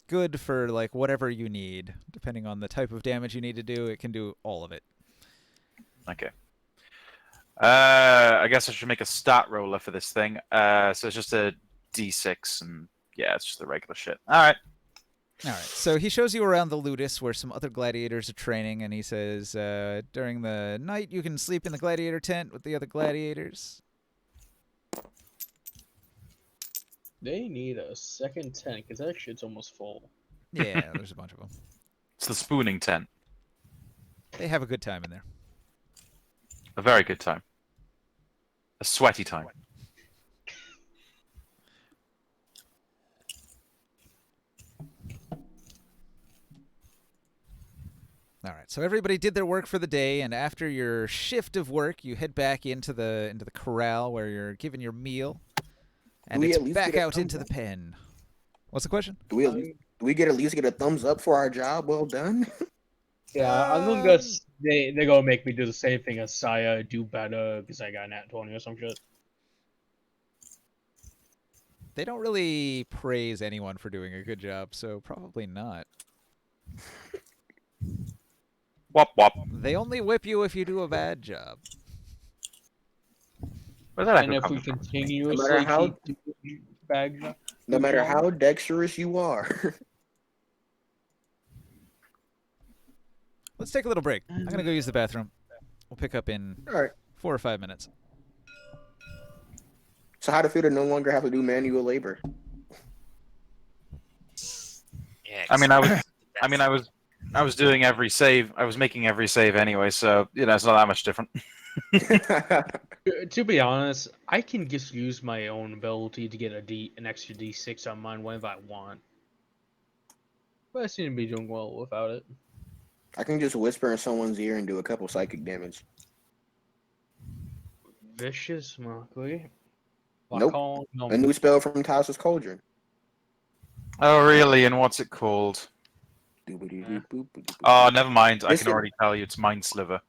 good for like whatever you need. Depending on the type of damage you need to do, it can do all of it. Okay. I guess I should make a stat roller for this thing. So it's just a D6, and yeah, it's just the regular shit. All right. All right, so he shows you around the Ludus where some other gladiators are training, and he says, during the night you can sleep in the gladiator tent with the other gladiators. They need a second tent because that shit's almost full. Yeah, there's a bunch of them. It's the spooning tent. They have a good time in there. A very good time. A sweaty time. All right, so everybody did their work for the day, and after your shift of work, you head back into the corral where you're given your meal, and Do we it's at least back get a out into the thumbs up? pen. What's the question? Do we at least get a thumbs up for our job well done? Yeah, I'm gonna guess they're gonna make me do the same thing as Saya, do better because I got an Nat 20 or some shit. They don't really praise anyone for doing a good job, so probably not. Wop wop. They only whip you if you do a bad job. Where's that And echo if we coming from? continuously how- keep doing bad job, No matter how dexterous you are. Let's take a little break. I'm gonna go use the bathroom. We'll pick up in All right. 4 or 5 minutes. So how to feel to no longer have to do manual labor? Yeah. I mean, I was doing every save. I was making every save anyway, so it's not that much different. To be honest, I can just use my own ability to get an extra D6 on mine whenever I want. But I seem to be doing well without it. I can just whisper in someone's ear and do a couple psychic damage. Vicious Mockery. Nope. Lacon, no. A new spell from Tassa's Cauldron. Oh, really? And what's it called? Oh, never mind. I can Listen. already tell you. It's Mind Sliver.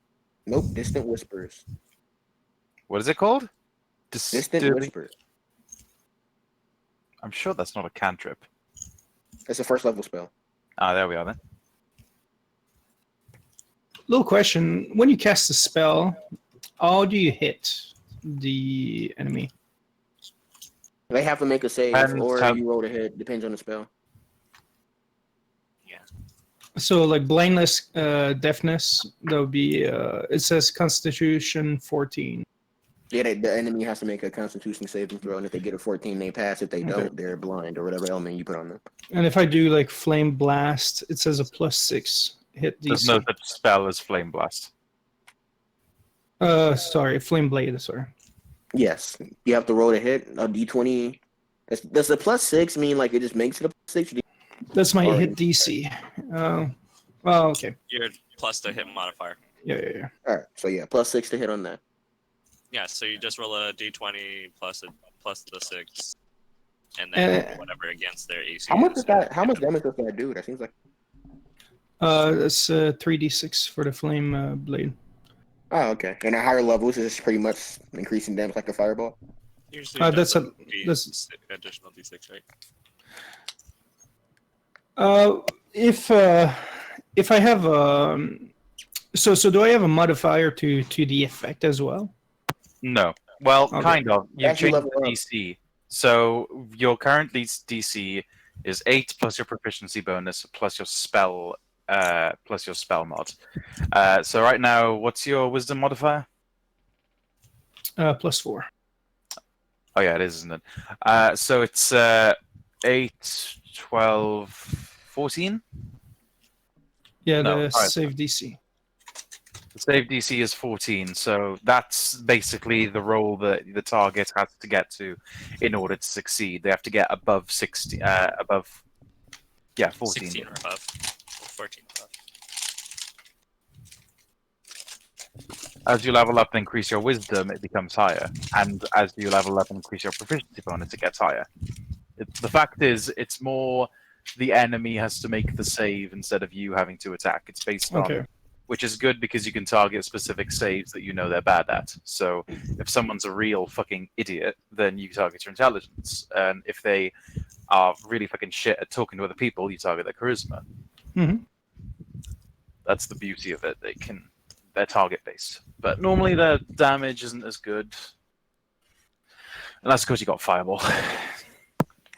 Nope, Distant Whispers. What is it called? Distant Distur- Whispers. I'm sure that's not a cantrip. It's a first level spell. Ah, there we are then. Little question: when you cast a spell, how do you hit the enemy? They have to make a save, Depends or how- you roll a hit. Depends on the spell. Yeah. So like blindness, deafness, that would be. It says Constitution 14. Yeah, the enemy has to make a Constitution saving throw, and if they get a 14, they pass. If they don't, they're blind or whatever element you put on them. And if I do like flame blast, it says a +6 hit There's DC. no such spell as Flame Blast. Sorry, flame blade. Sorry. Yes, you have to roll a hit, a D20. Does the +6 mean like it just makes it a +6? That's my Or- hit DC. Well, okay. Your plus the hit modifier. Yeah. All right, so yeah, +6 to hit on that. Yeah, so you just roll a d20 plus the 6, and then whatever against their AC. How much is. is that? How much damage does that do? That seems like. That's 3d6 for the flame blade. Oh, okay. And at higher levels, is this pretty much increasing damage like a fireball? Usually it that's does a- D- that's- additional d6, right? If I have so do I have a modifier to the effect as well? No. Well, Okay. kind of. You've As you changed level the up. DC. So your current DC is 8 plus your proficiency bonus plus your spell mod. So right now, what's your wisdom modifier? +4. Oh yeah, it is, isn't it? So it's 8, 12, 14. Yeah, No, the alright. save DC. The save DC is 14, so that's basically the roll that the target has to get to in order to succeed. They have to get above 60, above, 14. 16 or above. Or 14 or above. As you level up and increase your wisdom, it becomes higher, and as you level up and increase your proficiency bonus, it gets higher. The fact is, it's more the enemy has to make the save instead of you having to attack. It's based on Okay. which is good because you can target specific saves that you know they're bad at. So if someone's a real fucking idiot, then you target your intelligence. And if they are really fucking shit at talking to other people, you target their charisma. Mhm. That's the beauty of it. They're target based. But normally their damage isn't as good. And that's because you got fireball.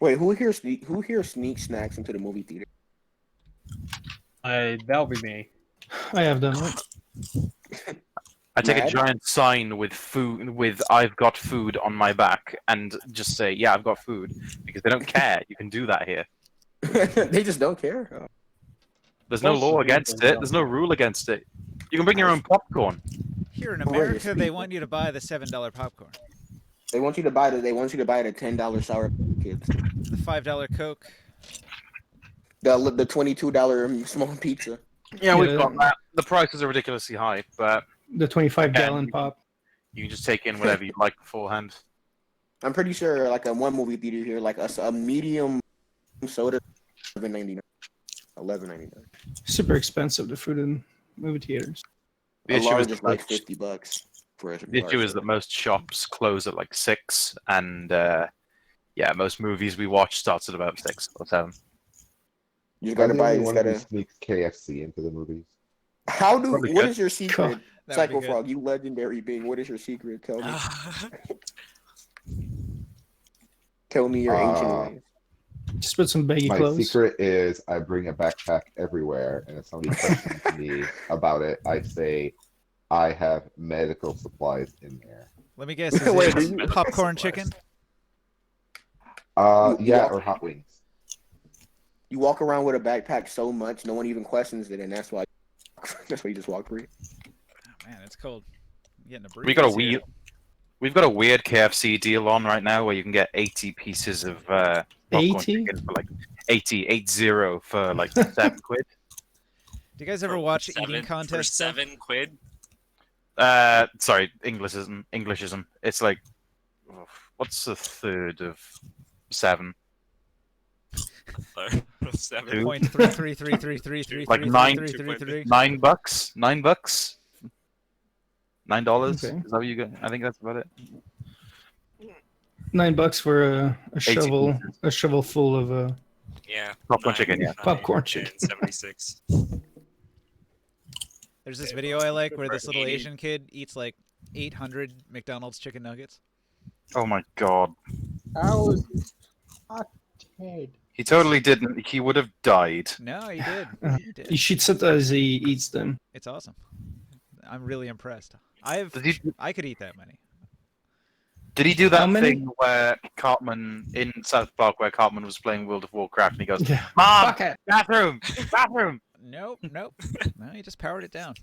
Wait, who here sneak snacks into the movie theater? That'll be me. I have done it. I take a Mad? giant sign with food, with "I've got food" on my back, and just say, "Yeah, I've got food," because they don't care. You can do that here. They just don't care. Oh. There's no Most law of the against people it. There's no rule against it. You can bring your own popcorn. Here in Where is America, they people? want you to buy the $7 popcorn, They want you to buy the $10 sour kids. the $5 Coke. The $22 small pizza. Yeah, we've Yeah. got that. The prices are ridiculously high, but The 25-gallon Yeah. pop. you can just take in whatever you like beforehand. I'm pretty sure like a one movie theater here, like a medium soda, $11.99. Super expensive, the food in movie theaters. The A issue large is is like most- $50 for a The issue is that most shops close at like 6, and yeah, most movies we watch starts at about 6 or 7. You just I'm gotta the buy. only You just one who gotta. sneaks KFC into the movies. How do? Probably What good. is your secret? That would Psycho be good. Frog, you legendary being. What is your secret? Tell me. Tell me your ancient ways. Just put some baggy My clothes. secret is I bring a backpack everywhere, and if somebody questions me about it, I say I have medical supplies in there. Let me guess. Is Wait, it do you- popcorn Supplies. chicken? You Yeah, walk- or hot wings. You walk around with a backpack so much, no one even questions it, and that's why. That's why you just walk free. Oh, man, it's cold. I'm getting a breeze. We got a here. We've got a weird KFC deal on right now where you can get 80 pieces of popcorn 80? chicken for like 80 for like 7 quid. Do you guys ever watch eating For contests? stuff? £7? Sorry, Englishism. It's like, what's a third of 7? Or 7. Two. Point three three three three three three Like three nine- three three three. $9? $9? $9? Okay. Is that what you got? I think that's about it. $9 for a 80 shovel, pieces. a shovel full of Yeah. Popcorn chicken, yeah. Popcorn 10, chicken. 76. There's this video I like where this little 80. Asian kid eats like 800 McDonald's chicken nuggets. Oh my god. I was dead. He totally didn't. He would have died. No, he did. He he did. shits it as he eats them. It's awesome. I'm really impressed. Did he, I could eat that many. did he do How that many? thing where Cartman, in South Park, where Cartman was playing World of Warcraft and he goes, Yeah. Mom, Fuck it. bathroom, bathroom. Nope, nope. No, he just powered it down.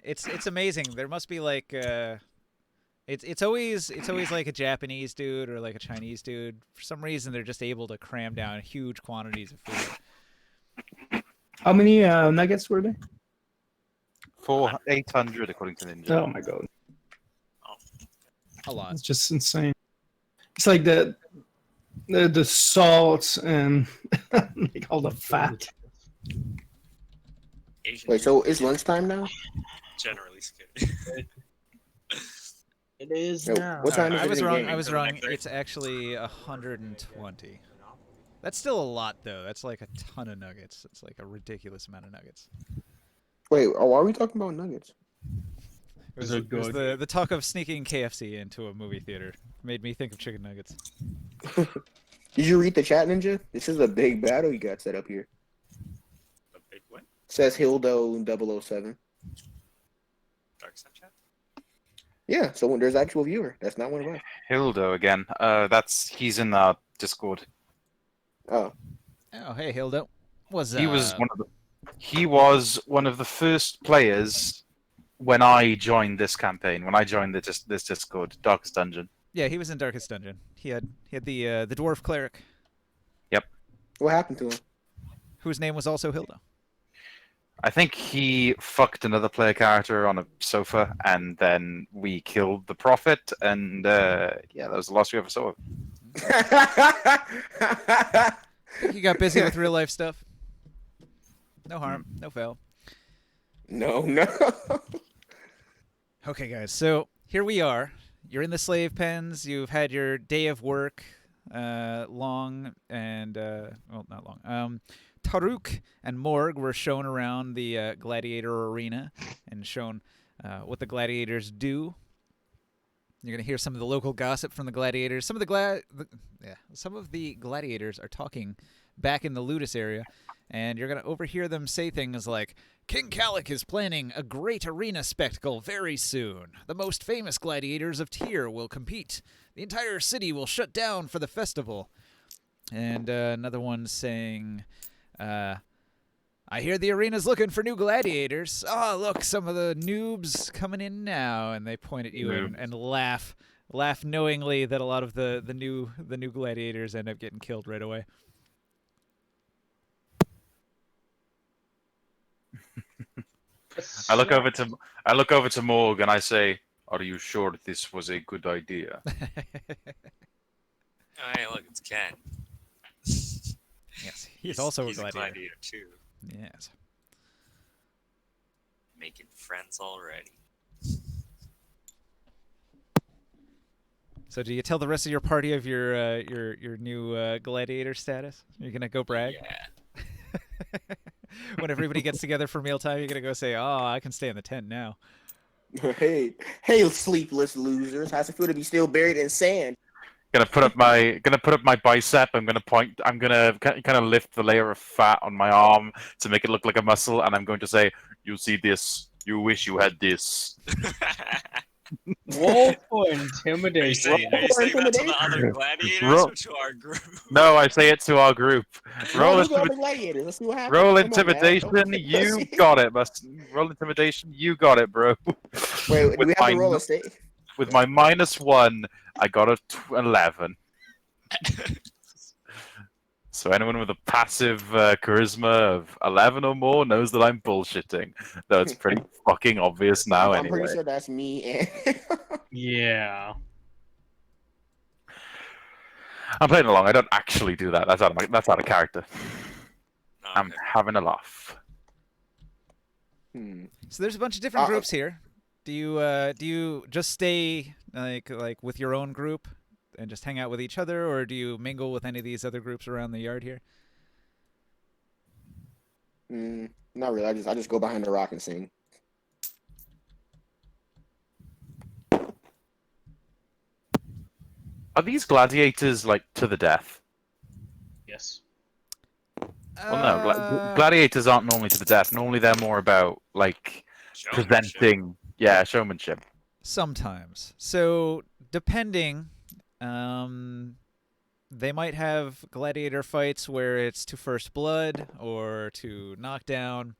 It's amazing. There must be like it's always like a Japanese dude or like a Chinese dude. For some reason, they're just able to cram down huge quantities of food. How many nuggets were there? 800 according to Ninja. Oh my god. A lot. It's just insane. It's like the salt and like all the fat. Asian Wait, so it's lunchtime now? generally scared. It is Yo, now. what time is I it was in wrong. game? I was wrong. Like that. It's actually 120. That's still a lot, though. That's like a ton of nuggets. It's like a ridiculous amount of nuggets. Wait, why are we talking about nuggets? It was, They're it was good. the talk of sneaking KFC into a movie theater made me think of chicken nuggets. Did you read the chat, Ninja? This is a big battle you got set up here. A big one. Says Hildo 007. Dark Side chat. Yeah, so when there's actual viewer, that's not one of us. Hildo again. He's in our Discord. Oh, Oh, hey, Hildo. He was one of the first players when I joined this campaign. When I joined this Discord, Darkest Dungeon. Yeah, he was in Darkest Dungeon. He had the dwarf cleric, what happened to him? whose name was also Hildo. I think he fucked another player character on a sofa, and then we killed the prophet, and yeah, that was the last we ever saw of him. He got busy with real life stuff. No harm, no foul. No. Okay, guys. So here we are. You're in the slave pens. You've had your day of work, long and well, not long. Taruk and Morg were shown around the gladiator arena and shown what the gladiators do. You're gonna hear some of the local gossip from the gladiators. Some of the gladiators are talking back in the Ludus area, and you're going to overhear them say things like, King Calic is planning a great arena spectacle very soon. The most famous gladiators of Tyr will compete. The entire city will shut down for the festival. And another one saying, I hear the arena's looking for new gladiators. Oh, look, some of the noobs coming in now. And they point at you and laugh knowingly that a lot of the new gladiators end up getting killed right away. I look over to Morg and I say, "Are you sure this was a good idea?" Oh, hey, look, it's Ken. Yes, he's also a gladiator. gladiator too. Yes. Making friends already. So do you tell the rest of your party of your new gladiator status? You're gonna go brag? Yeah. When everybody gets together for mealtime, you're gonna go say, "Oh, I can stay in the tent now." Hey, sleepless losers! How's it feel to be still buried in sand? Gonna put up my bicep. I'm gonna kind of lift the layer of fat on my arm to make it look like a muscle, and I'm going to say, "You see this? You wish you had this." Roll for Are you intimidation. saying that to the other gladiators Roll- or to our group? No, I say it to our group. Roll, Let's go intimi- to gladiators. Let's see what happens. roll Come on, man. intimidation. Don't- You got it. Roll intimidation. You got it, bro. Wait, do we have to roll my- a state? With my -1, I got a 11. So anyone with a passive charisma of 11 or more knows that I'm bullshitting. Though it's pretty fucking obvious now I'm anyway. pretty sure that's me. And Yeah. I'm playing along. I don't actually do that. That's out of character. No, I'm okay. having a laugh. So there's a bunch of different Uh, groups here. Do you just stay like with your own group and just hang out with each other, or do you mingle with any of these other groups around the yard here? not really. I just go behind the rock and sing. Are these gladiators like to the death? Yes. Well, no. Gladiators aren't normally to the death. Normally, they're more about like Showmanship. presenting, showmanship. Sometimes. So depending, they might have gladiator fights where it's to first blood or to knockdown,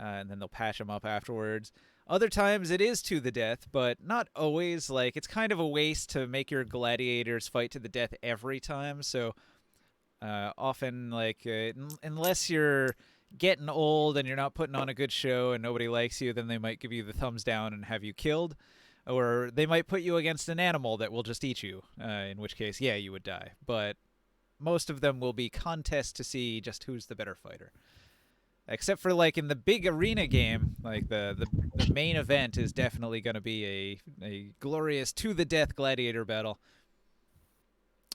and then they'll patch them up afterwards. Other times it is to the death, but not always. Like, it's kind of a waste to make your gladiators fight to the death every time. So often, like, unless you're getting old and you're not putting on a good show and nobody likes you, then they might give you the thumbs down and have you killed. Or they might put you against an animal that will just eat you, in which case, yeah, you would die. But most of them will be contests to see just who's the better fighter. Except for, like, in the big arena game, like, the main event is definitely going to be a glorious to-the-death gladiator battle.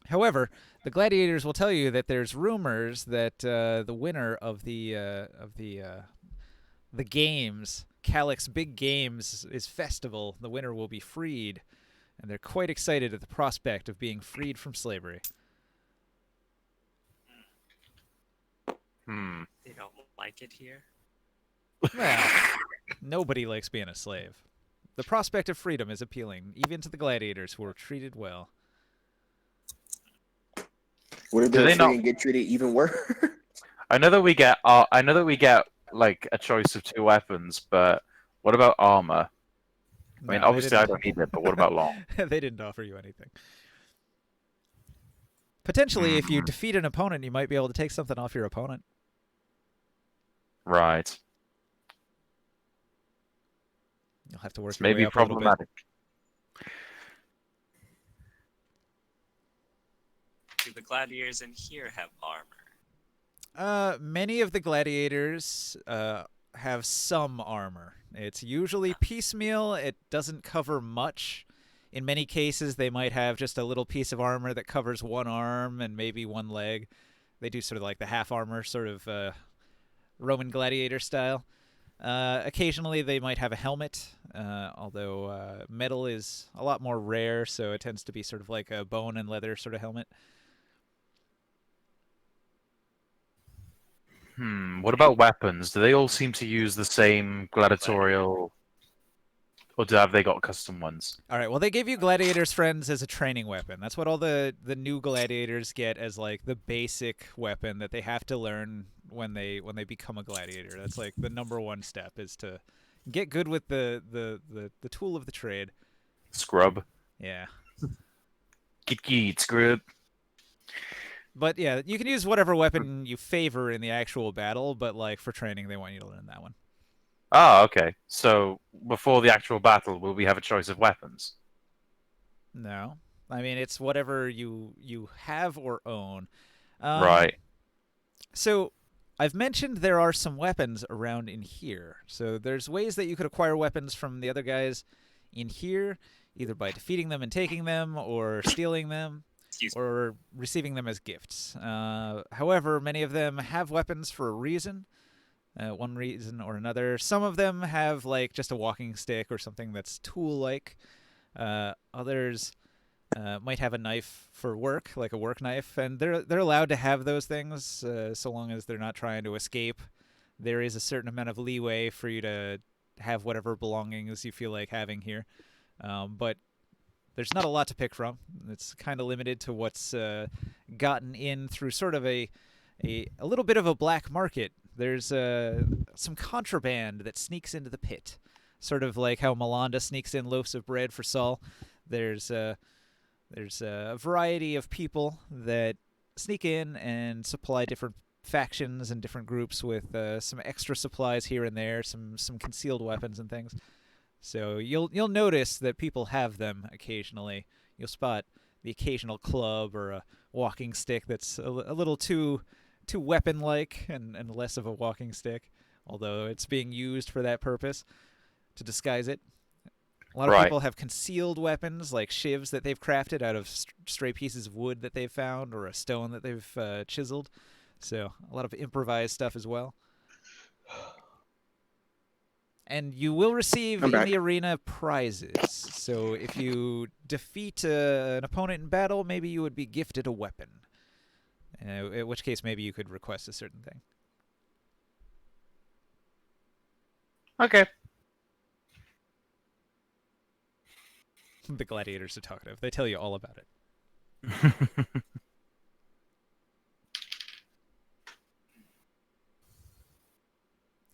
However, the gladiators will tell you that there's rumors that the winner of the games, Calic's Big Games, is festival. The winner will be freed, and they're quite excited at the prospect of being freed from slavery. They don't like it here. Well, nobody likes being a slave. The prospect of freedom is appealing, even to the gladiators who are treated well. What if Do they're they free not- and get treated even worse? I know that we get like a choice of 2 weapons, but what about armor? I mean, No, obviously I don't need it, but what about long? They didn't offer you anything. Potentially, if you defeat an opponent, you might be able to take something off your opponent. Right. You'll have to work It's your way maybe up a little bit. problematic. Do the gladiators in here have armor? Many of the gladiators have some armor. It's usually piecemeal. It doesn't cover much. In many cases, they might have just a little piece of armor that covers one arm and maybe one leg. They do sort of like the half armor, sort of Roman gladiator style. Occasionally, they might have a helmet, although metal is a lot more rare, so it tends to be sort of like a bone and leather sort of helmet. What about weapons? Do they all seem to use the same gladiatorial, or have they got custom ones? All right. Well, they gave you gladiators' friends as a training weapon. That's what all the new gladiators get as like the basic weapon that they have to learn when they become a gladiator. That's like the #1 step is to get good with the tool of the trade. Scrub. Yeah. Get scrub. But yeah, you can use whatever weapon you favor in the actual battle, but like for training, they want you to learn that one. Ah, okay. So before the actual battle, will we have a choice of weapons? No, I mean it's whatever you have or own. Right. So I've mentioned there are some weapons around in here. So there's ways that you could acquire weapons from the other guys in here, either by defeating them and taking them, or stealing them, Excuse me. or receiving them as gifts. However, many of them have weapons for a reason. One reason or another. Some of them have like just a walking stick or something that's tool-like. Others might have a knife for work, like a work knife, and they're allowed to have those things so long as they're not trying to escape. There is a certain amount of leeway for you to have whatever belongings you feel like having here, but there's not a lot to pick from. It's kind of limited to what's gotten in through sort of a little bit of a black market. There's some contraband that sneaks into the pit, sort of like how Malanda sneaks in loaves of bread for Saul. There's a variety of people that sneak in and supply different factions and different groups with some extra supplies here and there, some concealed weapons and things. So you'll notice that people have them occasionally. You'll spot the occasional club or a walking stick that's a little too weapon-like and less of a walking stick, although it's being used for that purpose to disguise it. A lot of Right. people have concealed weapons like shivs that they've crafted out of stray pieces of wood that they've found or a stone that they've chiseled. So a lot of improvised stuff as well. And you will receive I'm in back. the arena prizes. So if you defeat an opponent in battle, maybe you would be gifted a weapon. In which case, maybe you could request a certain thing. Okay. The gladiators are talkative. They tell you all about it.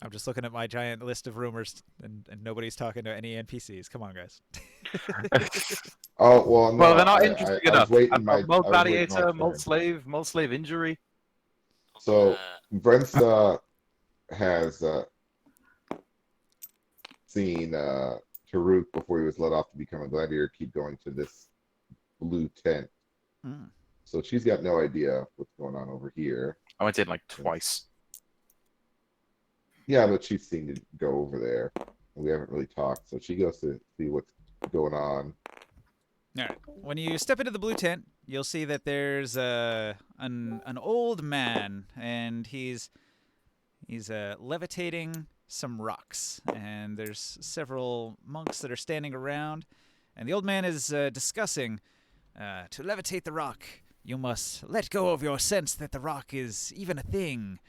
I'm just looking at my giant list of rumors, and nobody's talking to any NPCs. Come on, guys. Oh, well, no. Well, they're not I interesting was enough. waiting I've my- got Mold I was waiting Gladiator, my Mold turn. Slave Injury. So Brensa has seen Taruk before he was let off to become a gladiator keep going to this blue tent. Mm. So she's got no idea what's going on over here. I went in like twice. Yeah, but she's seen it go over there. We haven't really talked, so she goes to see what's going on. All right. When you step into the blue tent, you'll see that there's an old man, and he's levitating some rocks, and there's several monks that are standing around, and the old man is discussing to levitate the rock. You must let go of your sense that the rock is even a thing.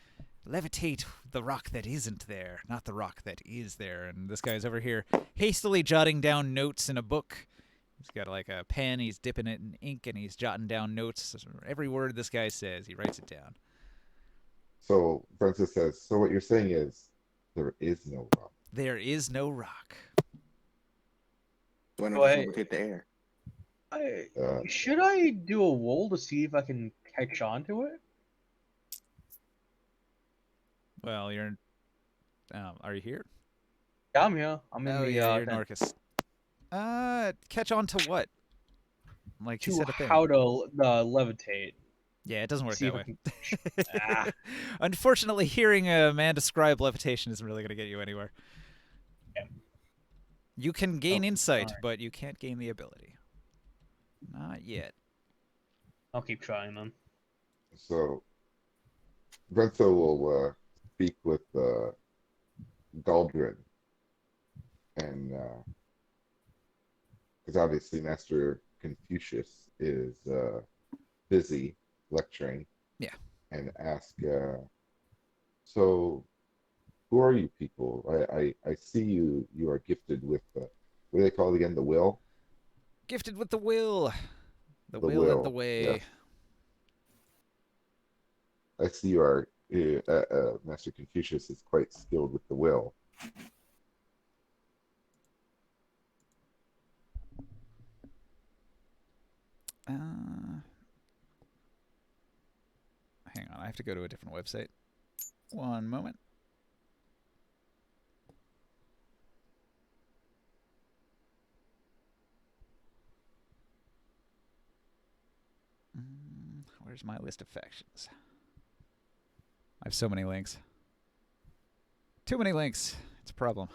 Levitate the rock that isn't there, not the rock that is there. And this guy's over here hastily jotting down notes in a book. He's got like a pen, he's dipping it in ink, and he's jotting down notes. Every word this guy says, he writes it down. So Brensa says, so what you're saying is there is no rock. There is no rock. Why Go don't ahead. you hit the air? Should I do a roll to see if I can catch on to it? Well, you're... are you here? Yeah, I'm here. I'm in Oh, the yeah, you're tent. Norcus. Catch on to what? Like you To said a thing. how to levitate. Yeah, it doesn't work See that if way. I can- Ah. Unfortunately, hearing a man describe levitation isn't really going to get you anywhere. Yeah. You can gain Oh, insight, alright. but you can't gain the ability. Not yet. I'll keep trying then. So Brensa will speak with Galdrin, and because obviously Master Confucius is busy lecturing. Yeah. And ask So, who are you people? I see you. You are gifted with what do they call it again? The will. Gifted with the will. The The will and the will. way. Yes. I see you are. Master Confucius is quite skilled with the will. Hang on, I have to go to a different website. One moment. Where's my list of factions? I have so many links. Too many links. It's a problem.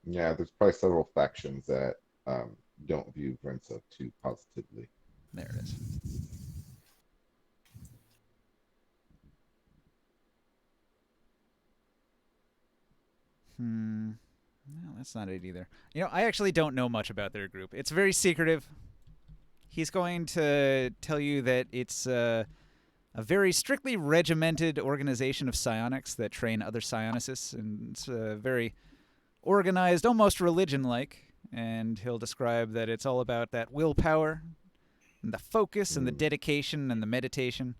Yeah, there's probably several factions that don't view Vrenza too positively. There it is. No, that's not it either. You know, I actually don't know much about their group. It's very secretive. He's going to tell you that it's a very strictly regimented organization of psionics that train other psionicists, and it's very organized, almost religion-like. And he'll describe that it's all about that willpower, and the focus, and the dedication, and the meditation.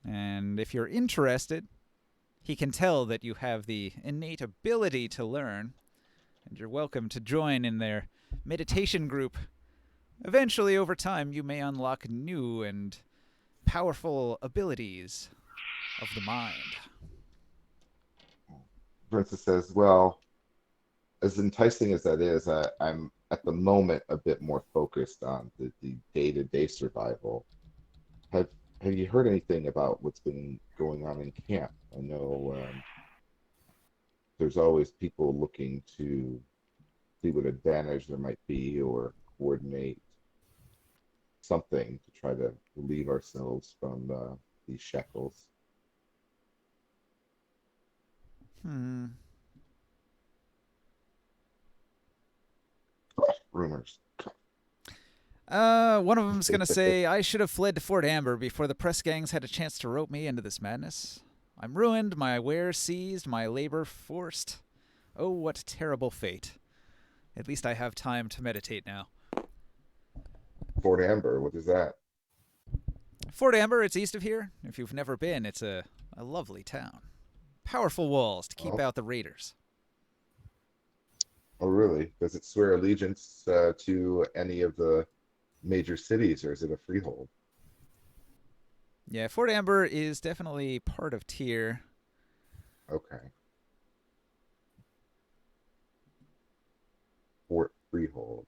And if you're interested, he can tell that you have the innate ability to learn, and you're welcome to join in their meditation group. Eventually, over time, you may unlock new and powerful abilities of the mind. Vrenza says, "Well, as enticing as that is, I'm at the moment a bit more focused on the day-to-day survival. Have you heard anything about what's been going on in camp? I know there's always people looking to see what advantage there might be or coordinate something to try to relieve ourselves from these shackles." Rumors. One of them's going to say, I should have fled to Fort Amber before the press gangs had a chance to rope me into this madness. I'm ruined, my wares seized, my labor forced. Oh, what terrible fate. At least I have time to meditate now. Fort Amber, what is that? Fort Amber, it's east of here. If you've never been, it's a lovely town. Powerful walls to keep out the raiders. Oh, really? Does it swear allegiance to any of the major cities, or is it a freehold? Yeah, Fort Amber is definitely part of Tyr. Okay. Fort Freehold.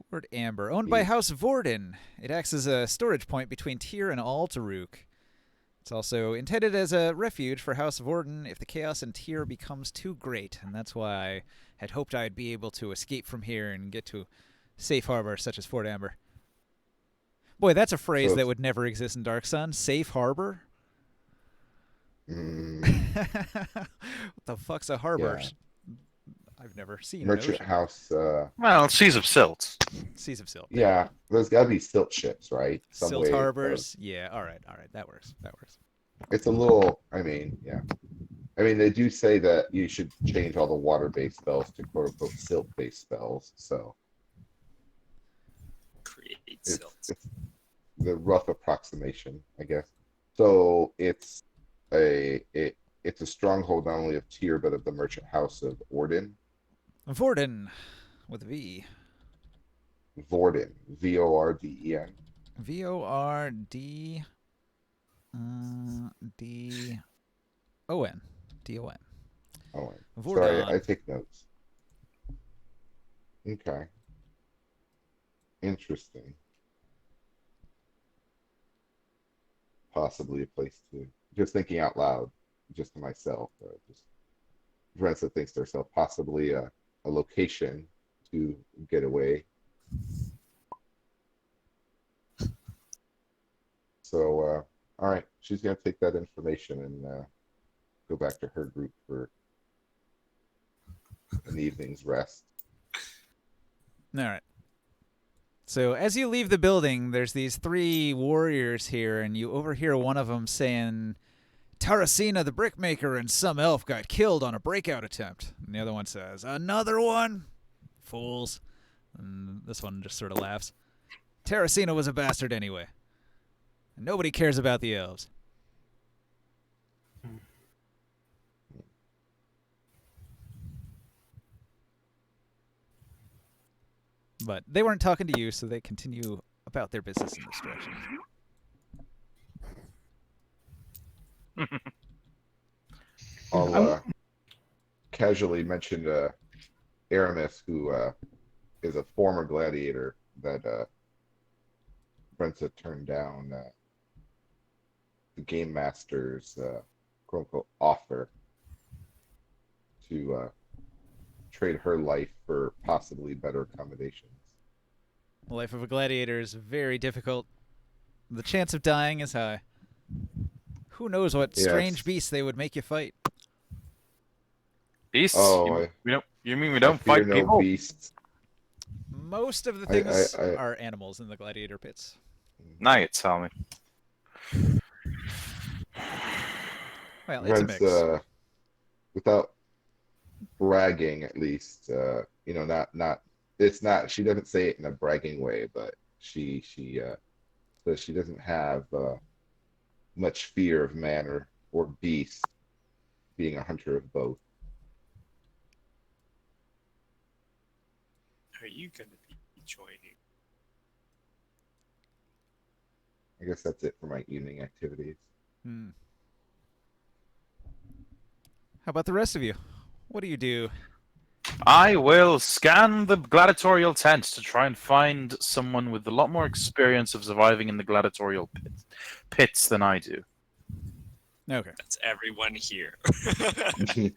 Fort Amber, owned by House Vorden. It acts as a storage point between Tyr and Altaruk. It's also intended as a refuge for House Vorden if the chaos in Tyr becomes too great, and that's why I had hoped I'd be able to escape from here and get to safe harbor such as Fort Amber. Boy, that's a phrase that would never exist in Dark Sun. Safe harbor? What the fuck's a harbor? Yeah. I've never seen Merchant House. Well, Seas of Silt. Seas of Silt. Yeah, there's got to be silt ships, right? Some Silt way harbors. Yeah, all right. That works. It's a little, I mean, yeah. I mean, they do say that you should change all the water-based spells to quote-unquote silt-based spells, so. Create It's silt. the rough approximation, I guess. So it's a stronghold not only of Tyr, but of the merchant house of Orden. Vorden, with a V. Vorden, Vorden. V-O-R-D... D-O-N. D-O-N. Oh, Vorden. sorry, I take notes. Okay. Interesting. Possibly a place to, just thinking out loud, just to myself, just Vrenza thinks to herself, possibly a location to get away. So, all right, she's gonna take that information and go back to her group for an evening's rest. All right. So as you leave the building, there's these 3 warriors here, and you overhear one of them saying, Tarasina the brickmaker and some elf got killed on a breakout attempt. And the other one says, another one? Fools. And this one just sort of laughs. Tarasina was a bastard anyway. And nobody cares about the elves. But they weren't talking to you, so they continue about their business in this direction. I'll casually mention Aramis, who is a former gladiator that Brenta turned down the game master's quote unquote offer to trade her life for possibly better accommodations. The life of a gladiator is very difficult. The chance of dying is high. Who knows what strange Yes. beasts they would make you fight? Beasts? Oh, You mean we don't I fear fight no people? beasts. Most of the I- things I- are animals in the gladiator pits. Now you tell me. Well, it's a Hence, mix. without bragging, at least, not it's not. She doesn't say it in a bragging way, but she says she doesn't have much fear of man or beast, being a hunter of both. Are you gonna be joining? I guess that's it for my evening activities. Hmm. How about the rest of you? What do you do? I will scan the gladiatorial tent to try and find someone with a lot more experience of surviving in the gladiatorial pits than I do. Okay. That's everyone here. Looking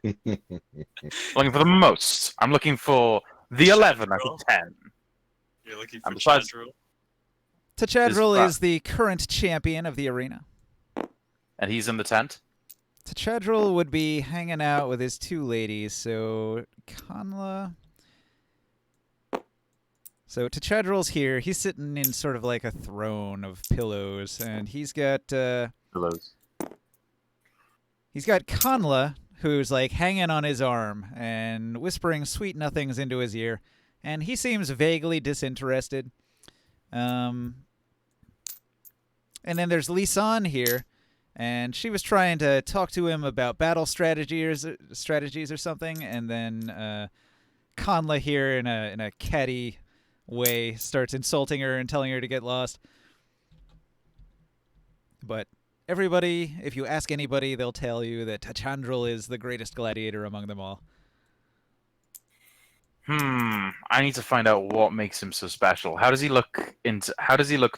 for the most. I'm looking for the 11 out of 10. You're looking And for besides- Chadril? Tachadril that- is the current champion of the arena. And he's in the tent. Tachadril would be hanging out with his 2 ladies, so Kanla. So Tachadril's here. He's sitting in sort of like a throne of pillows, and he's got Kanla, who's like hanging on his arm and whispering sweet nothings into his ear, and he seems vaguely disinterested. And then there's Lisanne here, and she was trying to talk to him about battle strategies or something, and then Kanla here in a catty way starts insulting her and telling her to get lost. But everybody, if you ask anybody, they'll tell you that Tachandril is the greatest gladiator among them all. I need to find out what makes him so special. How does he look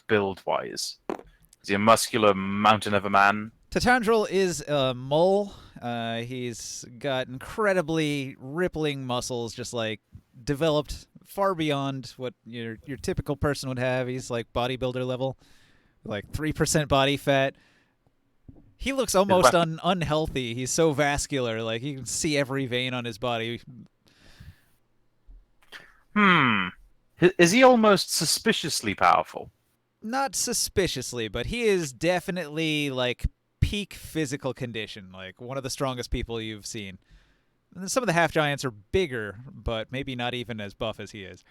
build wise? Is he a muscular mountain of a man? Tachandril is a mole. He's got incredibly rippling muscles, just like developed far beyond what your typical person would have. He's like bodybuilder level, like 3% body fat. He looks almost unhealthy. He's so vascular, like you can see every vein on his body. Is he almost suspiciously powerful? Not suspiciously, but he is definitely like peak physical condition, like one of the strongest people you've seen. And some of the half giants are bigger, but maybe not even as buff as he is.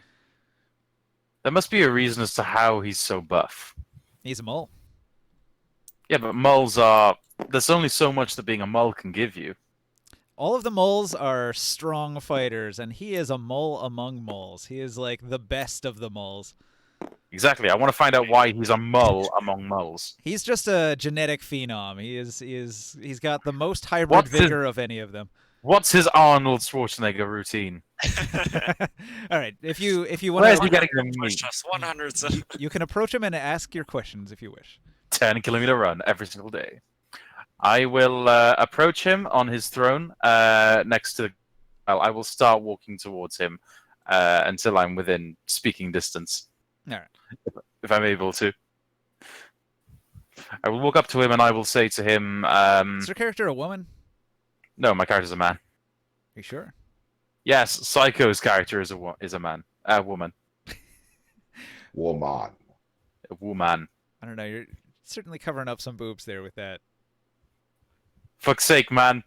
There must be a reason as to how he's so buff. He's a mole. Yeah, but moles are... There's only so much that being a mole can give you. All of the moles are strong fighters, and he is a mole among moles. He is like the best of the moles. Exactly. I want to find out why he's a mole among moles. He's just a genetic phenom. He's got the most hybrid What's his- vigor of any of them. What's his Arnold Schwarzenegger routine? All right, if you Where is want he getting the Push meat? us 100. you can approach him and ask your questions if you wish. 10-kilometer run every single day. I will approach him on his throne next to... Well, I will start walking towards him until I'm within speaking distance. All right. If I'm able to. I will walk up to him and I will say to him, Is your character a woman? No, my character's a man. Are you sure? Yes, Psycho's character is a man. A woman. Woman. A woman. I don't know. You're certainly covering up some boobs there with that. Fuck's sake, man.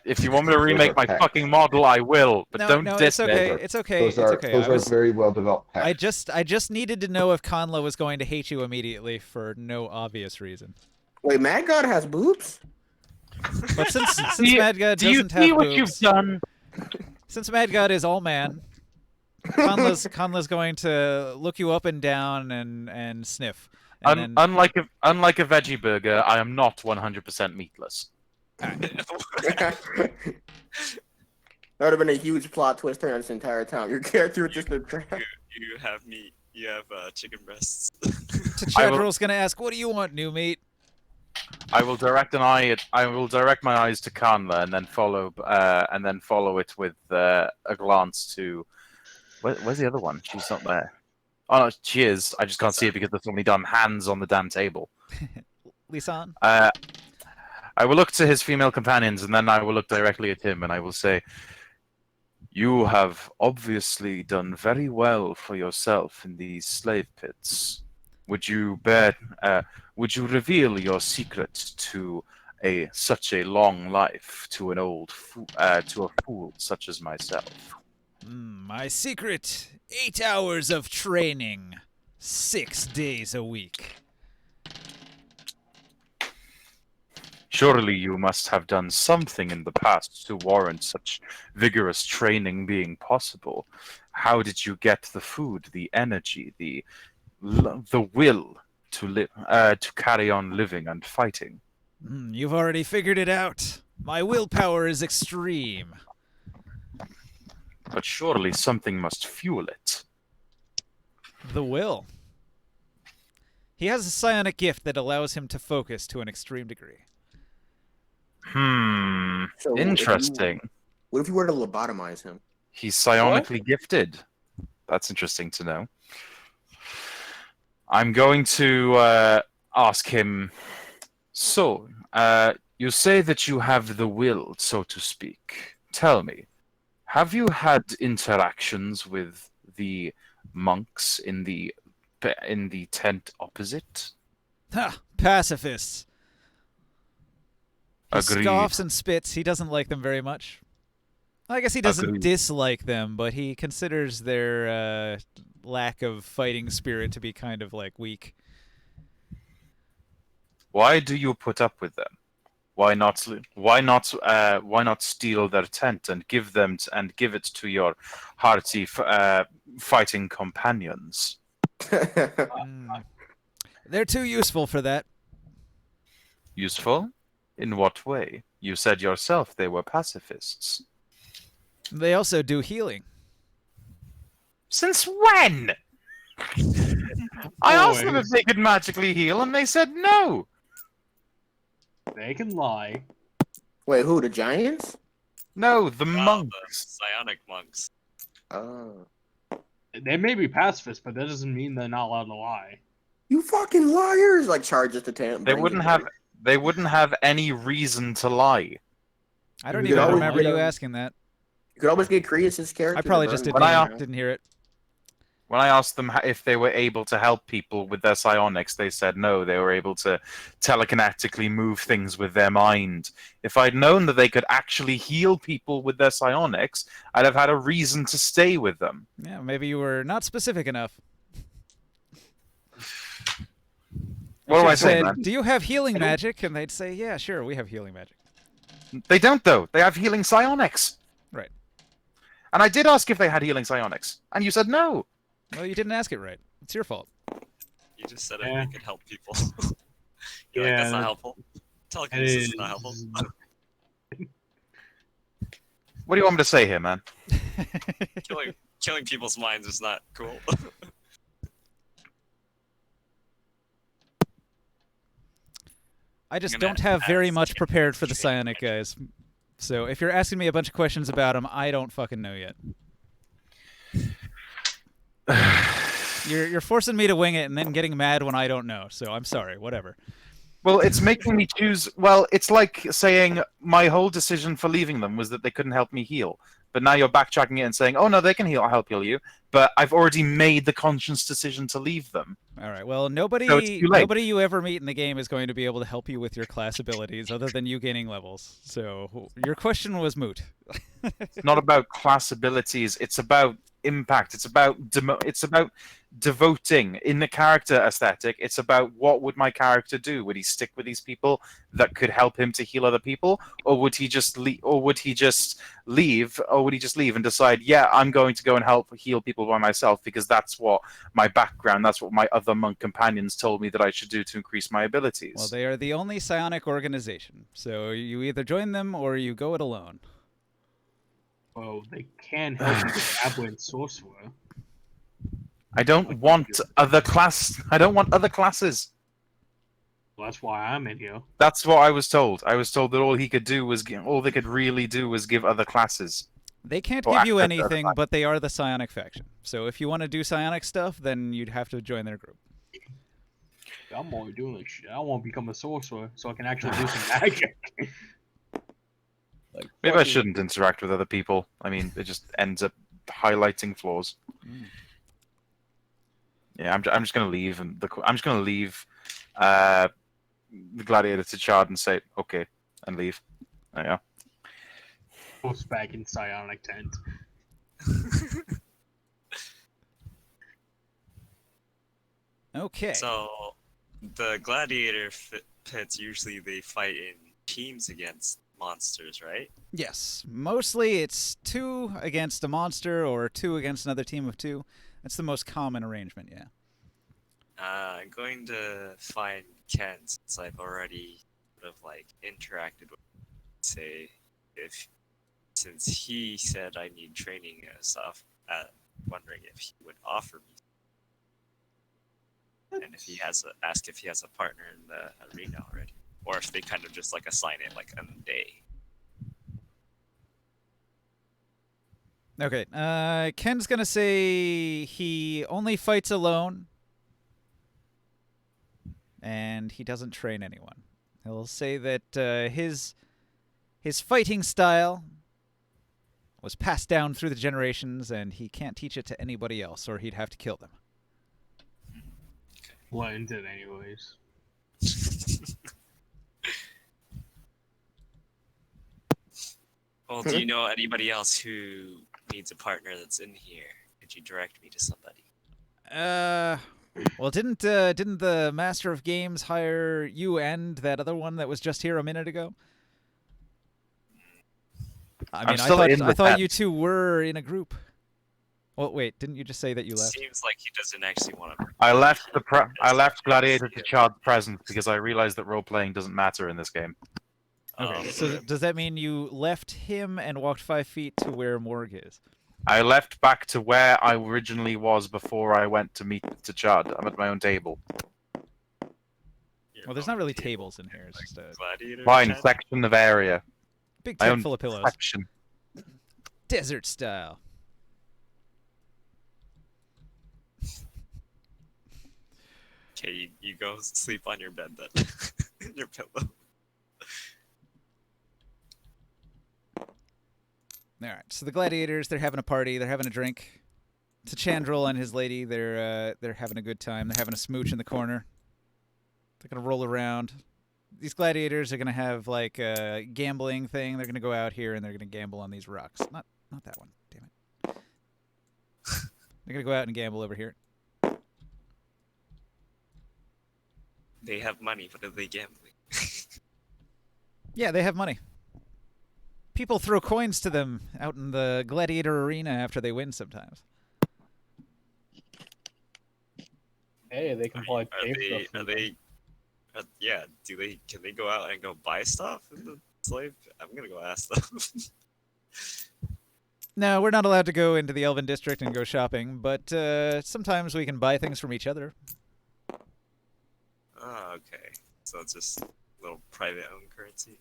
If you want me to Those remake are my pecs. fucking model, I will. But No, don't no, diss it's okay. me. It's okay. Those It's are okay. those are very well developed pecs. I just needed to know if Conla was going to hate you immediately for no obvious reason. Wait, Mad God has boobs? But since you- Mad God Do you doesn't have see what boobs, you've done? since Mad God is all man, Conla's going to look you up and down and sniff. And then, Unlike a veggie burger, I am not 100% meatless. That would have been a huge plot twist on this entire time. Your character was just a trap. You have meat. You have chicken breasts. Chadrill's going to ask, "What do you want, new meat?" I will direct my eyes to Kanla and then follow it with a glance to. Where's the other one? She's not there. Oh no, she is. I just can't see it because there's only damn hands on the damn table. Lisan? I will look to his female companions and then I will look directly at him and I will say, "You have obviously done very well for yourself in these slave pits. Would you reveal your secret to such a long life to a fool such as myself?" My secret: 8 hours of training, 6 days a week. Surely you must have done something in the past to warrant such vigorous training being possible. How did you get the food, the energy, the will to live, to carry on living and fighting? You've already figured it out. My willpower is extreme. But surely something must fuel it. The will. He has a psionic gift that allows him to focus to an extreme degree. So Interesting. What if you were to lobotomize him? He's psionically gifted. That's interesting to know. I'm going to ask him. So, you say that you have the will, so to speak. Tell me, have you had interactions with the monks in the tent opposite? Ha! Pacifists. He Agreed. scoffs and spits. He doesn't like them very much. I guess he doesn't Agreed. dislike them, but he considers their lack of fighting spirit to be kind of like weak. Why do you put up with them? Why not steal their tent and give it to your hearty fighting companions? They're too useful for that. Useful? In what way? You said yourself they were pacifists. They also do healing. Since when? I asked them if they could magically heal, and they said no. They can lie. Wait, who? The Giants? No, the Wow, monks. the psionic monks. Oh. They may be pacifists, but that doesn't mean they're not allowed to lie. You fucking liars! Like charges to tent. They wouldn't have any reason to lie. I don't You even could always remember get you a- asking that. You could always get Creus's character. I probably to just burn didn't, When I- didn't hear it. When I asked them if they were able to help people with their psionics, they said no, they were able to telekinetically move things with their mind. If I'd known that they could actually heal people with their psionics, I'd have had a reason to stay with them. Yeah, maybe you were not specific enough. What do I Should've say, said, man? "Do you have healing magic?" And they'd say, "Yeah, sure, we have healing magic." They don't, though. They have healing psionics. Right. And I did ask if they had healing psionics, and you said no. Well, you didn't ask it right. It's your fault. You just said Yeah. it could help people. You're like, that's not helpful. Telekinesis is not helpful. What do you want me to say here, man? Killing people's minds is not cool. I just gonna don't have very ask much if prepared for the training psionic guys. So if you're asking me a bunch of questions about them, I don't fucking know yet. You're forcing me to wing it and then getting mad when I don't know. So I'm sorry. Whatever. Well, it's making me choose. Well, it's like saying my whole decision for leaving them was that they couldn't help me heal. But now you're backtracking it and saying, "Oh no, they can help heal you." But I've already made the conscious decision to leave them. All right. Well, So it's nobody too late. nobody you ever meet in the game is going to be able to help you with your class abilities other than you gaining levels. So your question was moot. It's not about class abilities. It's about impact. It's about devoting in the character aesthetic. It's about what would my character do? Would he stick with these people that could help him to heal other people, or would he just leave? Or would he just leave? Or would he just leave and decide, yeah, I'm going to go and help heal people by myself because that's what my background, that's what my other monk companions told me that I should do to increase my abilities. Well, they are the only psionic organization. So you either join them or you go it alone. Well, they can help you with Aberrant Sorcerer. I don't want other class. I don't want other classes. Well, that's why I'm in here. That's what I was told. I was told that all he could do was all they could really do was give other classes. They can't Or give you access to other anything, classes. but they are the psionic faction. So if you want to do psionic stuff, then you'd have to join their group. I'm already doing this shit. I want to become a sorcerer so I can actually do some magic. Like, Maybe I fucking- shouldn't interact with other people. I mean, it just ends up highlighting flaws. Mm. Yeah, I'm just gonna leave, and I'm just gonna leave the gladiator to Chard and say okay, and leave. There you go. Force back in psionic tent. Okay. So, the gladiator pits usually they fight in teams against monsters, right? Yes. Mostly it's 2 against a monster or 2 against another team of 2. That's the most common arrangement, yeah. I'm going to find Ken since I've already sort of like interacted with him. Say if since he said I need training and stuff, wondering if he would offer me, and if he has ask if he has a partner in the arena already, or if they kind of just like assign it like a day. Okay. Ken's going to say he only fights alone and he doesn't train anyone. He'll say that his fighting style was passed down through the generations and he can't teach it to anybody else or he'd have to kill them. Learned it anyways. Well, do you know anybody else who needs a partner that's in here? Could you direct me to somebody? Well, didn't the Master of Games hire you and that other one that was just here a minute ago? I mean, still in I the thought tent. you two were in a group. Well, wait, didn't you just say that you left? Seems like he doesn't actually want to. I left gladiator to Chard's presence because I realized that role playing doesn't matter in this game. Okay, so does that mean you left him and walked 5 feet to where Morg is? I left back to where I originally was before I went to meet to Chard. I'm at my own table. Well, there's not really tables in here. It's just a Gladiator. Fine, tent? section of area. big My tent own full of pillows. section. Desert style. Okay, you go sleep on your bed then. Your pillow. All right, so the gladiators, they're having a party. They're having a drink. To Chandril and his lady, they're having a good time. They're having a smooch in the corner. They're gonna roll around. These gladiators are gonna have like a gambling thing. They're gonna go out here and they're gonna gamble on these rocks. Not that one. Damn it. They're gonna go out and gamble over here. They have money. What are they gambling? Yeah, they have money. People throw coins to them out in the gladiator arena after they win sometimes. Hey, they can probably Are pay they? stuff. Are from them. they? Yeah. Do they? Can they go out and go buy stuff in the slave? I'm gonna go ask them. No, we're not allowed to go into the Elven District and go shopping, but sometimes we can buy things from each other. Oh, okay. So it's just a little private owned currency.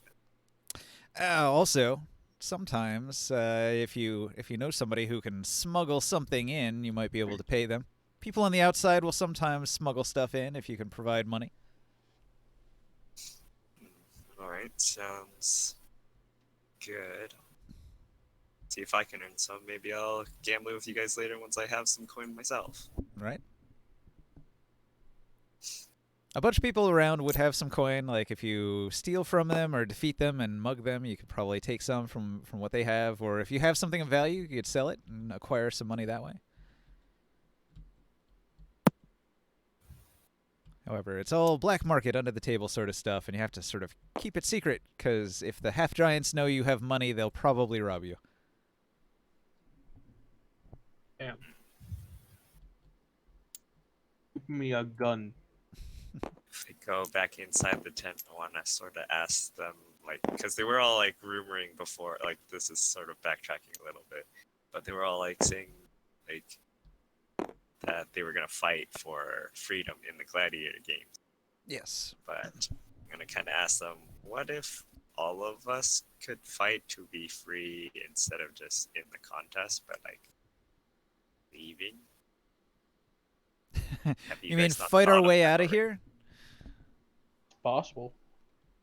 Also, sometimes if you know somebody who can smuggle something in, you might be able to pay them. People on the outside will sometimes smuggle stuff in if you can provide money. Alright, sounds good. See if I can earn some. Maybe I'll gamble with you guys later once I have some coin myself. Right. A bunch of people around would have some coin. Like if you steal from them or defeat them and mug them, you could probably take some from what they have. Or if you have something of value, you could sell it and acquire some money that way. However, it's all black market, under the table sort of stuff, and you have to sort of keep it secret, because if the half giants know you have money, they'll probably rob you. Damn. Give me a gun. If I go back inside the tent, I want to sort of ask them, like, because they were all like rumoring before, like, this is sort of backtracking a little bit, but they were all like saying, like, that they were going to fight for freedom in the gladiator games. Yes. But I'm going to kind of ask them, what if all of us could fight to be free instead of just in the contest, but like leaving? Have You mean guys not fight our thought of way that out of already? here? Possible.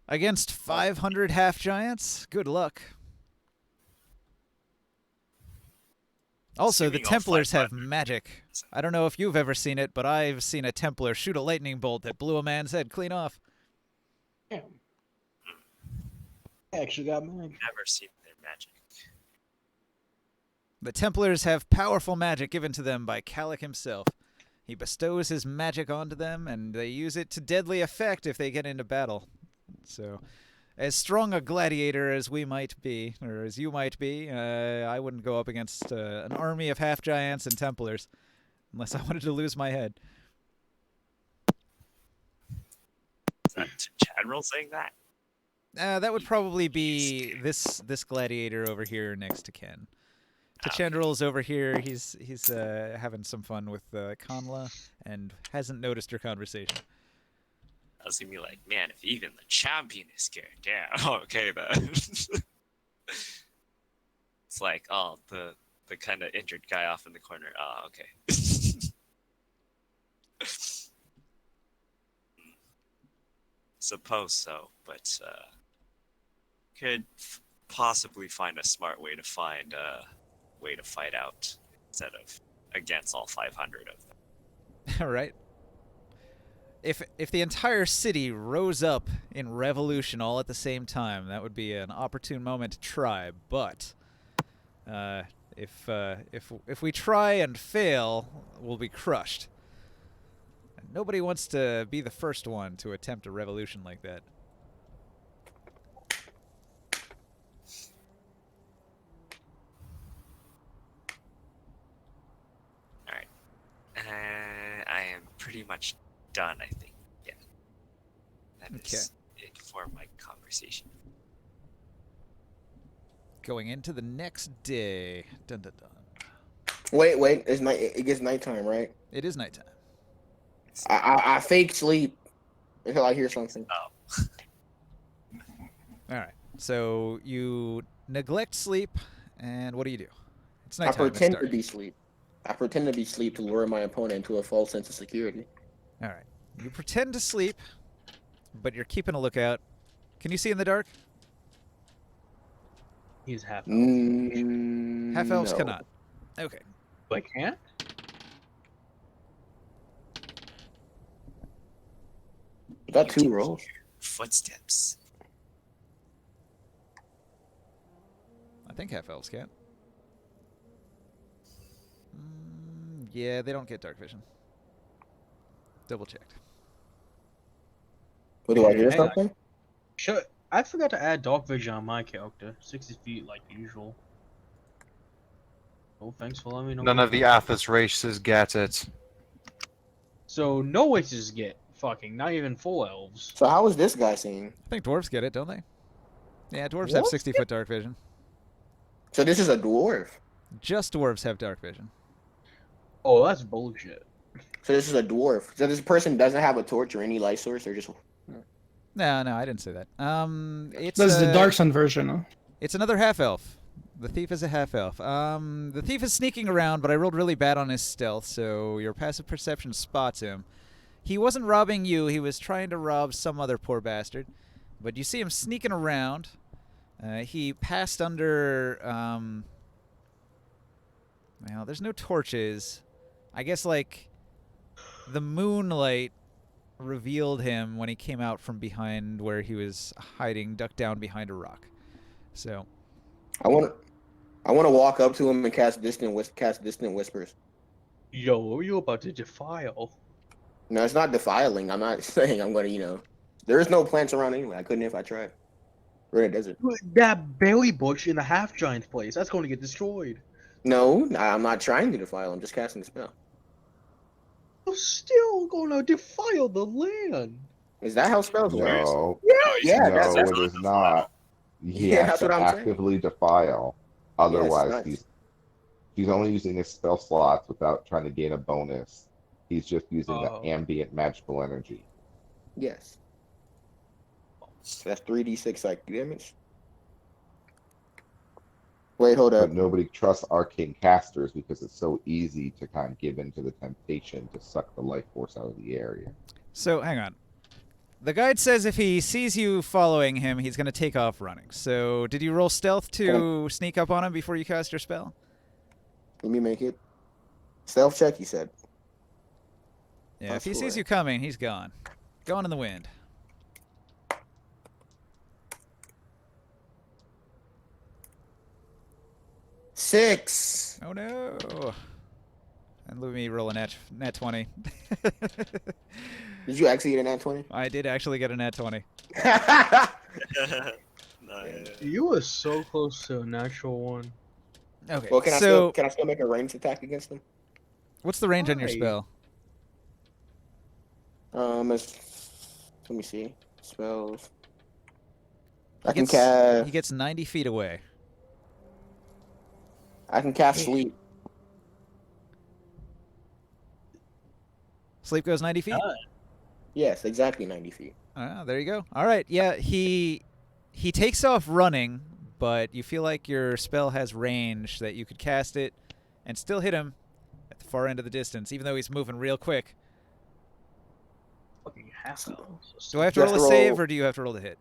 Against 500 half giants? Good luck. Also, the Assuming all Templars have 500. magic. I don't know if you've ever seen it, but I've seen a Templar shoot a lightning bolt that blew a man's head clean off. Damn. I actually got mine. Never seen their magic. The Templars have powerful magic given to them by Calic himself. He bestows his magic onto them, and they use it to deadly effect if they get into battle. So, as strong a gladiator as we might be, or as you might be, I wouldn't go up against an army of half-giants and Templars, unless I wanted to lose my head. Is that General saying that? That would probably be this gladiator over here next to Ken. Tachandrel's over here. He's having some fun with Conla and hasn't noticed your conversation. I was gonna be like, man, if even the champion is scared, yeah, okay then. It's like, oh, the kind of injured guy off in the corner. Oh, okay. Suppose so, but could possibly find a smart way to find way to fight out instead of against all 500 of them. All right. If the entire city rose up in revolution all at the same time, that would be an opportune moment to try. But if we try and fail, we'll be crushed. And nobody wants to be the first one to attempt a revolution like that. I am pretty much done, I think. Yeah. That is it for my conversation. Going into the next day. Dun dun dun. Wait. It's night. It gets nighttime, right? It is nighttime. I fake sleep until I hear something. Oh. All right. So you neglect sleep, and what do? It's I nighttime. it's pretend to dark. be sleep. I pretend to be sleep to lure my opponent into a false sense of security. All right. You pretend to sleep, but you're keeping a lookout. Can you see in the dark? He's half. Half elves No. cannot. Okay. I can't. You got two rolls. Footsteps. I think half elves can. Yeah, they don't get dark vision. Double checked. What do I hear Hang on. something? I forgot to add dark vision on my character. 60 feet like usual. Oh, thanks for letting me know. None of the Athos races get it. So no races get fucking, not even full elves. So how is this guy seeing? I think dwarves get it, don't they? Yeah, dwarves have What? 60-foot dark vision. So this is a dwarf. Just dwarves have dark vision. Oh, that's bullshit. So this is a dwarf. So this person doesn't have a torch or any light source, or just No, I didn't say that. It's That's the Dark Sun version, huh? It's another half elf. The thief is a half elf. The thief is sneaking around, but I rolled really bad on his stealth, so your passive perception spots him. He wasn't robbing you. He was trying to rob some other poor bastard. but you see him sneaking around. He passed under. Well, there's no torches. I guess like the moonlight revealed him when he came out from behind where he was hiding, ducked down behind a rock. So I want to walk up to him and cast distant whispers. Yo, what were you about to defile? No, it's not defiling. I'm not saying I'm going to, there is no plants around anyway. I couldn't if I tried. We're in a desert. That berry bush in the half giant place, that's going to get destroyed. No, I'm not trying to defile. I'm just casting a spell. You're still going to defile the land. Is that how spells work? No, Yeah, no, that's it is not. He Yeah, has that's to what I'm saying. actively defile. Otherwise, nice. he's only using his spell slots without trying to gain a bonus. He's just using Oh. the ambient magical energy. Yes. So that's 3d6 psychic damage. Wait, hold up. But nobody trusts arcane casters because it's so easy to kind of give into the temptation to suck the life force out of the area. So hang on. The guide says if he sees you following him, he's going to take off running. So did you roll stealth to sneak up on him before you cast your spell? Let me make it. Stealth check, you said. Yeah, if he That's sees right. you coming, he's gone. Gone in the wind. Six. Oh no. And let me roll a nat 20. Did you actually get a nat 20? I did actually get a nat 20. Nice. You were so close to a natural one. Okay, Well, can so I still make a ranged attack against him? what's the range on your Why? spell? Let me see. Spells. I He can gets- cast. He gets 90 feet away. I can cast sleep. Sleep goes 90 feet? Yes, exactly 90 feet. Ah, there you go. All right. Yeah, he takes off running, but you feel like your spell has range that you could cast it and still hit him at the far end of the distance, even though he's moving real quick. Fucking half Do I have to You roll have a to save, roll- or do you have to roll the hit?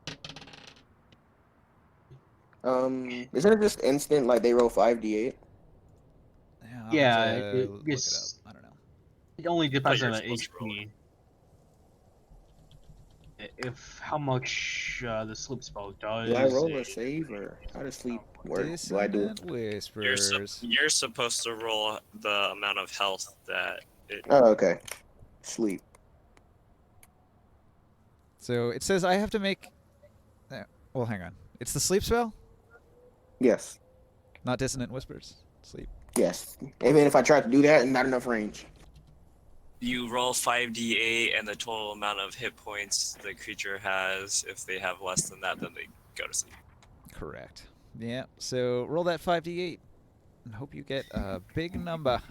Isn't it just instant? Like they roll 5d8. I'll Yeah, have to it look gets- it up. I don't know. It only depends you're on the supposed to roll HP. If how much the sleep spell does. Do I roll a save or how does sleep work? Do I do? Dissonant whispers. You're supposed to roll the amount of health that it. Oh, okay. Sleep. So it says I have to make. Well, hang on. It's the sleep spell, Yes. not dissonant whispers. Sleep. Yes. Even if I try to do that and not enough range. You roll 5d8 and the total amount of hit points the creature has. If they have less than that, then they go to sleep. Correct. Yeah. So roll that 5d8 and hope you get a big number.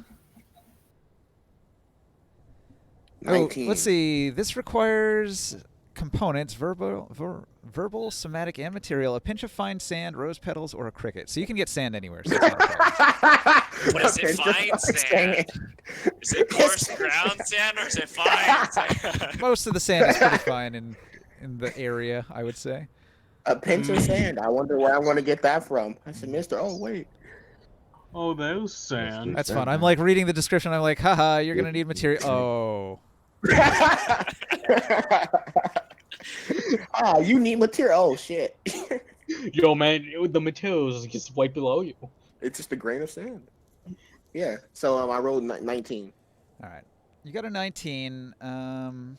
19. Oh, let's see. This requires components: verbal, somatic, and material. A pinch of fine sand, rose petals, or a cricket. So you can get sand anywhere. So it's not a problem. What is it, Okay, fine just sand? Is it coarse ground sand or is it fine sand? Most of the sand is pretty fine in the area, I would say. A pinch of sand. I wonder where I'm going to get that from. I said, Mister. Oh, wait. Oh, there's sand. That's fun. I'm like reading the description. I'm like, haha, you're gonna need material. Oh, Ah, you need material. Oh, shit. Yo, man, the materials just right below you. It's just a grain of sand. Yeah. So I rolled 19. all right. You got a 19. Let me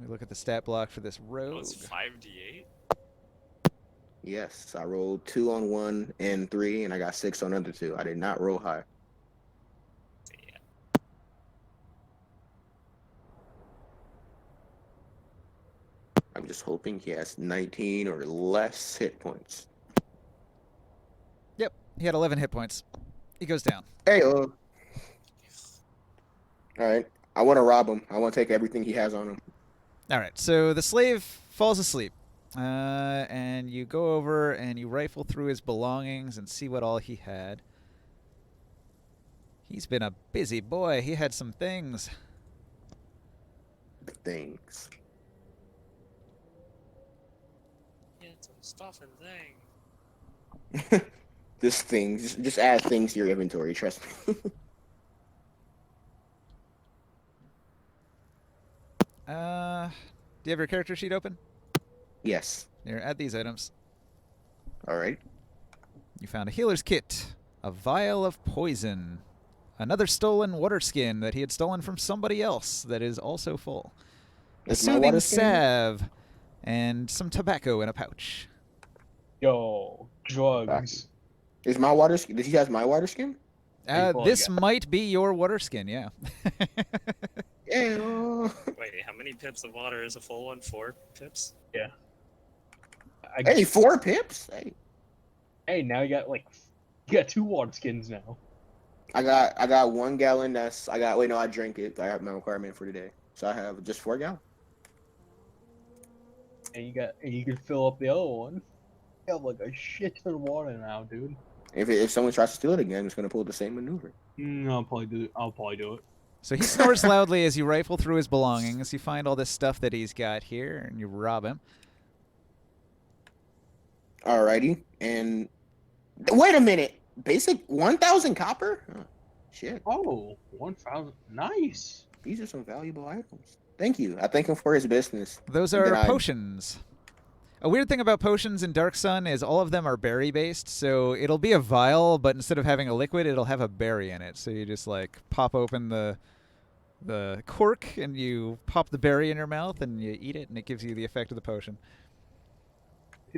look at the stat block for this Oh, rogue. it's 5d8? Yes, I rolled 2 on 1 and 3, and I got 6 on other 2. I did not roll high. Yeah. I'm just hoping he has 19 or less hit points. Yep, he had 11 hit points. He goes down. Hey, all right. I want to rob him. I want to take everything he has on him. All right, so the slave falls asleep, and you go over and you rifle through his belongings and see what all he had. He's been a busy boy. He had some things. Things. Stuff and thing. This thing, just add things to your inventory. Trust me. Do you have your character sheet open? Yes. Here, add these items. All right. You found a healer's kit, a vial of poison, another stolen water skin that he had stolen from somebody else that is also full, a Is my soothing water skin? salve, and some tobacco in a pouch. Yo, drugs. Is my water skin? Does he has my water skin? People This get- might be your water skin, yeah. Yeah. Wait, how many pips of water is a full one? 4 pips? I, Hey, 4 pips. Hey, now you got 2 water skins now. I got 1 gallon. Wait, no, I drank it. I have my requirement for today, so I have just 4 gallons. And you can fill up the other one. You have like a shit ton of water now, dude. If someone tries to steal it again, it's gonna pull the same maneuver. I'll probably do it. So he snores loudly as you rifle through his belongings. You find all this stuff that he's got here, and you rob him. Alrighty, and wait a minute. Basic 1,000 copper. Oh, shit, Oh, 1,000. Nice. these are some valuable items. Thank you. I thank him for his business. Those And are then I- potions. A weird thing about potions in Dark Sun is all of them are berry based, so it'll be a vial, but instead of having a liquid, it'll have a berry in it. So you just like pop open the cork and you pop the berry in your mouth and you eat it, and it gives you the effect of the potion.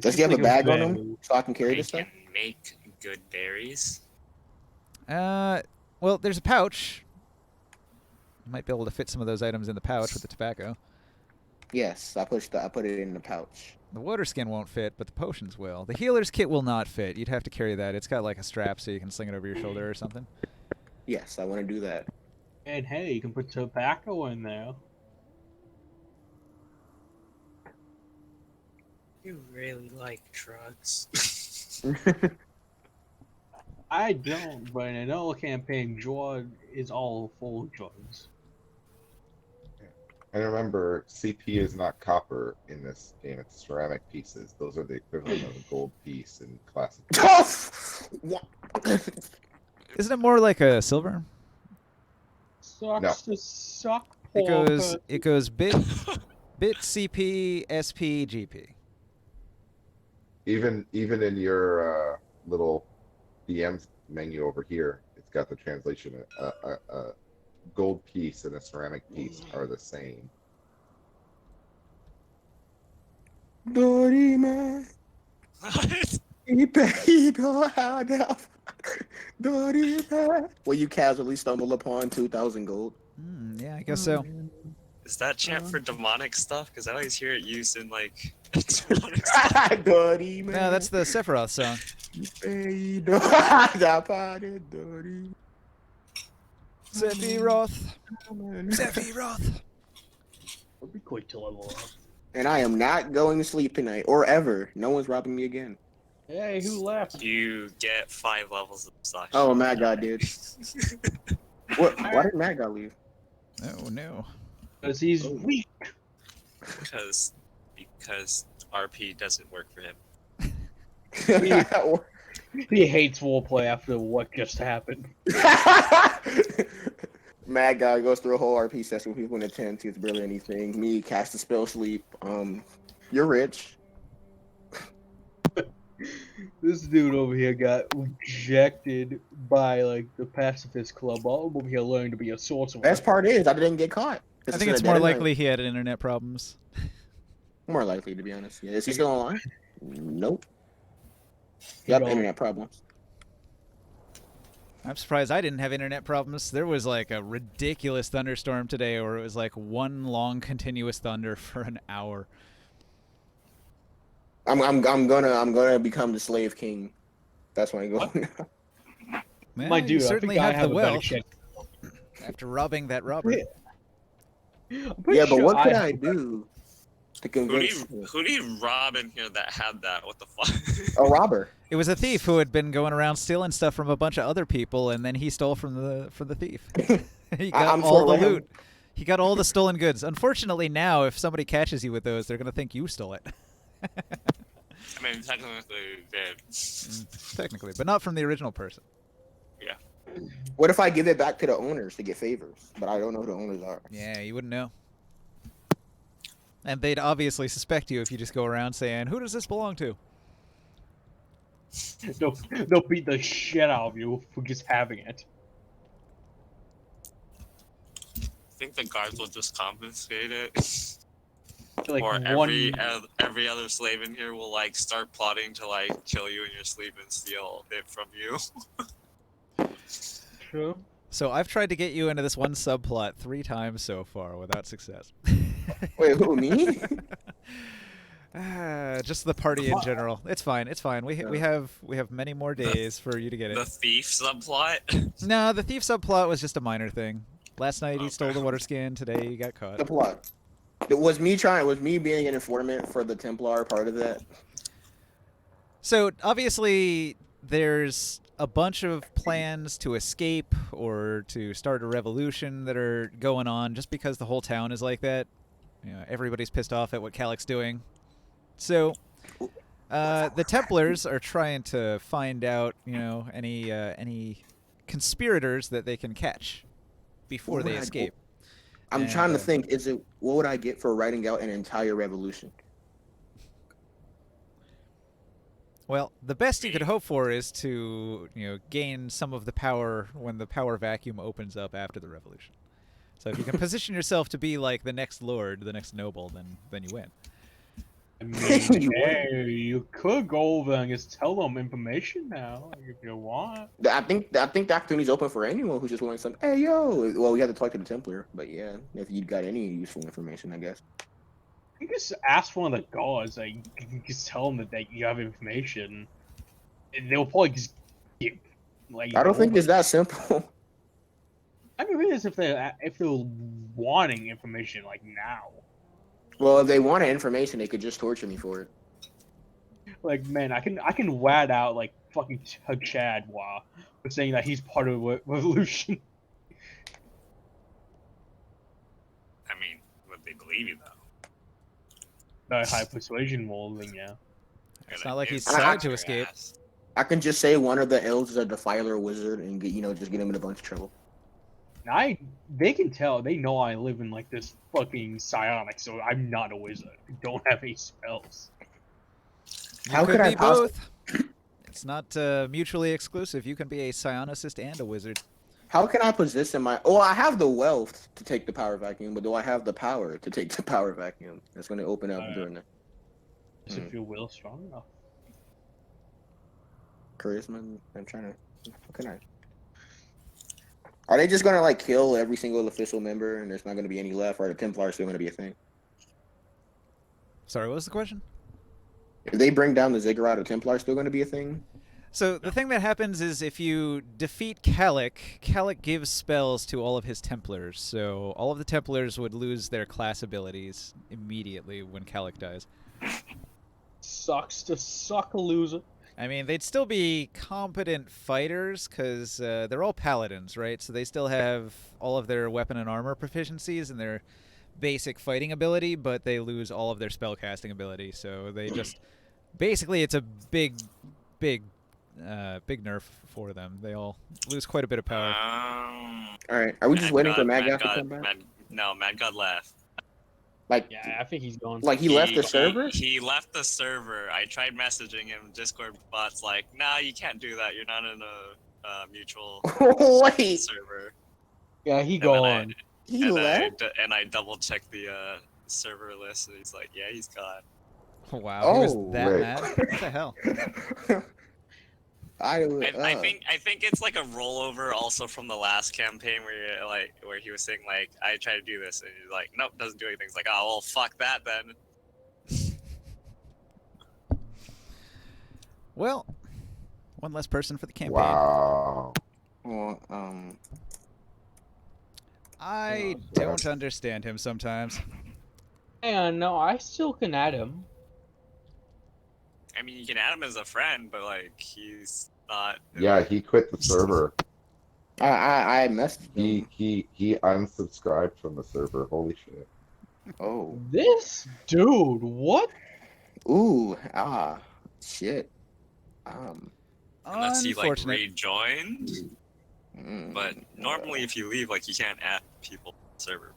Does he have a bag on him so I can carry They this stuff? can make good berries. Well, there's a pouch. You might be able to fit some of those items in the pouch with the tobacco. Yes, I put it in the pouch. The water skin won't fit, but the potions will. The healer's kit will not fit. You'd have to carry that. It's got like a strap so you can sling it over your shoulder or something. Yes, I want to do that. And hey, you can put tobacco in there. You really like drugs. I don't, but in another campaign, Jord is all full of drugs. And remember, CP is not copper in this game, it's ceramic pieces. Those are the equivalent of a gold piece in classic. What? Isn't it more like a silver? Sucks to suck. It poor goes person. it goes bit CP SP GP. Even in your little DM menu over here, it's got the translation. A gold piece and a ceramic piece are the same. Dirty man. What? He don't have enough. Dirty man. Will you casually stumble upon 2,000 gold? Yeah, I guess so. Is that chant for demonic stuff? Because I always hear it used in like demonic stuff. Dirty man. No, that's the Sephiroth song. Dirty. Sephiroth. Sephiroth. It'll be quick to level up. And I am not going to sleep tonight or ever. No one's robbing me again. Hey, who left? You get 5 levels of such. Oh, Mad God did. Why did Mad God leave? Oh no. Because he's weak. because RP doesn't work for him. He hates roleplay after what just happened. Mad guy goes through a whole RP session with people in attendance. He's barely anything. Me cast a spell sleep. You're rich. This dude over here got rejected by like the pacifist club. I'm over here learning to be a sorcerer. Best part is I didn't get caught. I think it's more likely he had internet problems. More likely, to be honest. Yeah. Is he still online? Nope. Yep, No. internet problems. I'm surprised I didn't have internet problems. There was like a ridiculous thunderstorm today where it was like one long continuous thunder for an hour. I'm gonna become the slave king. That's when I go. Man, My dude, you I certainly think I have the a better wealth chance. after robbing that robber. I'm pretty Yeah, but sure what could I have- do to Who do convince you rob in here that had that? What the fuck? a robber? It was a thief who had been going around stealing stuff from a bunch of other people, and then he stole from the thief. He got I'm all for the him. loot. He got all the stolen goods. Unfortunately, now if somebody catches you with those, they're gonna think you stole it. I mean, technically, they did. Technically, but not from the original person. What if I give it back to the owners to get favors, but I don't know who the owners are? Yeah, you wouldn't know. And they'd obviously suspect you if you just go around saying, "Who does this belong to?" They'll beat the shit out of you for just having it. I think the guards will just confiscate it. Like Or one, every other slave in here will like start plotting to like kill you in your sleep and steal it from you. True. So I've tried to get you into this one subplot 3 times so far without success. Wait, who, me? Just the party in general. It's fine. It's fine. We have many more days for you to get The it. thief subplot. No, the thief subplot was just a minor thing. Last night he Okay. stole the water skin. Today he got The caught. plot. Was me being an informant for the Templar part of that? So obviously there's a bunch of plans to escape or to start a revolution that are going on just because the whole town is like that. You know, everybody's pissed off at what Calic's doing. So the Templars are trying to find out, you know, any conspirators that they can catch before What they would I- escape. I'm And, trying to think. What would I get for writing out an entire revolution? Well, the best you could hope for is to, you know, gain some of the power when the power vacuum opens up after the revolution. So if you can position yourself to be like the next lord, the next noble, then you win. I mean, hey, you could go over and just tell them information now if you want. I think the opportunity's open for anyone who's just willing some. Hey, yo. Well, we have to talk to the Templar, but yeah, if you got any useful information, I guess. You just ask one of the guards, like, you can just tell them that you have information, and they'll probably just give, like. I don't think it's that simple. I mean, it is if they're wanting information like now. Well, if they wanted information, they could just torture me for it. Like, man, I can wad out like fucking Chad for saying that he's part of the revolution. I mean, would they believe you though? The high persuasion roll, then yeah. It's not like he's Gonna trying to your escape. ass. I can just say one of the elves is a defiler wizard and get just get him in a bunch of trouble. Now they can tell, they know I live in like this fucking psionic, so I'm not a wizard. I don't have any spells. You How could could I be possibly? both. It's not mutually exclusive. You can be a psionicist and a wizard. How can I position my? Oh, I have the wealth to take the power vacuum, but do I have the power to take the power vacuum? That's going to open up during the Just if your will's strong enough. charisma. I'm trying to. How can I? Are they just going to like kill every single official member, and there's not going to be any left, or the Templar still going to be a thing? Sorry, what was the question? If they bring down the ziggurat, the Templar still going to be a thing? So the thing that happens is if you defeat Calic, Calic gives spells to all of his Templars. So all of the Templars would lose their class abilities immediately when Calic dies. Sucks to suck a loser. I mean, they'd still be competent fighters because they're all paladins, right? So they still have all of their weapon and armor proficiencies and their basic fighting ability, but they lose all of their spellcasting ability. So they just basically it's a big nerf for them. They all lose quite a bit of power. All right, are we just waiting for Mad God to come back? Mad God left. Like, Yeah, I think he's gone. like he left the server? He left the server. I tried messaging him. Discord bot's like, nah, you can't do that. You're not in a mutual Wait, server. Yeah, he And then I- gone. he and left? and I double checked the server list, and he's like, yeah, he's gone. Wow, he was Oh, that right. mad? What the hell? I think it's like a rollover also from the last campaign where he was saying like, I try to do this, and he's like, nope, doesn't do anything. It's like, oh well, fuck that then. Well, one less person for the campaign. Wow. Well, I Oh, don't God. understand him sometimes. And no, I still can add him. I mean, you can add him as a friend, but like, he's not. Yeah, he quit the server. I messaged him. He unsubscribed from the server. Holy shit. Oh, This dude, what? ooh, Shit. Unless he like Unfortunate. rejoined. But normally, if you leave, like you can't add people to the server.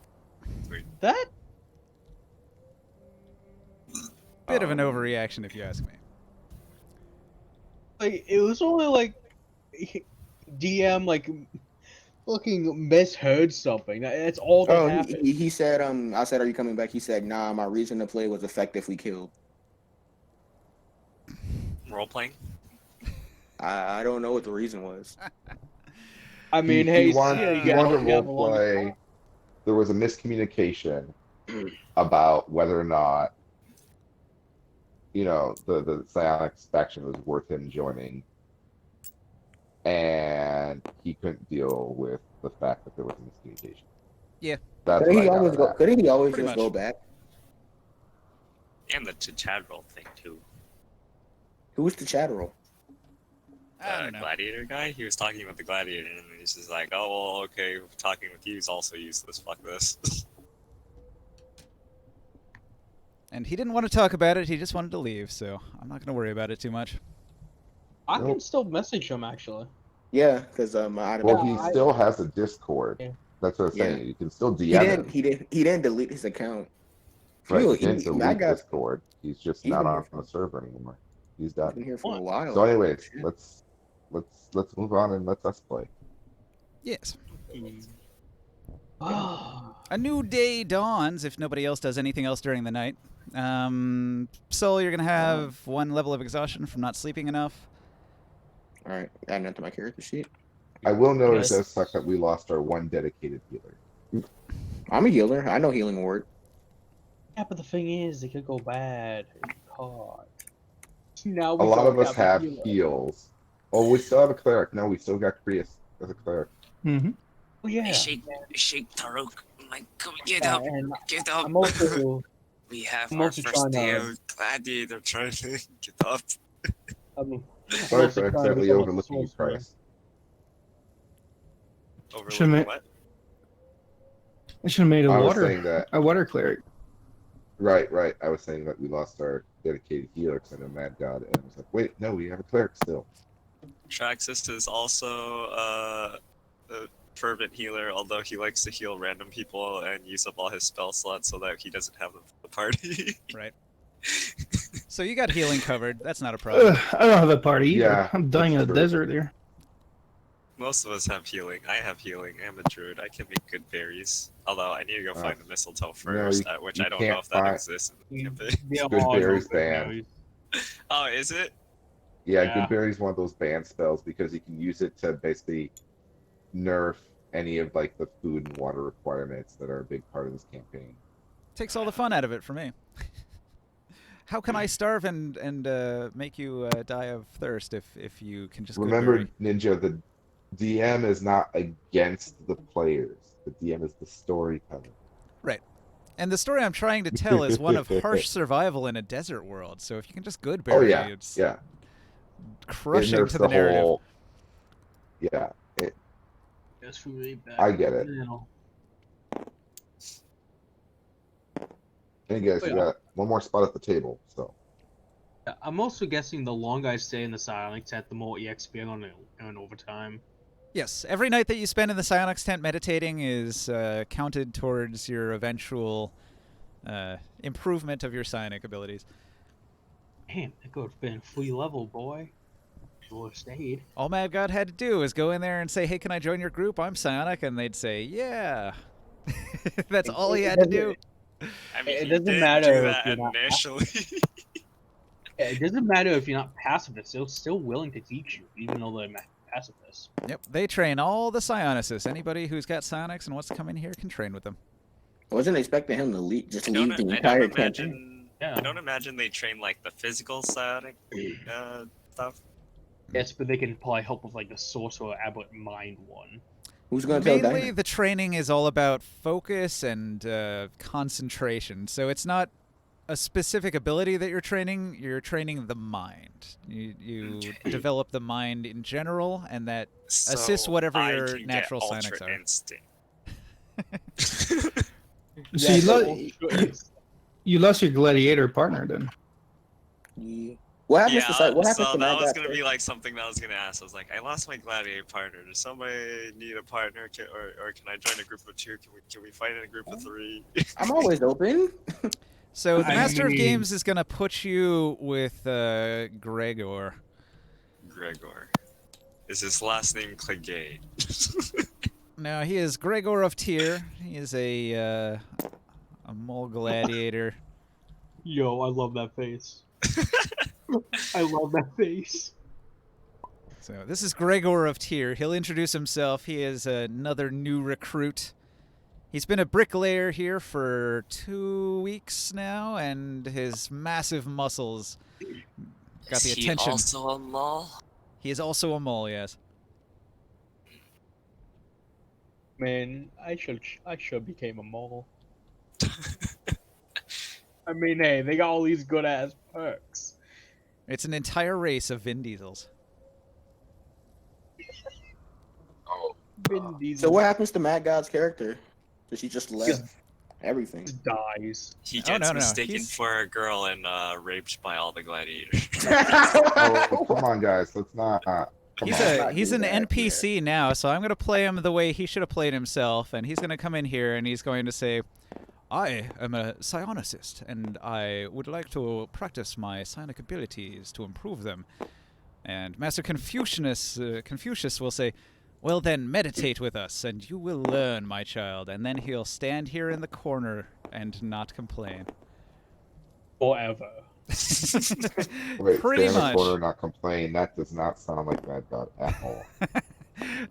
It's weird. That Bit of an overreaction, if you ask me. like it was only like DM like fucking misheard something. That's all that Oh, happened. he said, I said, are you coming back? He said, nah, my reason to play was effectively killed. Role playing. I don't know what the reason was. I mean, he hey, he wanted, yeah, he you gotta wanted to have a long- roleplay. There was a miscommunication about whether or not, you know, the Psionics faction was worth him joining. And he couldn't deal with the fact that there was a miscommunication. Yeah. That's Couldn't what I he got always out go? of that. Couldn't he always Pretty just much. go back? And the chat roll thing too. Who's the chat roll? I don't know. Gladiator guy. He was talking about the gladiator, and he's just like, "Oh, well, okay. Talking with you is also useless. Fuck this." And he didn't want to talk about it. He just wanted to leave. So I'm not going to worry about it too much. I can Nope. still message him actually. Yeah, because Well, he I- still has a Discord. Yeah. That's what I'm Yeah. saying. You can still he DM didn't him. he didn't delete his account. Right, Phew, he didn't I delete got Discord. He's just he's not been on here the server anymore. He's been done. here for a What? while. So anyways, Shit. let's move on and let us play. Yes. Ah, A new day dawns if nobody else does anything else during the night. Sol, you're going to have one level of exhaustion from not sleeping enough. All right, adding that to my character sheet. I will note it Yes. does suck that we lost our one dedicated healer. I'm a healer. I know healing word. yeah, but the thing is, it could go bad. God. Now A we lot don't of us a have healer. heals. Oh, we still have a cleric. No, we still got Krius as a cleric. Mm-hmm. Oh, yeah. Shake Taruk. Like, come get Yeah, up, and get up. I'm also We have I'm our also first trying day to- of gladiator training. Get up. I'm Sorry also for trying to accidentally become a overlooking you, sorcerer. Price. Overlooking ma- what? I should have made I was saying that. a water cleric. Right. I was saying that we lost our dedicated healer because I know Mad God, and I was like, wait, no, we have a cleric still. Traxxas is also a fervent healer, although he likes to heal random people and use up all his spell slots so that he doesn't have them for the party. Right. So you got healing covered. That's not a problem. I don't have a party either. Yeah, I'm dying in that's the true. desert here. Most of us have healing. I have healing. I'm a druid. I can make good berries. Although I need to go find the mistletoe first, which you I don't know can't if that find- exists in the campaign. Yeah, Good oh, berries no, banned. Oh, is it? Yeah, Yeah. Goodberry's one of those ban spells because you can use it to basically nerf any of like the food and water requirements that are a big part of this campaign. Takes all the fun out of it for me. How can I starve and make you die of thirst if you can just Remember, Goodberry? Ninja, the DM is not against the players. The DM is the storyteller. And the story I'm trying to tell is one of harsh survival in a desert world. So if you can just Goodberry, Oh yeah, it's yeah. crushing It nerfs to the narrative. whole. Yeah, That's really bad. I get it. You know. And you guys, Oh, you yeah. got one more spot at the table. So I'm also guessing the longer I stay in the Psionics tent, the more EXP I'm gonna earn over time. Yes, every night that you spend in the Psionics tent meditating is counted towards your eventual improvement of your psionic abilities. Damn, that could have been free level, boy. Should have stayed. All Mad God had to do was go in there and say, "Hey, can I join your group? I'm psionic," and they'd say, "Yeah." That's all he had to do. I mean, It he doesn't did matter do if that you're not- initially. Yeah, it doesn't matter if you're not pacifist; they're still willing to teach you, even though they're pacifists. Yep, they train all the psionicists. Anybody who's got psionics and wants to come in here can train with them. I wasn't expecting him to leave the I entire don't campaign. imagine. Yeah. I don't imagine they train like the physical psionic stuff. Yes, but they can probably help with like the sorcerer abbot mind one. Who's gonna tell Mainly, Diamond? the training is all about focus and concentration. So it's not a specific ability that you're training the mind. You Okay. develop the mind in general, and that So assists whatever I your can get natural Ultra psionics are. Instinct. So you lost your gladiator partner then. Yeah. What happens Yeah, to what happens so to that Mad was God? gonna be like something that I was gonna ask. I was like, I lost my gladiator partner. Does somebody need a partner, or can I join a group of 2? Can we fight in a group of 3? I'm always open. So the I Master of mean- Games is gonna put you with Gregor. Gregor. Is his last name Clegane? Now he is Gregor of Tyr. He is a mole gladiator. Yo, I love that face. I love that face. So this is Gregor of Tyr. He'll introduce himself. He is another new recruit. He's been a bricklayer here for 2 weeks now, and his massive muscles got the Is attention. he also a mole? He is also a mole, yes. Man, I should became a mole. I mean, hey, they got all these good ass perks. It's an entire race of Vin Diesels. Oh, Vin Diesel So what happens to Mad God's character? Does she just left everything? just dies. He Oh, gets no, no, mistaken he's- for a girl and raped by all the gladiators. oh, come on, guys. Let's not. Come He's on. not he's do an that, NPC now, so I'm gonna play him the way he should have played himself, and he's gonna come in here and he's going to say, "I am a psionicist, and I would like to practice my psionic abilities to improve them." And Master Confucius will say, "Well then, meditate with us, and you will learn, my child." And then he'll stand here in the corner and not complain. Forever. Wait, Pretty stay in the much. corner, not complain. That does not sound like Mad God at all.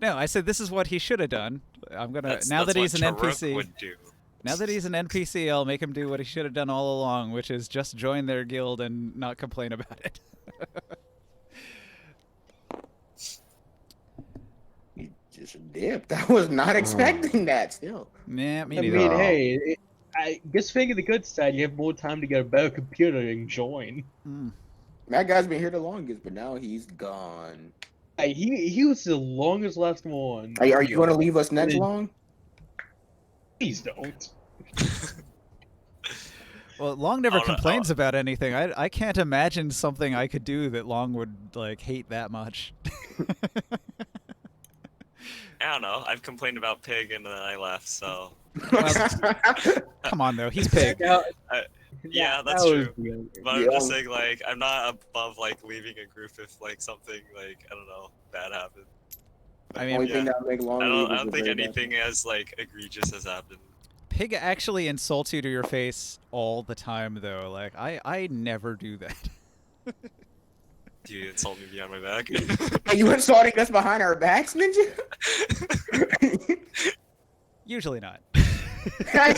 No, I said this is what he should have done. I'm gonna That's now that what he's an Taruk NPC. would do. Now that he's an NPC, I'll make him do what he should have done all along, which is just join their guild and not complain about it. He just dipped. I was not expecting that. Still, Nah, me I neither. mean, No. hey, I guess figure the good side. You have more time to get a better computer and join. Mm. Mad God's been here the longest, but now he's gone. Hey, he was the longest last one. Are you going to leave us next Then- long? Please don't. Well, Long never Oh, no, complains about anything. I can't imagine something I could do that Long would like hate that much. I don't know. I've complained about Pig and then I left, so. Come on though, he's Pig. Yeah, that's that was true. good. But I'm Yeah. just saying, like, I'm not above, like, leaving a group if, like, something, like, I don't know, bad happened. I mean, Only yeah. thing that make long I leave don't is the think very best. anything as, like, egregious has happened. Pig actually insults you to your face all the time though. Like I never do that. Do you insult me behind my back? Are you insulting us behind our backs, Ninja? Usually not.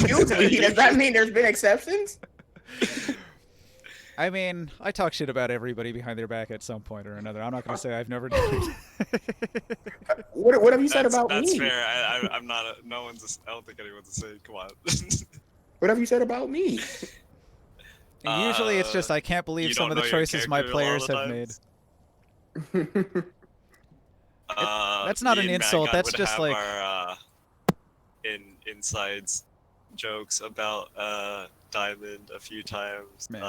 Usually, does that mean there's been exceptions? I mean, I talk shit about everybody behind their back at some point or another. I'm not going to say I've never done it. What have you said about that's me? fair. I'm not. No one's. I don't think anyone's the same. Come on. What have you said about me? And usually it's just I can't believe you some don't of the know your choices my character a lot of players the have made. times. That's not Me an and Mad insult, God that's would just have like- our, insides jokes about Diamond a few times. Man.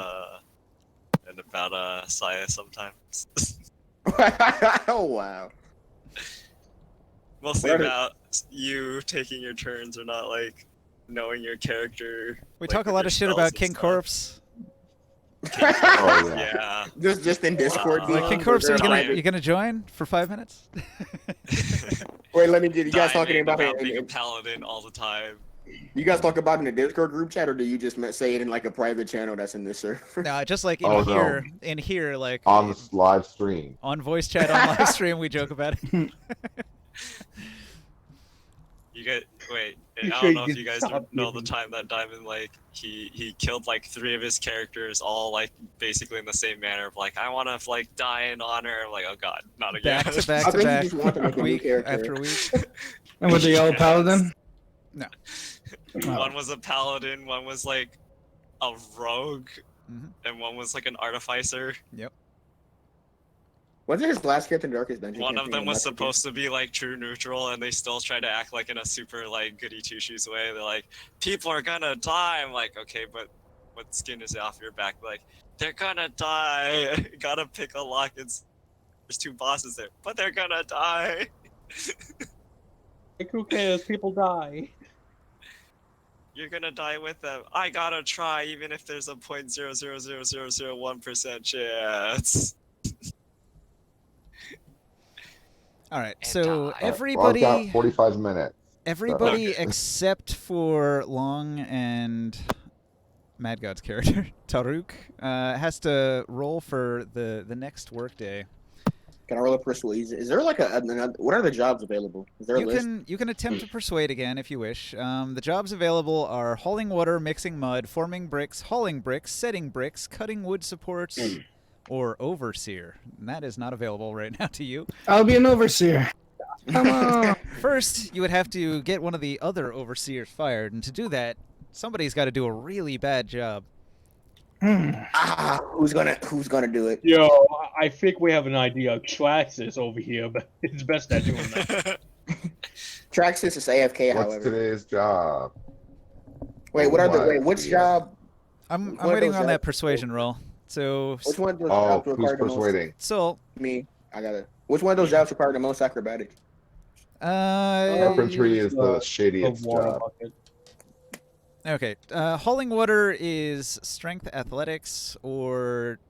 And about Saya sometimes. Oh wow. Mostly What are- about you taking your turns or not, like knowing your character. We like, talk a with lot your of shit spells about and King stuff. Corpse. Oh, yeah. Yeah. Just in Discord. Like, DMs, Like King or Corpse, are they're you private? gonna join for 5 minutes? Wait, let me get you guys talking Diamond about it. being a paladin all the time. You guys talk about it in the Discord group chat, or do you just say it in like a private channel that's in this server? No, just like in Oh, no. here, in here, like On this live stream. on voice chat on live stream, we joke about it. You get wait. I You don't sure know you if you guys stop know the giving- time that Diamond like he killed like 3 of his characters all like basically in the same manner of like I want to like die in honor. I'm like, oh god, not again. Back to back I to think you back, just want to make a new week character. after week. And with the yellow Yes. paladin. One was a paladin, one was like a rogue, Mhm. and one was like an artificer. Wasn't his last character in Darkest Dungeon? One Can't of think them was that's the supposed to be like true neutral, and they still try to act like in a super like goody two shoes way. They're like, people are gonna die. I'm like, okay, but what skin is off your back? Like, They're gonna die. Gotta pick a lock. There's 2 bosses there, but they're gonna die. Like, who cares? People die. You're gonna die with them. I gotta try, even if there's a 0.00001% chance. All right, And so die. Well, I've everybody, got 45 minutes. everybody except for Long and Mad God's character, Taruk, has to roll for the next workday. Can I roll a persuasion? Is there like what are the jobs available? Is there a list? You can attempt to persuade again if you wish. The jobs available are hauling water, mixing mud, forming bricks, hauling bricks, setting bricks, cutting wood supports, or overseer. And that is not available right now to you. I'll be an overseer. Come on. First, you would have to get one of the other overseers fired, and to do that, somebody's got to do a really bad job. Who's gonna do it? Yo, I think we have an idea. Traxxas over here, but it's best not doing that. Traxxas is AFK, What's however. today's job? Wait, which Yeah. job? I'm What are waiting those on that jobs? persuasion roll. So, Which one of those Oh, jobs who's require the most? persuading? so Me. Which one of those jobs require the most acrobatics? Carpentry is the shadiest water job. bucket. Okay, hauling water is strength athletics or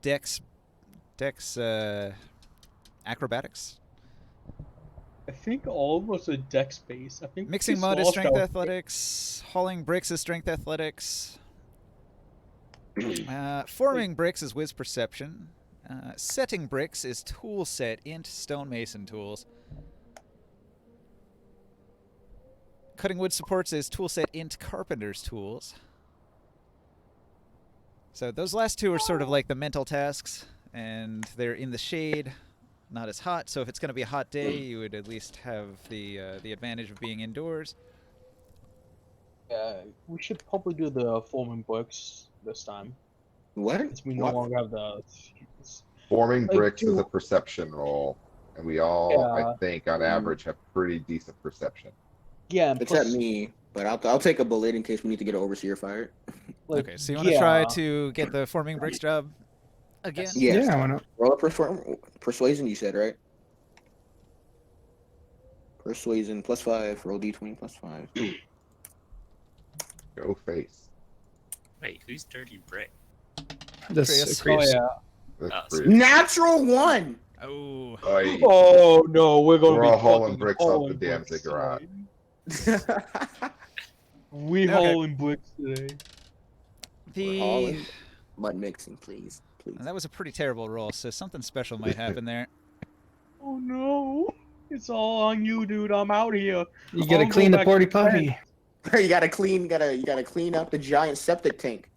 dex acrobatics. I think all of us are dex based. I think Mixing we mud is lost strength our- athletics. Hauling bricks is strength athletics. Forming bricks is whiz perception. Setting bricks is tool set int stonemason tools. Cutting wood supports is toolset int carpenter's tools. So those last two are sort of like the mental tasks, and they're in the shade, not as hot. So if it's going to be a hot day, you would at least have the advantage of being indoors. We should probably do the forming bricks this time, What? since we no What? longer have the. Forming Like, bricks is do- a perception roll, and we all, I Yeah. think, on average, have pretty decent perception. Yeah, and Except plus, me, but I'll take a bullet in case we need to get an overseer fired. like, Okay, so you want to try yeah, to get the forming bricks job again? Yes. Yeah, why not? Roll a persuasion, you said, right? Persuasion +5. Roll d20 +5. Go face. Wait, who's Dirty Brick? That's Chris. Oh Chris. yeah. That's Oh, pretty. Natural 1. Oh, Oy. Oh no, we're gonna We're be all hauling fucking bricks off the hauling damn bricks ziggurat. today. We Okay. hauling bricks today. the Hauling. Mud mixing, please. that was a pretty terrible roll. So something special might happen there. Oh no, it's all on you, dude. I'm out here. You gotta I'll go clean the back porty to potty. You gotta clean up the giant septic tank.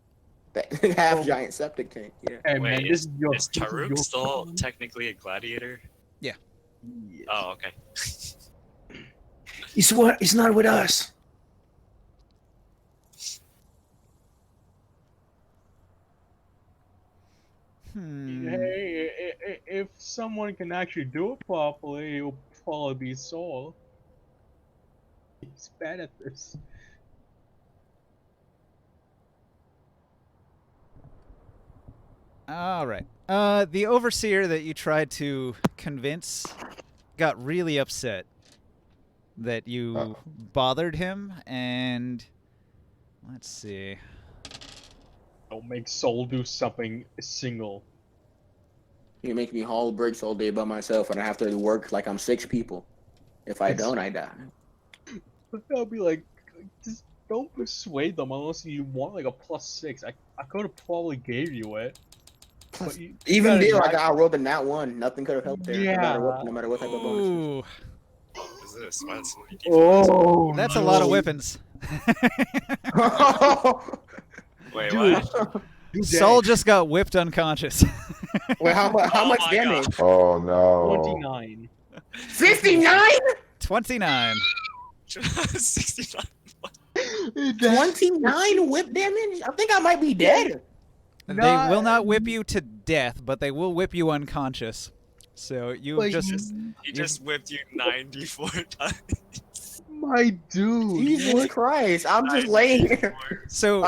That half giant septic tank. Yeah. Hey Wait, man, this is your. Is this Taruk your still time. technically a gladiator? Yeah. Oh, okay. He's not with us. Hey, if someone can actually do it properly, it'll probably be Saul. He's bad at this. All right. The overseer that you tried to convince got really upset that you bothered him, and let's see. Don't make Soul do something single. You make me haul bricks all day by myself, and I have to work like I'm 6 people. If I don't, I die. I'll be like, just don't persuade them unless you want like a +6. I could have probably gave you it. But you Even gotta there, not- I rolled a nat 1. Nothing could have helped there. No matter what type of bonus. Ooh, What is this? Why is somebody Oh, that's a lot of weapons. Wait, Dude. what? Saul just got whipped unconscious. Wait, how much Oh my damage? Oh no. 29. 59? 29. 69. 29 whip damage? I think I might be dead. They will not whip you to death, but they will whip you unconscious. So you Like, just He just whipped you 94 times. my dude. Jesus Christ! I'm just laying here. So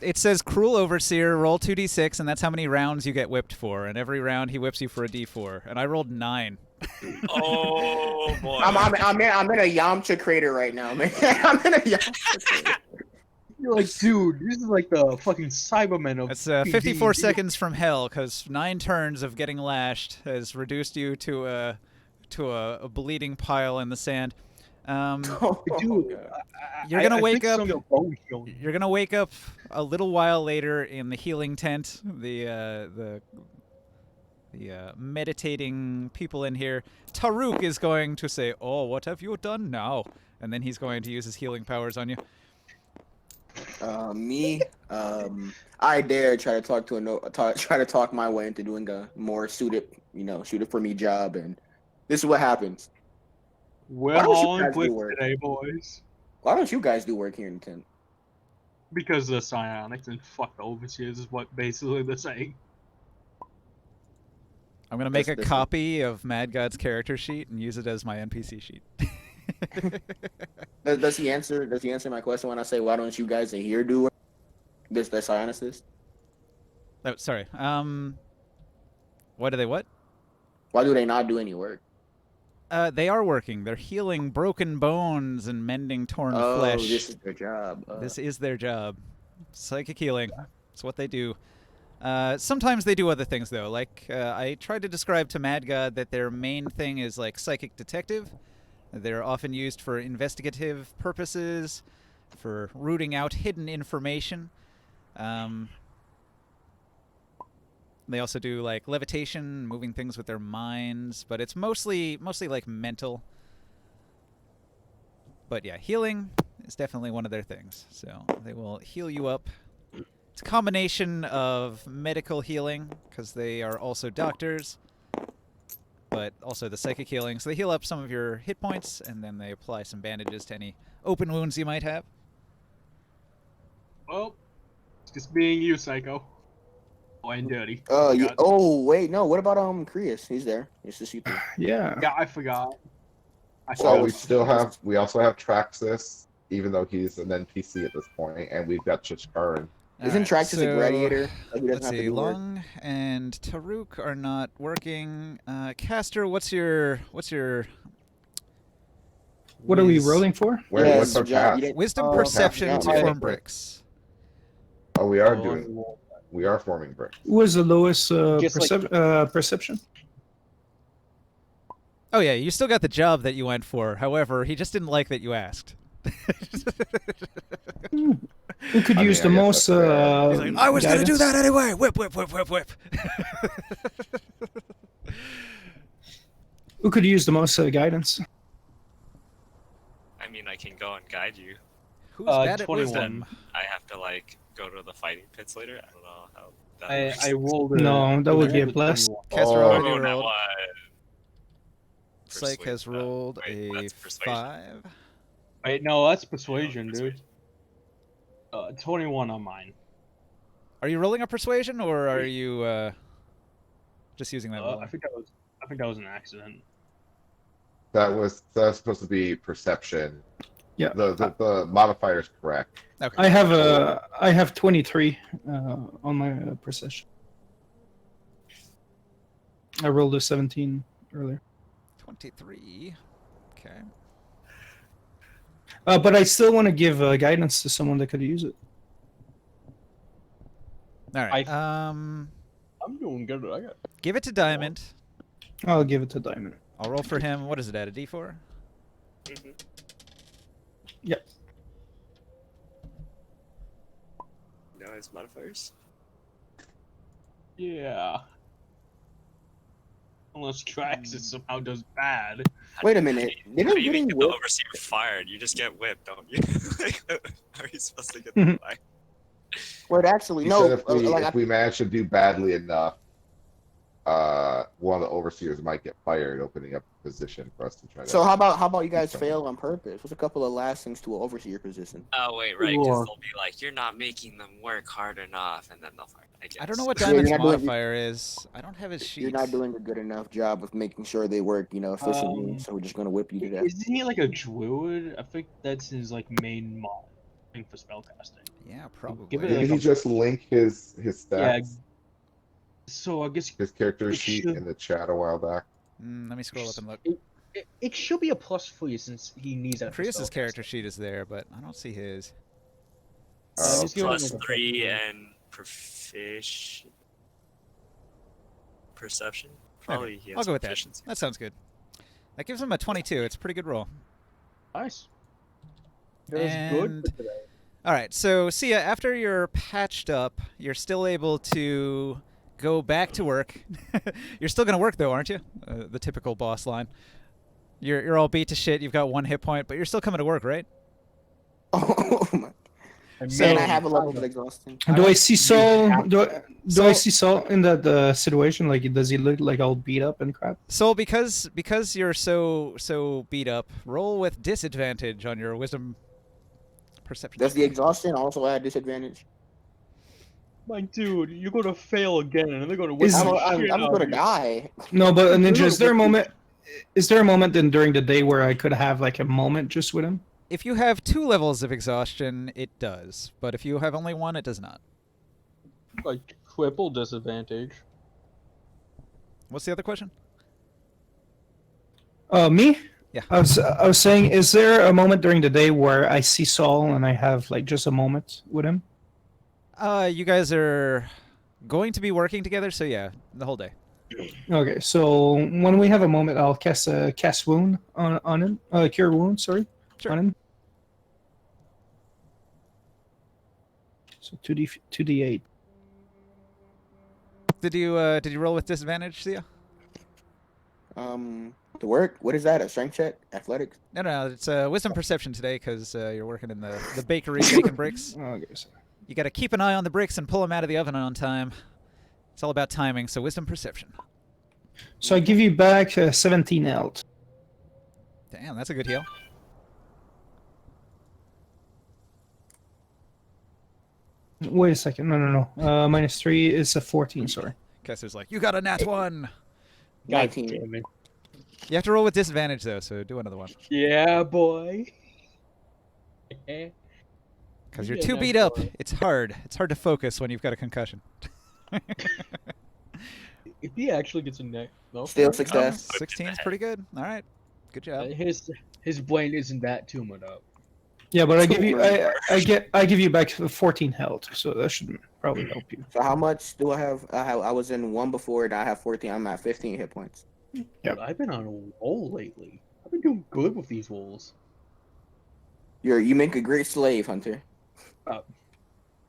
it says cruel overseer, roll 2d6, and that's how many rounds you get whipped for. And every round he whips you for a d4. And I rolled 9. Oh boy. I'm in a Yamcha crater right now, man. I'm in a Yamcha crater. You're like, dude, this is like the fucking Cybermen of. That's 54 seconds from hell, because 9 turns of getting lashed has reduced you to a bleeding pile in the sand. Dude, You're gonna wake think up. some of your bones showing. You're gonna wake up a little while later in the healing tent. The meditating people in here. Taruk is going to say, "Oh, what have you done now?" And then he's going to use his healing powers on you. I dare try to talk my way into doing a more suited for me job, and this is what happens. We're Why don't you all guys do equipped work? today, boys. Why don't you guys do work here in the tent? Because the psionics and fuck the overseers is what basically they're saying. I'm gonna make That's a copy of Mad God's character sheet and use it as my NPC sheet. Does he answer my question when I say why don't you guys in here do work? This the psionicist? Oh, sorry. Why do they what? Why do they not do any work? They are working. They're healing broken bones and mending torn flesh. This is their job. This is their job. Psychic healing. It's what they do. Sometimes they do other things, though. Like, I tried to describe to Mad God that their main thing is, like, psychic detective. They're often used for investigative purposes, for rooting out hidden information. They also do, like, levitation, moving things with their minds, but it's mostly like, mental. But, yeah, healing is definitely one of their things. So they will heal you up. It's a combination of medical healing, because they are also doctors, but also the psychic healing. So they heal up some of your hit points, and then they apply some bandages to any open wounds you might have. Well, it's just being you, Psycho. Oh, and dirty. Yeah. Oh wait, no. What about Krius? He's there. It's just you two. Yeah. Yeah, I forgot. Well, we also have Traxxas, even though he's an NPC at this point, and we've got Chishkaran. Isn't Traxxas a gladiator? Like, he doesn't Let's have to see, do work? Lung and Taruk are not working. Caster, what's your What are we rolling for? What's our John, path? you didn't- wisdom perception John, to yeah. form bricks? Oh, we are forming bricks. Who was the lowest Just like- perception? Oh yeah, you still got the job that you went for. However, he just didn't like that you asked. Who could I use mean, the I most? guess that's fair. He's like, I was gonna do guidance? that anyway. Whip, whip, whip, whip, whip. Who could use the most guidance? I mean, I can go and guide you. Who's bad at 21. wisdom? I have to like go to the fighting pits later. I don't know how that works. I rolled a, No, that would be a rolled plus. 21. Caster Oh, already now rolled. what? Psych has Persuade- rolled wait, a that's persuasion. 5. Wait, no, that's persuasion, dude. Persuasion. 21 on mine. Are you rolling a persuasion, or are you just using that? I roll? think that was an accident. That was supposed to be perception. Yeah. The modifier is correct. Okay. I have 23 on my perception. I rolled a 17 earlier. 23. Okay. But I still want to give guidance to someone that could use it. All right. I'm doing good. I got. Give it to Diamond. I'll give it to Diamond. I'll roll for him. What is it at? A D4? Mhm. Yep. No, his modifiers. Yeah. Unless Traxxas somehow does bad. Wait a minute. How Didn't do you getting get the whipped? overseer fired? You just get whipped, don't you? Like, how are you supposed to get Mhm. the fire? Wait, actually, He no. said if like, we manage to do badly enough, one of the overseers might get fired, opening up a position for us to try to. So how about you guys fail on purpose? What's a couple of last things to an overseer position? Oh wait, right? Because Or- they'll be like, "You're not making them work hard enough," and then they'll fire. I guess. I don't know what Yeah, you're Diamond's not doing- modifier is. I don't have his sheet. You're not doing a good enough job of making sure they work, efficiently. So we're just gonna whip you to death. Isn't he like a druid? I think that's his like main mod thing for spellcasting. Yeah, probably. Give it Didn't he just link his Yeah. stats, So I guess his character it sheet should- in the chat a while back? Let me scroll up and look. it should be a plus for you since he needs that. for Prius's spellcasting. character sheet is there, but I don't see his. Oh, just give it Plus like a 3 plus. and perception. Probably he has I'll go with that. proficiency. That sounds good. That gives him a 22. It's a pretty good roll. Nice. That was good And- for today. All right, so Sia, after you're patched up, you're still able to go back to work. You're still gonna work though, aren't you? The typical boss line. You're all beat to shit. You've got 1 hit point, but you're still coming to work, right? Oh my! So- And I have a level of exhaustion. Do I see Saul? Do I So- see Saul in the situation? Like, does he look like all beat up and crap? So because you're so beat up, roll with disadvantage on your wisdom perception. Does the exhaustion also add disadvantage? My dude, you're gonna fail again, and they're gonna. Is- whip I'm, the I'm, shit I'm out gonna of you. die. No, but Ninja, Literally, is there a what- moment? Is there a moment then during the day where I could have like a moment just with him? If you have 2 levels of exhaustion, it does. But if you have only 1, it does not. Like triple disadvantage. What's the other question? Me? Yeah. I was saying, is there a moment during the day where I see Saul and I have like just a moment with him? You guys are going to be working together, so yeah, the whole day. Okay, so when we have a moment, I'll cast a cast wound on him. Cure wound, sorry, Sure. on him. So 2d8. Did you roll with disadvantage, Sia? To work. What is that? A strength check? Athletics? No, it's wisdom perception today because you're working in the bakery baking bricks. Okay, so You got to keep an eye on the bricks and pull them out of the oven on time. It's all about timing, so wisdom perception. I give you back 17 health. Damn, that's a good heal. Wait a second. No. -3 is a 14. Sorry. Kesser's like, you got a nat 1. God 19. damn it. You have to roll with disadvantage though, so do another one. Yeah, boy. Because you're Yeah, too nat beat up. one. It's hard. It's hard to focus when you've got a concussion. If he actually gets a neck, no. Still success. 16 is pretty good. All right. Good job. His brain isn't that tumored up. Yeah, but I Cool, give you man. I give you back 14 health, so that should probably help you. So how much do I have? I was in 1 before, and I have 14. I'm at 15 hit points. Yep. But I've been on a roll lately. I've been doing good with these rolls. You make a great slave, Hunter.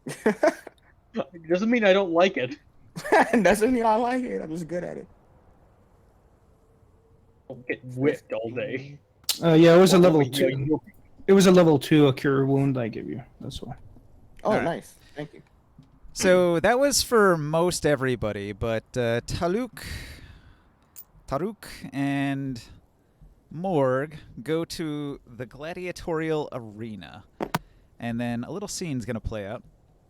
It doesn't mean I don't like it. Doesn't mean I like it. I'm just good at it. I'll get whipped all day. Yeah, it was a level Yeah, 2. It was a level 2 a cure wound I give you. That's why. Oh, Alright. nice. Thank you. So that was for most everybody, but Taruk and Morg go to the gladiatorial arena, and then a little scene's gonna play out.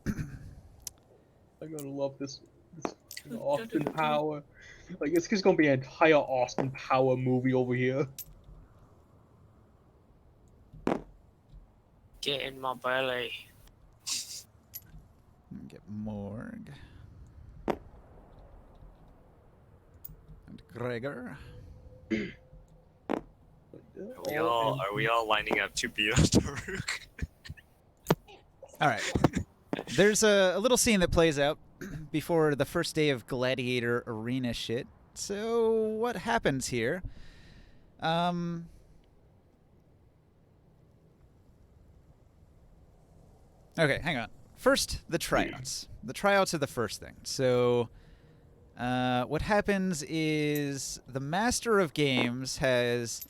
I'm gonna love this Austin Power. Like it's just gonna be an entire Austin Power movie over here. Get in my belly. Get Morg and Gregor. Are we all lining up to beat up Taruk? All right. There's a little scene that plays out before the first day of Gladiator Arena shit. So what happens here? Okay, hang on. First, the tryouts. The tryouts are the first thing. So what happens is the Master of Games has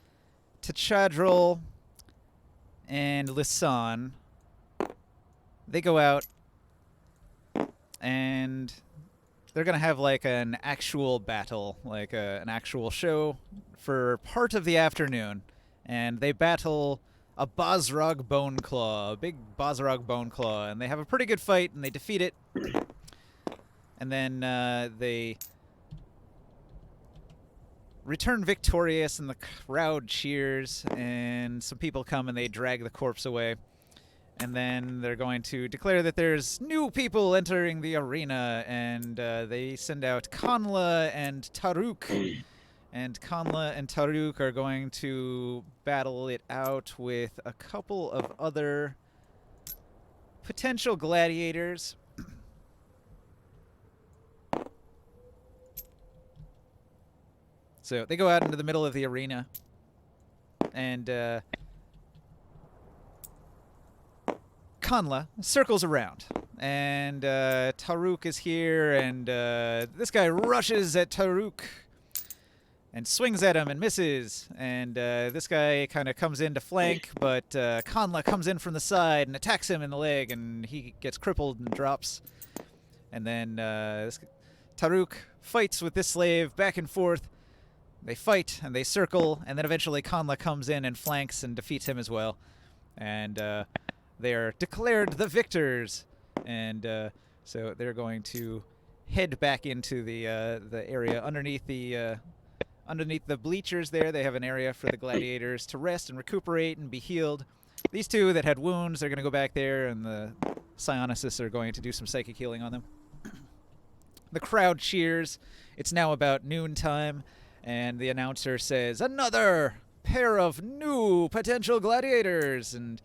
Tchadril and Lisan. They go out and they're gonna have like an actual battle, like an actual show for part of the afternoon, and they battle a Bosrog Boneclaw, a big Bosrog Boneclaw, and they have a pretty good fight, and they defeat it, and then they return victorious, and the crowd cheers, and some people come and they drag the corpse away. And then they're going to declare that there's new people entering the arena, and they send out Kanla and Taruk. And Kanla and Taruk are going to battle it out with a couple of other potential gladiators. So they go out into the middle of the arena, and Kanla circles around, and Taruk is here, and this guy rushes at Taruk and swings at him and misses, and this guy kind of comes in to flank, but Kanla comes in from the side and attacks him in the leg, and he gets crippled and drops. And then Taruk fights with this slave back and forth. They fight and they circle, and then eventually Kanla comes in and flanks and defeats him as well. And they are declared the victors, and so they're going to head back into the area underneath the bleachers. There, they have an area for the gladiators to rest and recuperate and be healed. These two that had wounds, they're going to go back there, and the Psionicis are going to do some psychic healing on them. The crowd cheers. It's now about noontime, and the announcer says, "Another pair of new potential gladiators!" And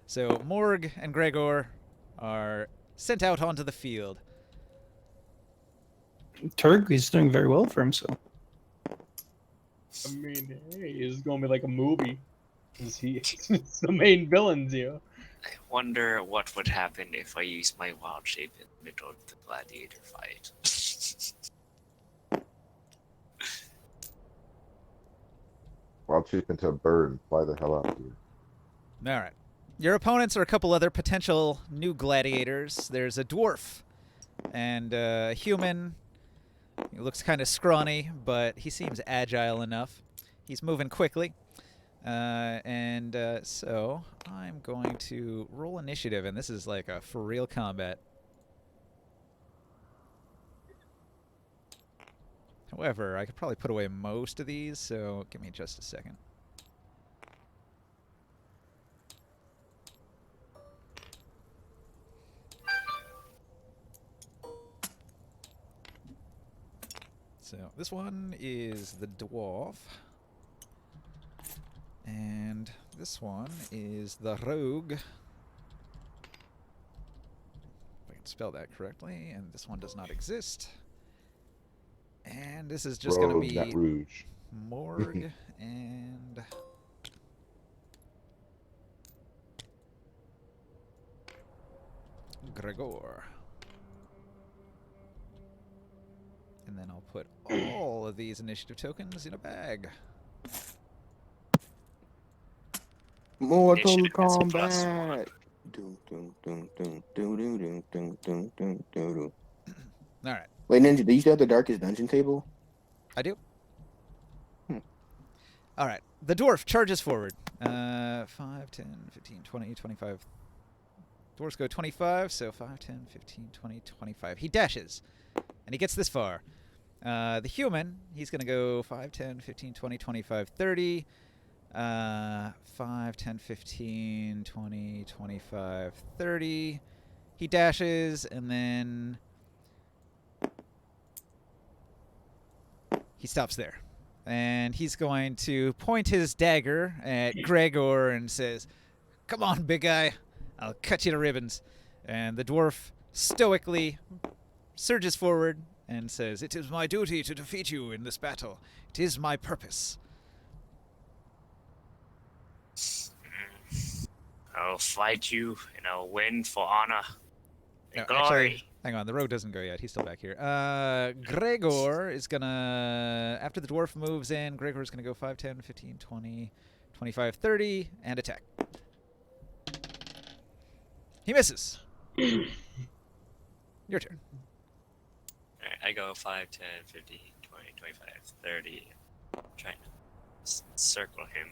so Morg and Gregor are sent out onto the field. Turg is doing very well for himself. I mean, hey, it's gonna be like a movie. It's the main villains here. I wonder what would happen if I use my wild shape in the middle of the gladiator fight. Wild shape into a bird and fly the hell out, dude. All right. Your opponents are a couple other potential new gladiators. There's a dwarf and a human. He looks kind of scrawny, but he seems agile enough. He's moving quickly. So I'm going to roll initiative, and this is like a for real combat. However, I could probably put away most of these, so give me just a second. So this one is the dwarf. And this one is the rogue. If I can spell that correctly. And this one does not exist. And this is just going to Rogue, be not Rouge. Morg and Gregor. And then I'll put all of these initiative tokens in a bag. Mortal Initiative is a +1. Kombat. Dun, dun, dun, dun, dun, dun, dun, dun, dun, dun, dun, dun. All right. Wait, Ninja, do you still have the Darkest Dungeon table? I do. Hmm. All right. The dwarf charges forward. 5, 10, 15, 20, 25. Dwarves go 25, so 5, 10, 15, 20, 25. He dashes, and he gets this far. The human, he's going to go 5, 10, 15, 20, 25, 30. 5, 10, 15, 20, 25, 30. He dashes, and then he stops there. And he's going to point his dagger at Gregor and says, "Come on, big guy. I'll cut you to ribbons." And the dwarf stoically surges forward and says, "It is my duty to defeat you in this battle. It is my purpose." I'll fight you and I'll win for honor and No, glory. actually, hang on, the rogue doesn't go yet. He's still back here. Gregor is gonna, after the dwarf moves in, Gregor's gonna go 5, 10, 15, 20, 25, 30, and attack. He misses. Your turn. Alright, I go 5, 10, 15, 20, 25, 30. Trying to circle him.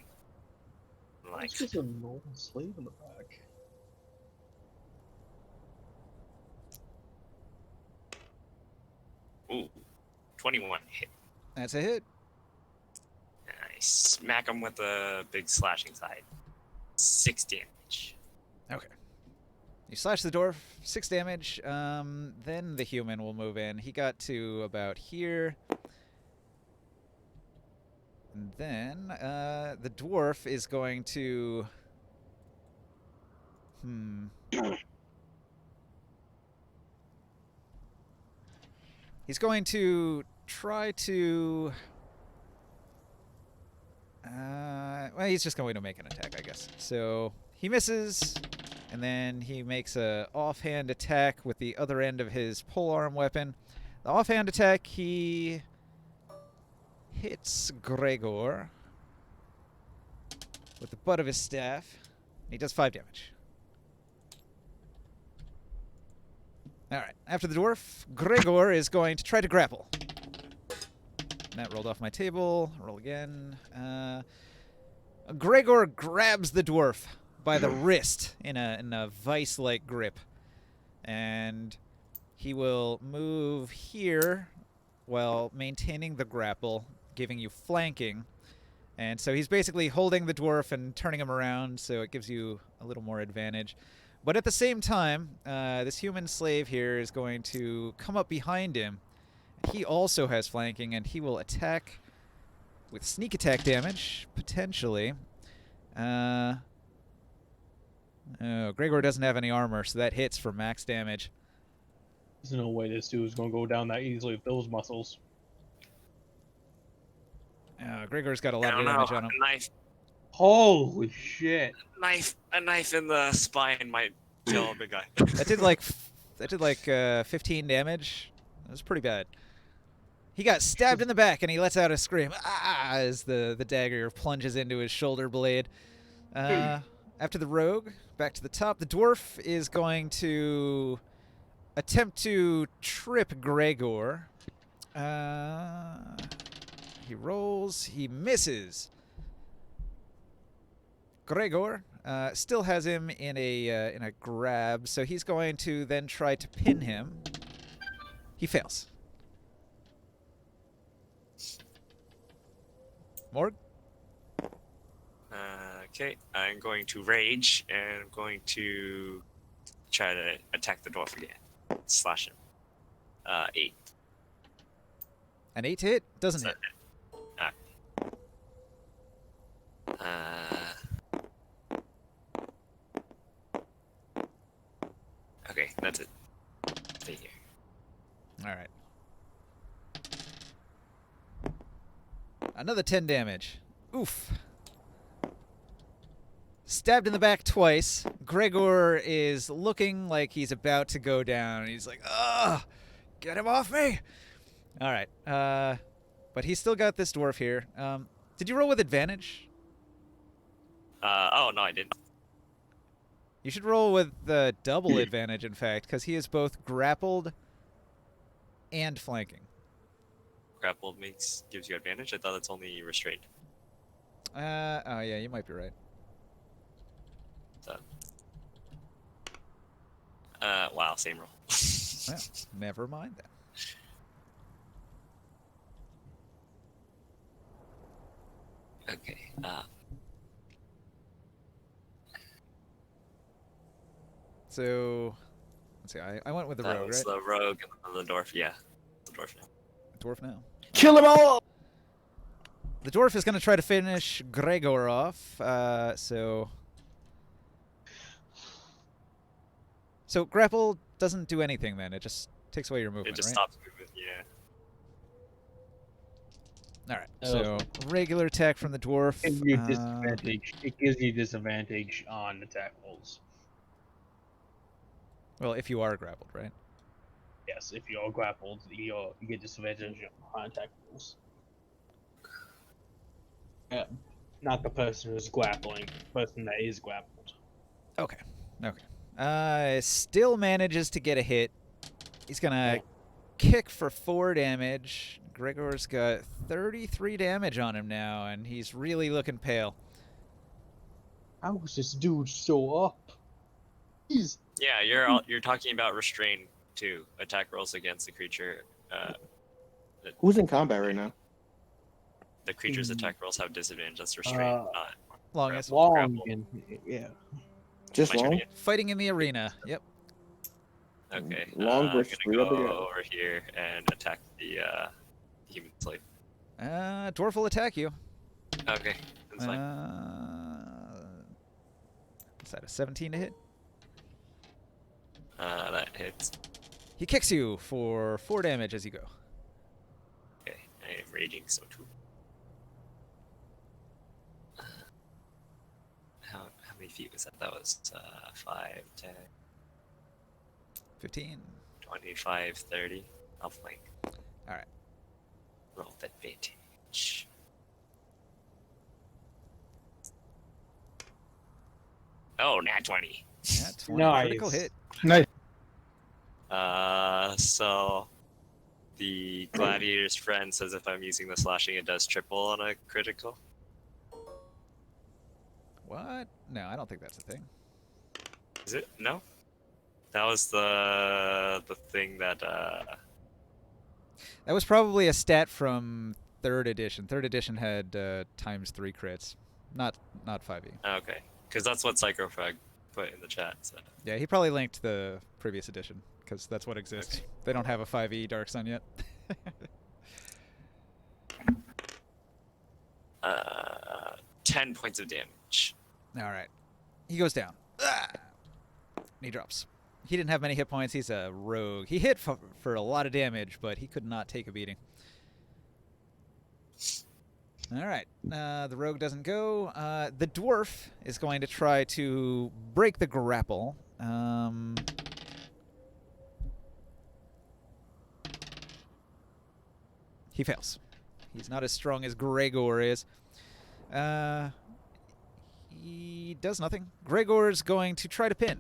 Like, It's just a normal slave in the back. ooh, 21 hit. That's a hit. I smack him with a big slashing side. 6 damage. Okay. You slash the dwarf, 6 damage. Then the human will move in. He got to about here. And then the dwarf is going to... He's going to try to... well, he's just going to make an attack, I guess. So he misses, and then he makes a offhand attack with the other end of his polearm weapon. The offhand attack, he hits Gregor with the butt of his staff. He does 5 damage. Alright, after the dwarf, Gregor is going to try to grapple. That rolled off my table. Roll again. Gregor grabs the dwarf by the wrist in a vice-like grip. And he will move here while maintaining the grapple, giving you flanking. And so he's basically holding the dwarf and turning him around, so it gives you a little more advantage. But at the same time, this human slave here is going to come up behind him. He also has flanking, and he will attack with sneak attack damage, potentially. Oh, Gregor doesn't have any armor, so that hits for max damage. There's no way this dude is gonna go down that easily with those muscles. Gregor's got a lot I of don't damage know. on him. Holy shit! A knife in the spine might kill a big guy. That did like 15 damage. That was pretty bad. He got stabbed in the back, and he lets out a scream. Ah! As the dagger plunges into his shoulder blade. After the rogue, back to the top. The dwarf is going to attempt to trip Gregor. He rolls. He misses. Gregor still has him in a grab, so he's going to then try to pin him. He fails. Morg? Okay, I'm going to rage and I'm going to try to attack the dwarf again. Slash him. 8. An 8 hit? Doesn't hit. Okay, that's it. Stay here. Alright. Another 10 damage. Oof. Stabbed in the back twice. Gregor is looking like he's about to go down. He's like, ugh! Get him off me! Alright. But he's still got this dwarf here. Did you roll with advantage? Oh, no, I didn't. You should roll with the double advantage, in fact, because he is both grappled and flanking. Grappled gives you advantage. I thought it's only restrained. Oh yeah, you might be right. So. Wow, same roll. Well, never mind then. Okay. So, let's see. I went with the That rogue, was right? the rogue and the dwarf. Yeah, the dwarf now. Dwarf now. Kill them all! The dwarf is going to try to finish Gregor off. So grapple doesn't do anything then. It just takes away your movement, It just right? stops movement. Yeah. All right. So regular attack from the dwarf. It gives you disadvantage. It gives you disadvantage on attack rolls. Well, if you are grappled, right? Yes, if you're grappled, you get disadvantage on attack rolls. Not the person who's grappling, the person that is grappled. Okay. Okay. Still manages to get a hit. He's gonna kick for 4 damage. Gregor's got 33 damage on him now, and he's really looking pale. How is this dude so up? He's Yeah, you're talking about restrain too. Attack rolls against the creature. Who's in combat right now? The creature's attack rolls have disadvantage. That's restrain, not Longest. grapple. long and yeah. Just My turn long? again? Fighting in the arena. Yep. Okay. Long I'm versus gonna three go other guys. over here and attack the human slave. Dwarf will attack you. Okay, that's fine. Is that a 17 to hit? That hits. He kicks you for 4 damage as you go. Okay, I am raging so too. How many feet was that? That was 5, 10, 15. 25, 30. I'll flank. Alright. Roll with advantage. Oh, nat 20. Yeah, 20. Critical Nice. hit. Nice. So the gladiator's friend says if I'm using the slashing, it does triple on a critical. What? No, I don't think that's a thing. Is it? No. That was the thing that That was probably a stat from 3rd edition. 3rd edition had ×3 crits. Not 5e. okay, because that's what Psychofrag put in the chat. So. Yeah, he probably linked the previous edition, because that's what exists. Okay. They don't have a 5e Dark Sun yet. 10 points of damage. Alright. He goes down. Ah! And he drops. He didn't have many hit points. He's a rogue. He hit for a lot of damage, but he could not take a beating. Alright. The rogue doesn't go. The dwarf is going to try to break the grapple. He fails. He's not as strong as Gregor is. He does nothing. Gregor's going to try to pin.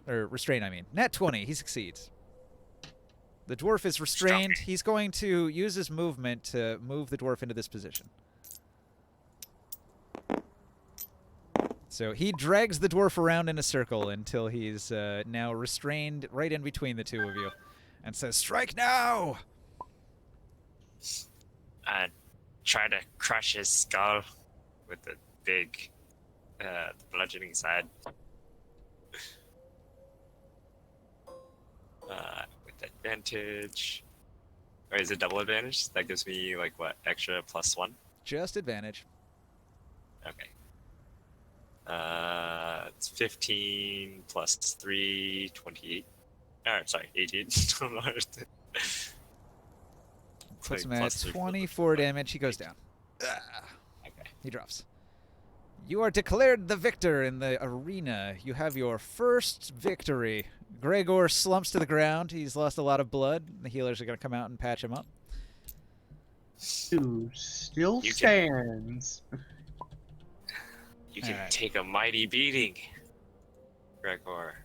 Or restrain, I mean. Nat 20. He succeeds. The dwarf is restrained. He's going to use his movement to move the dwarf into this position. So he drags the dwarf around in a circle until he's now restrained right in between the two of you. And says, "Strike now!" Try to crush his skull with the big bludgeoning side. With advantage. Or is it double advantage? That gives me, like, what, extra +1? Just advantage. Okay. It's 15 plus 3, 28. Sorry, 18. Puts him Like, at plus 3 for the- 24 damage. He goes down. Okay. He drops. You are declared the victor in the arena. You have your first victory. Gregor slumps to the ground. He's lost a lot of blood. The healers are going to come out and patch him up. Dude still You can- stands. You can Alright. take a mighty beating, Gregor.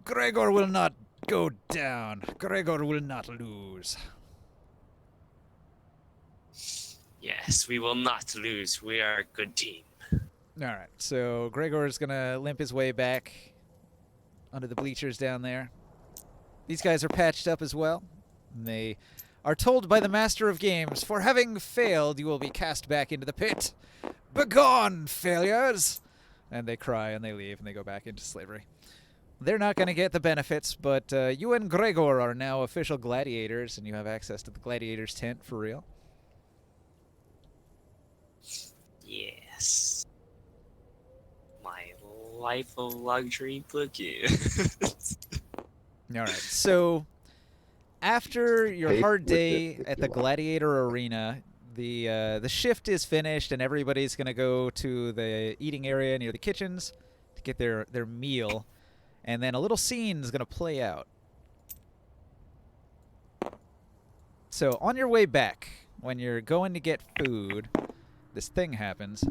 Gregor will not go down. Gregor will not lose. Yes, we will not lose. We are a good team. All right, so Gregor's going to limp his way back under the bleachers down there. These guys are patched up as well. They are told by the Master of Games, "For having failed, you will be cast back into the pit. Begone, failures!" And they cry and they leave and they go back into slavery. They're not going to get the benefits, but you and Gregor are now official gladiators, and you have access to the gladiators' tent for real. Yes. My life of luxury bookie. All right, so after your Paid hard with day it, if at you the want. gladiator arena, the shift is finished, and everybody's going to go to the eating area near the kitchens to get their meal. And then a little scene is going to play out. So on your way back, when you're going to get food, this thing happens.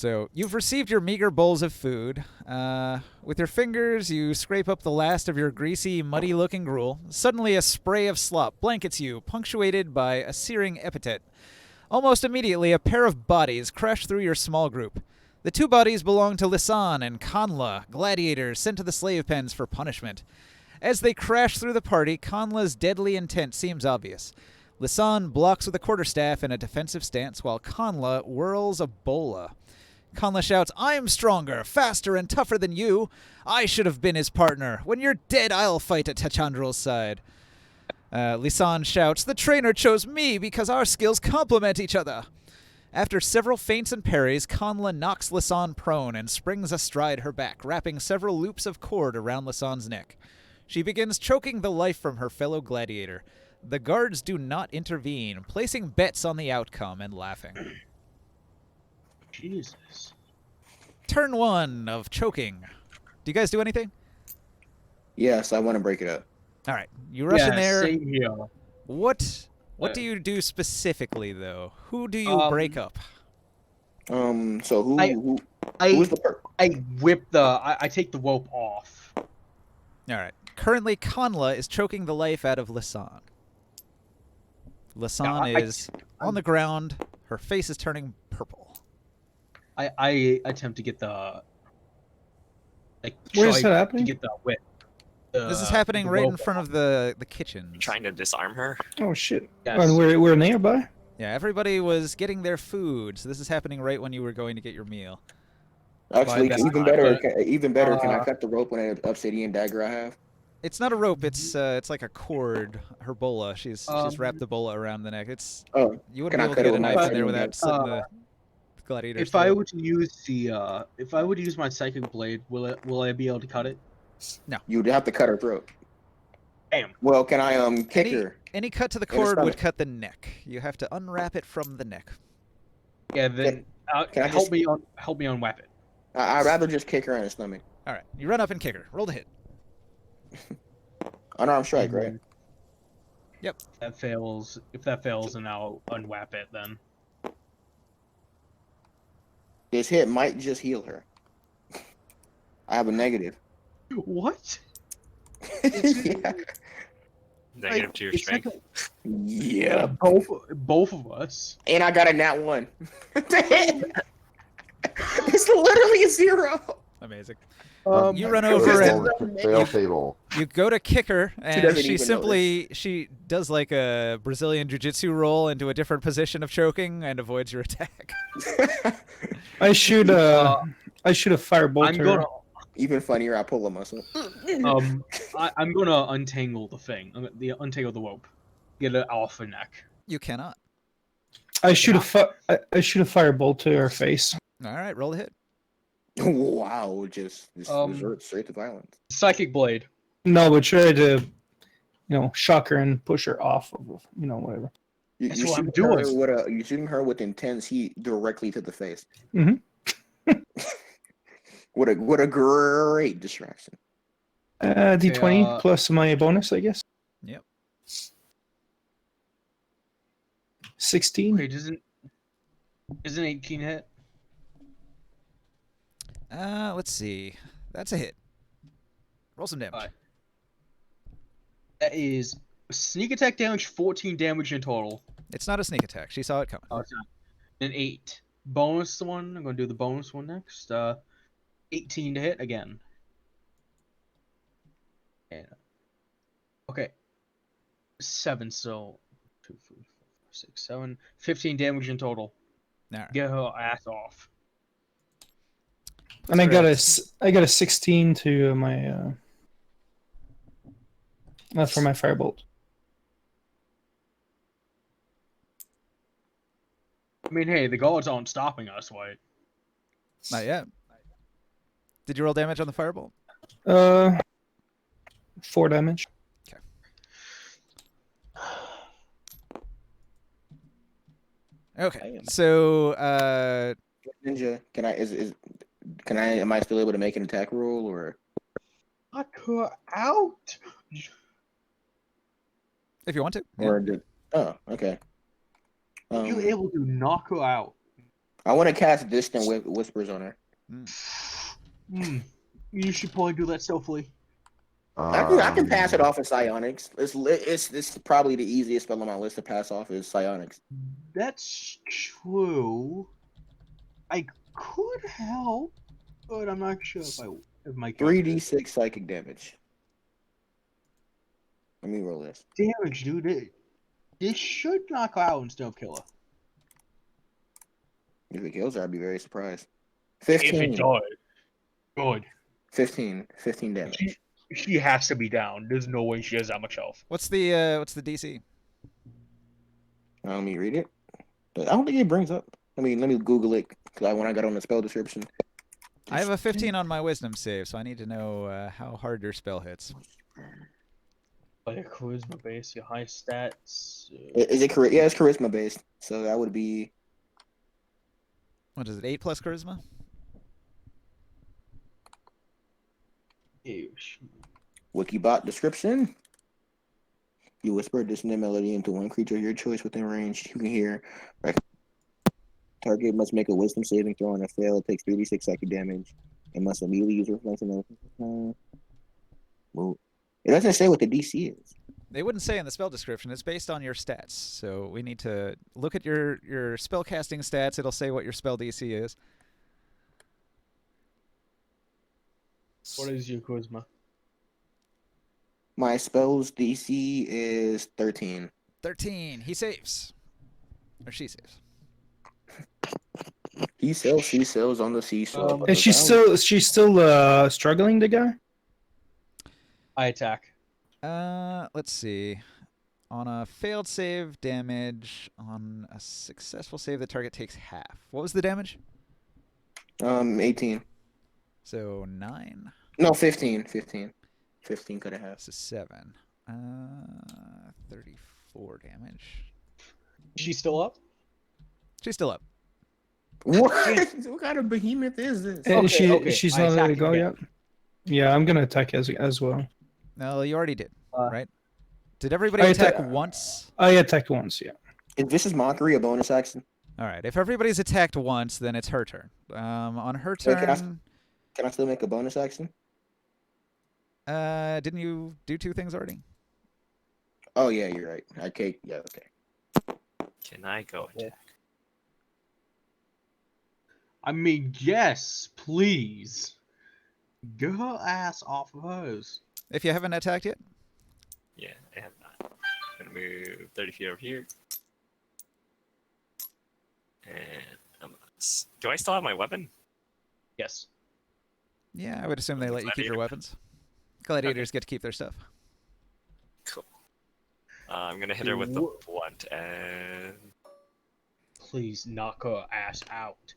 So you've received your meager bowls of food. With your fingers, you scrape up the last of your greasy, muddy-looking gruel. Suddenly, a spray of slop blankets you, punctuated by a searing epithet. Almost immediately, a pair of bodies crash through your small group. The two bodies belong to Lisan and Kanla, gladiators sent to the slave pens for punishment. As they crash through the party, Kanla's deadly intent seems obvious. Lisan blocks with a quarterstaff in a defensive stance, while Kanla whirls a bola. Kanla shouts, "I'm stronger, faster, and tougher than you. I should have been his partner. When you're dead, I'll fight at Tachandrel's side." Lisan shouts, "The trainer chose me because our skills complement each other." After several feints and parries, Kanla knocks Lisan prone and springs astride her back, wrapping several loops of cord around Lisan's neck. She begins choking the life from her fellow gladiator. The guards do not intervene, placing bets on the outcome and laughing. Jesus. Turn 1 of choking. Do you guys do anything? Yes, I want to break it up. All right, you rush in there. Same here. What do you do specifically, though? Who do you break up? So who I who's the I take the rope off. All right. Currently, Kanla is choking the life out of Lisan. Lisan is on the ground. Her face is turning purple. I attempt to get the Where is try that happening? To get the whip. This is happening right in front of the kitchen. Trying to disarm her. Oh shit! Yes. And we're nearby. Yeah, everybody was getting their food, so this is happening right when you were going to get your meal. Actually, bad. even better. Can I cut the rope on an obsidian dagger I have? It's not a rope. It's like a cord. Her bola. She's wrapped the bola around the neck. It's Oh, you wouldn't can be I able to cut get it a knife with my in there finger? without slitting the gladiator's If I throat. were to use my psychic blade, will I be able to cut it? You'd have to cut her throat. Damn. Well, can I kick her? Any cut to the In the cord would stomach. cut the neck. You have to unwrap it from the neck. Yeah, then can I help just- me unwrap it. I'd rather just kick her in the stomach. All right, you run up and kick her. Roll to hit. Unarmed strike, right? Yep. If that fails, then I'll unwrap it. Then This hit might just heal her. I have a negative. what? Yeah. Negative to your It's strength. like Yeah. both of us. And I got a nat 1. It's literally a 0. Amazing. Um, You run Fail over table. and Fail table. you go to kick her, and doesn't she even simply she does like a Brazilian jiu-jitsu roll into a different position of choking and avoids your attack. I shoot a firebolt. I'm her. gonna Even funnier, I pull a muscle. I'm gonna untangle the thing. Untangle the rope. Get it off her neck. You cannot. I shoot a firebolt to her face. All right, roll the hit. Wow, just Um, resort straight to violence. Psychic blade. No, but try to, shock her and push her off of, whatever. That's You're what I'm shooting her doing. you're shooting her with intense heat directly to the face. Mhm. What a great distraction. D20 plus my bonus, I guess. Yep. 16. Okay, isn't 18 hit? Let's see. That's a hit. Roll some damage. Alright. That is sneak attack damage, 14 damage in total. It's not a sneak attack. She saw it coming. Oh, it's not. An 8. Bonus one. I'm gonna do the bonus one next. 18 to hit again. And okay. 7. So 2, 3, 4, 6, 7. 15 damage in total. All right. Get her ass off. And I got a 16 to my for my firebolt. I mean, hey, the guards aren't stopping us, right? Not yet. Did you roll damage on the firebolt? 4 damage. Okay. So, Ninja, am I still able to make an attack roll or? Knock her out. if you want to. Yeah. Or did, oh, okay. Are you able to knock her out? I want to cast Distant Whispers on her. You should probably do that stealthily. I can pass it off as Psionics. It's probably the easiest spell on my list to pass off is Psionics. That's true. I could help, but I'm not sure if my 3d6 psychic damage. Let me roll this. damage, dude. This should knock her out and still kill her. If it kills her, I'd be very surprised. If 15. it does, good. 15 damage. She has to be down. There's no way she has that much health. What's the DC? Let me read it. I don't think it brings up. Let me Google it when I got on the spell description. I have a 15 on my wisdom save, so I need to know how hard your spell hits. Like a charisma base, your high stats. Is it charisma? Yeah, it's charisma based. So that would be. What is it? 8 plus charisma? Wikibot description. You whisper a dissonant melody into one creature of your choice within range. You can hear. Target must make a wisdom saving throw. On a fail, it takes 3d6 psychic damage. It must immediately use reflection. Well, it doesn't say what the DC is. They wouldn't say in the spell description. It's based on your stats. So we need to look at your spellcasting stats. It'll say what your spell DC is. What is your charisma? My spell's DC is 13. 13. He saves. Or she saves. He sells, she sells on the seesaw. Is she still struggling, the guy? I attack. Let's see. On a failed save, damage. On a successful save, the target takes half. What was the damage? 18. So 9. No, 15. 15 could have had. So 7. 34 damage. She's still up? She's still up. What? What kind of behemoth is this? She's I not ready to attack go again. yet. Yeah, I'm gonna attack as well. No, you already did, Uh, right? Did everybody I attack atta- once? I attacked once, yeah. Is Vicious Mockery a bonus action? All right. If everybody's attacked once, then it's her turn. On her Wait, turn, can I still make a bonus action? didn't you do 2 things already? Oh yeah, you're right. Okay, yeah, okay. Can I go attack? I mean, yes, please. Get her ass off of hers. If you haven't attacked yet? Yeah, I have not. I'm gonna move 30 feet over here. And do I still have my weapon? Yes. Yeah, I would assume they let you keep your weapons. Gladiators get to keep their stuff. Cool. I'm gonna hit her with the blunt and Please knock her ass out.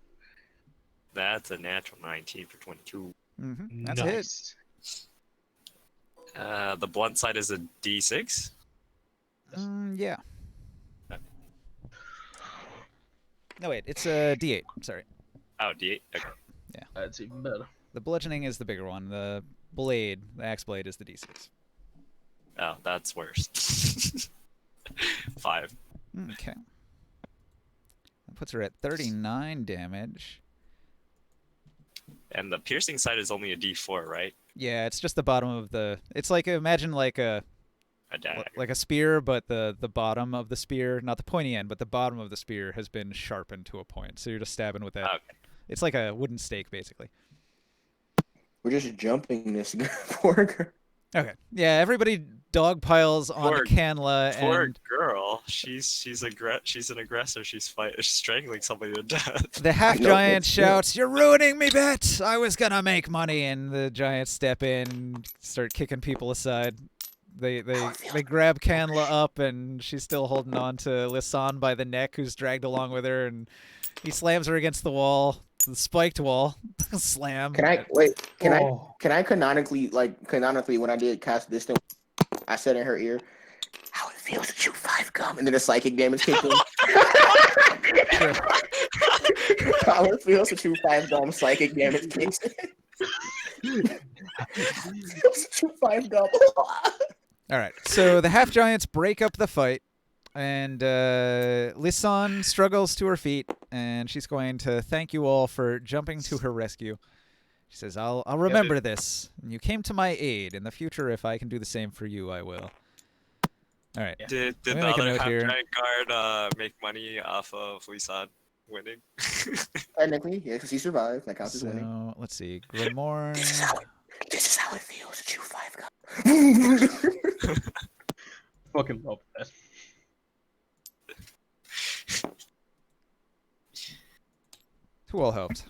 that's a natural 19 for 22. Mm-hmm. That's a hit. Nice. The blunt side is a D6. Yeah. No, wait. It's a D8. Sorry. Oh, D8. Okay. That's even better. The bludgeoning is the bigger one. The blade, the axe blade, is the D6. Oh, that's worse. 5. Okay. That puts her at 39 damage. And the piercing side is only a D4, right? Yeah, it's just the bottom of the. It's like imagine like a dagger. like a spear, but the bottom of the spear, not the pointy end, but the bottom of the spear has been sharpened to a point. So you're just stabbing with that. Okay. It's like a wooden stake, basically. We're just jumping this poor girl. Okay. Yeah, everybody dog piles on Poor- Canla Poor and girl. She's an aggressor. She's strangling somebody to death. the half I know, giant it's shouts, "You're ruining me, Bet! I was gonna make money!" And the giants step in, start kicking people aside. They grab Canla up, and she's still holding on to Lisanne by the neck, who's dragged along with her, and he slams her against the wall, the spiked wall. Slam. Can I wait? Can Oh. I canonically when I did cast Distant, I said in her ear, "How it feels to chew 5 gum," and then the psychic damage kicked in. How it feels to chew 5 gum, psychic damage kicks in. Feels to chew 5 gum. All right. So the half giants break up the fight, and Lisanne struggles to her feet. and she's going to thank you all for jumping to her rescue. She says, I'll remember this. You came to my aid. In the future, if I can do the same for you, I will. All right. Did Let me the make a other note half here. giant guard make money off of Lisan winning? Technically, yeah, because he survived. That counts as winning. So, let's see. Grimorn. This is how it feels to chew 5 gum. Fucking love that. Who all helped?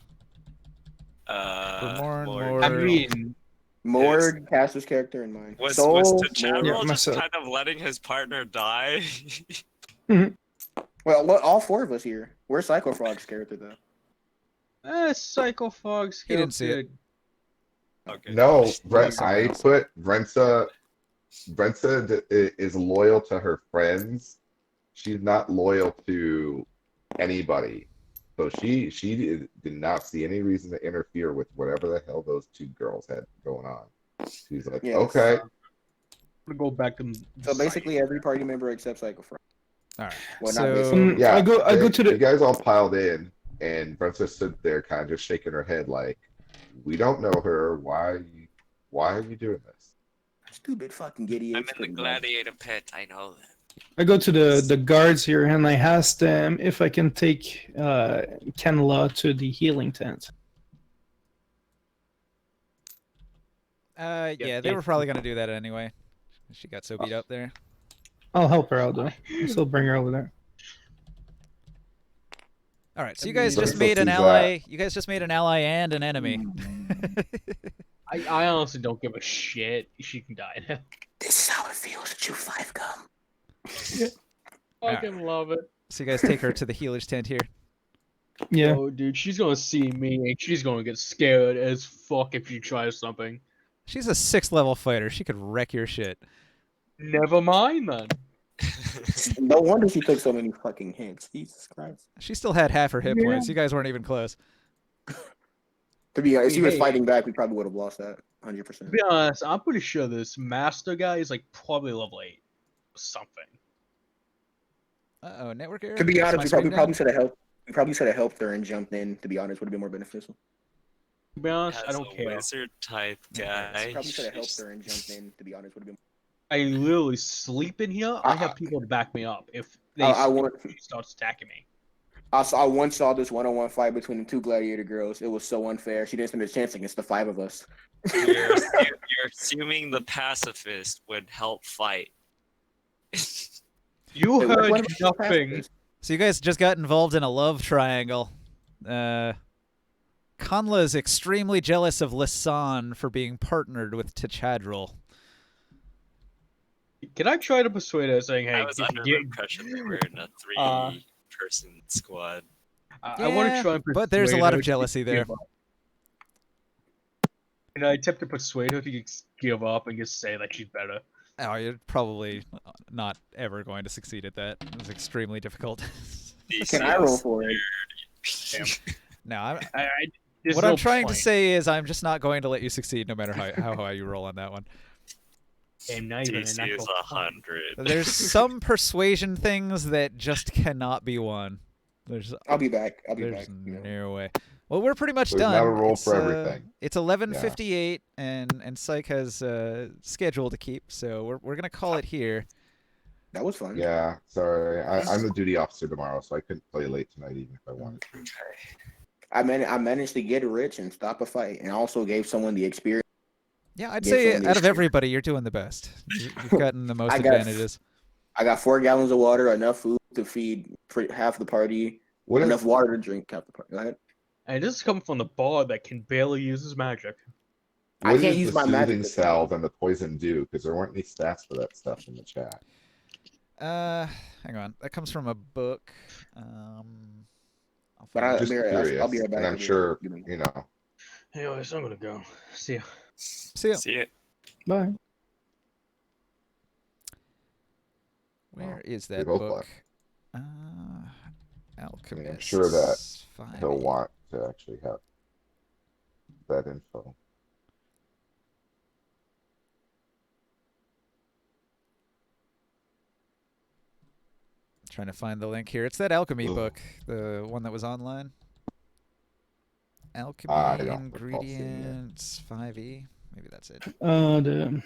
Morg. Morg. I mean, Morg, Castor's character, and mine. Was Soul, the Morg. general Yeah, just myself. kind of letting his partner die? Well, all 4 of us here. We're Psycho Frog's character, though. Psycho Fog's He didn't see it. Okay. No, Brent, someone I else. put Brenta is loyal to her friends. She's not loyal to anybody. So she did not see any reason to interfere with whatever the hell those 2 girls had going on. She's like, Yes. okay, I'm gonna go back to. So basically, every party member except Psycho Frog. All right. Well, not So, basically. yeah. I go to You the. guys all piled in, and Brenta stood there, kind of just shaking her head, like, "We don't know her. Why are you doing this?" Stupid fucking I'm idiots. in the gladiator pit. I know that. I go to the guards here and I ask them if I can take Kenla to the healing tent. yeah, they were probably gonna do that anyway. She got so beat up there. I'll help her out though. I'll still bring her over there. All right. So you guys So- just so made an she's, ally. You guys just made an ally and an enemy. I honestly don't give a shit. She can die now. This is how it feels to chew 5 gum. Fucking love it. So you guys take her to the healer's tent here. Yeah. Oh, dude, she's gonna see me and she's gonna get scared as fuck if she tries something. She's a 6th level fighter. She could wreck your shit. Never mind then. No wonder she took so many fucking hits. Jesus Christ. She still had half her hit Yeah. points. You guys weren't even close. To be honest, if she was Hey. fighting back, we probably would have lost that. To 100%. be honest, I'm pretty sure this master guy is like probably level 8 or something. Uh-oh, network error? To be Is honest, my we screen probably down? should have helped. We probably should have helped her and jumped in. To be honest, would have been more beneficial. To be honest, I As don't a care. wizard type We guy. probably should have helped her and jumped in. To be honest, would have been. I literally sleep in here. I have people to back me up if they I want. starts attacking me. I once saw this one-on-one fight between the 2 gladiator girls. It was so unfair. She didn't stand a chance against the 5 of us. You're assuming the pacifist would help fight. You Hey, what- heard what about the nothing. pacifist? So you guys just got involved in a love triangle. Kanla is extremely jealous of Lisan for being partnered with Tichadril. Can I try to persuade her saying, "Hey, I was if under you the get- impression we were in a Uh, 3-person squad. I want to Yeah, try and persuade but there's a lot her of to jealousy there. give up. And I attempt to persuade her to give up and just say that she's better. Oh, you're probably not ever going to succeed at that. It's extremely difficult. Can I roll for it? No, I'm, There's what no I'm trying to point. say is I'm just not going to let you succeed no matter how high you roll on that one. I'm not even a DC natural is 100. There's some persuasion things that just cannot be won. There's I'll be back. I'll be There's back. You know. no way. Well, we're pretty much There's done. not a role it's, for everything. It's 11:58, and Psych has a schedule to keep, so we're gonna call it here. That was fun. Yeah, sorry. I'm the duty officer tomorrow, so I couldn't play late tonight even if I wanted to. I managed to get rich and stop a fight, and also gave someone the experience. Yeah, I'd Get say from the out of issue. everybody, you're doing the best. You've gotten the most I got- advantages. I got 4 gallons of water, enough food to feed half the party, What enough is water to drink half the party. Go ahead. And this is coming from the bard that can barely use his magic. I what can't is use the my magic soothing this time. salve and the poison dew? Because there weren't any stats for that stuff in the chat. Hang on. That comes from a book. I'll But find it. Just I'll be curious, right back. and I'm I'll be sure right back. you know. Anyways, I'm gonna go. See ya. See ya. See it. Bye. Where is they that both book? left. Alchemist. I'm sure that He'll want to actually have that info. Trying to find the link here. It's that alchemy Ugh. book, the one that was online. Alchemy I don't recall seeing it. ingredients 5e. Maybe that's it. The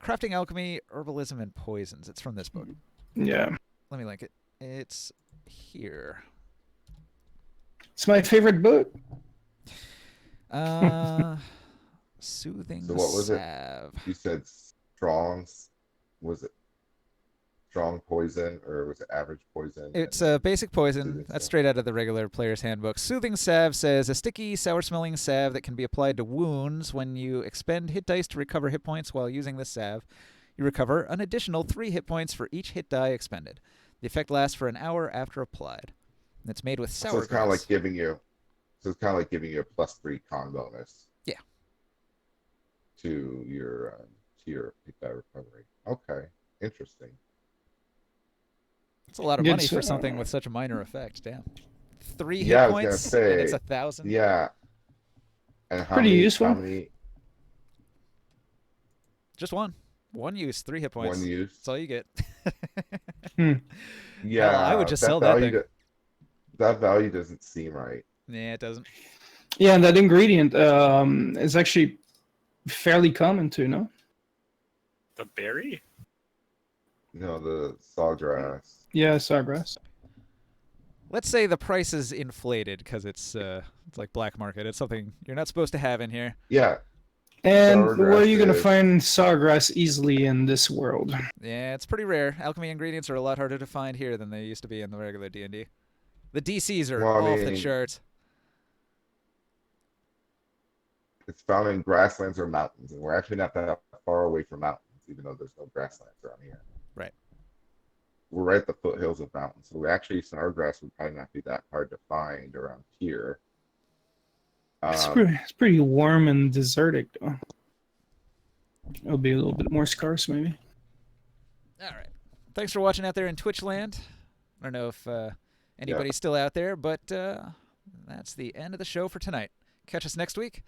Crafting alchemy, herbalism, and poisons. It's from this book. yeah, Let me link it. It's here. it's my favorite book. Soothing So what was it? salve. You said Strong's, was it strong poison or was it average poison? It's And a basic poison. Soothing That's salve. straight out of the regular player's handbook. Soothing salve says a sticky, sour-smelling salve that can be applied to wounds. When you expend hit dice to recover hit points while using this salve, you recover an additional 3 hit points for each hit die expended. The effect lasts for an hour after applied. And it's made with sour So it's kind of grass. like giving you, so it's kind of like giving you a +3 con bonus. Yeah. To your hit die recovery. Okay, interesting. It's a lot of Good money for s- something with such a minor effect. Damn. 3 hit Yeah, I was gonna points say, and it's 1,000. Yeah. And how Pretty many, useful. How many Just one. One use, 3 hit points. one use? That's all you get. Yeah, I would just sell that value thing. that value doesn't seem right. Yeah, it doesn't. Yeah, and that ingredient is actually fairly common too. No. The berry? No, the sawgrass. Yeah, sawgrass. Let's say the price is inflated because it's like black market. It's something you're not supposed to have in here. Yeah, And where are you Sawgrass gonna is- find sawgrass easily in this world? Yeah, it's pretty rare. Alchemy ingredients are a lot harder to find here than they used to be in the regular D&D. The DCs are Well, I off the mean- charts. it's found in grasslands or mountains, and we're actually not that far away from mountains, even though there's no grasslands around here. Right. We're right at the foothills of mountains, so we actually snargrass would probably not be that hard to find around here. It's pretty warm and desertic though. It'll be a little bit more scarce maybe. All right. Thanks for watching out there in Twitch land. I don't know if anybody's still out there, but that's the end of the show for tonight. Catch us next week.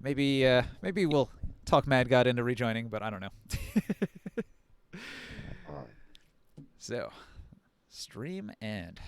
Maybe we'll talk Mad God into rejoining, but I don't know. Um, So, stream end.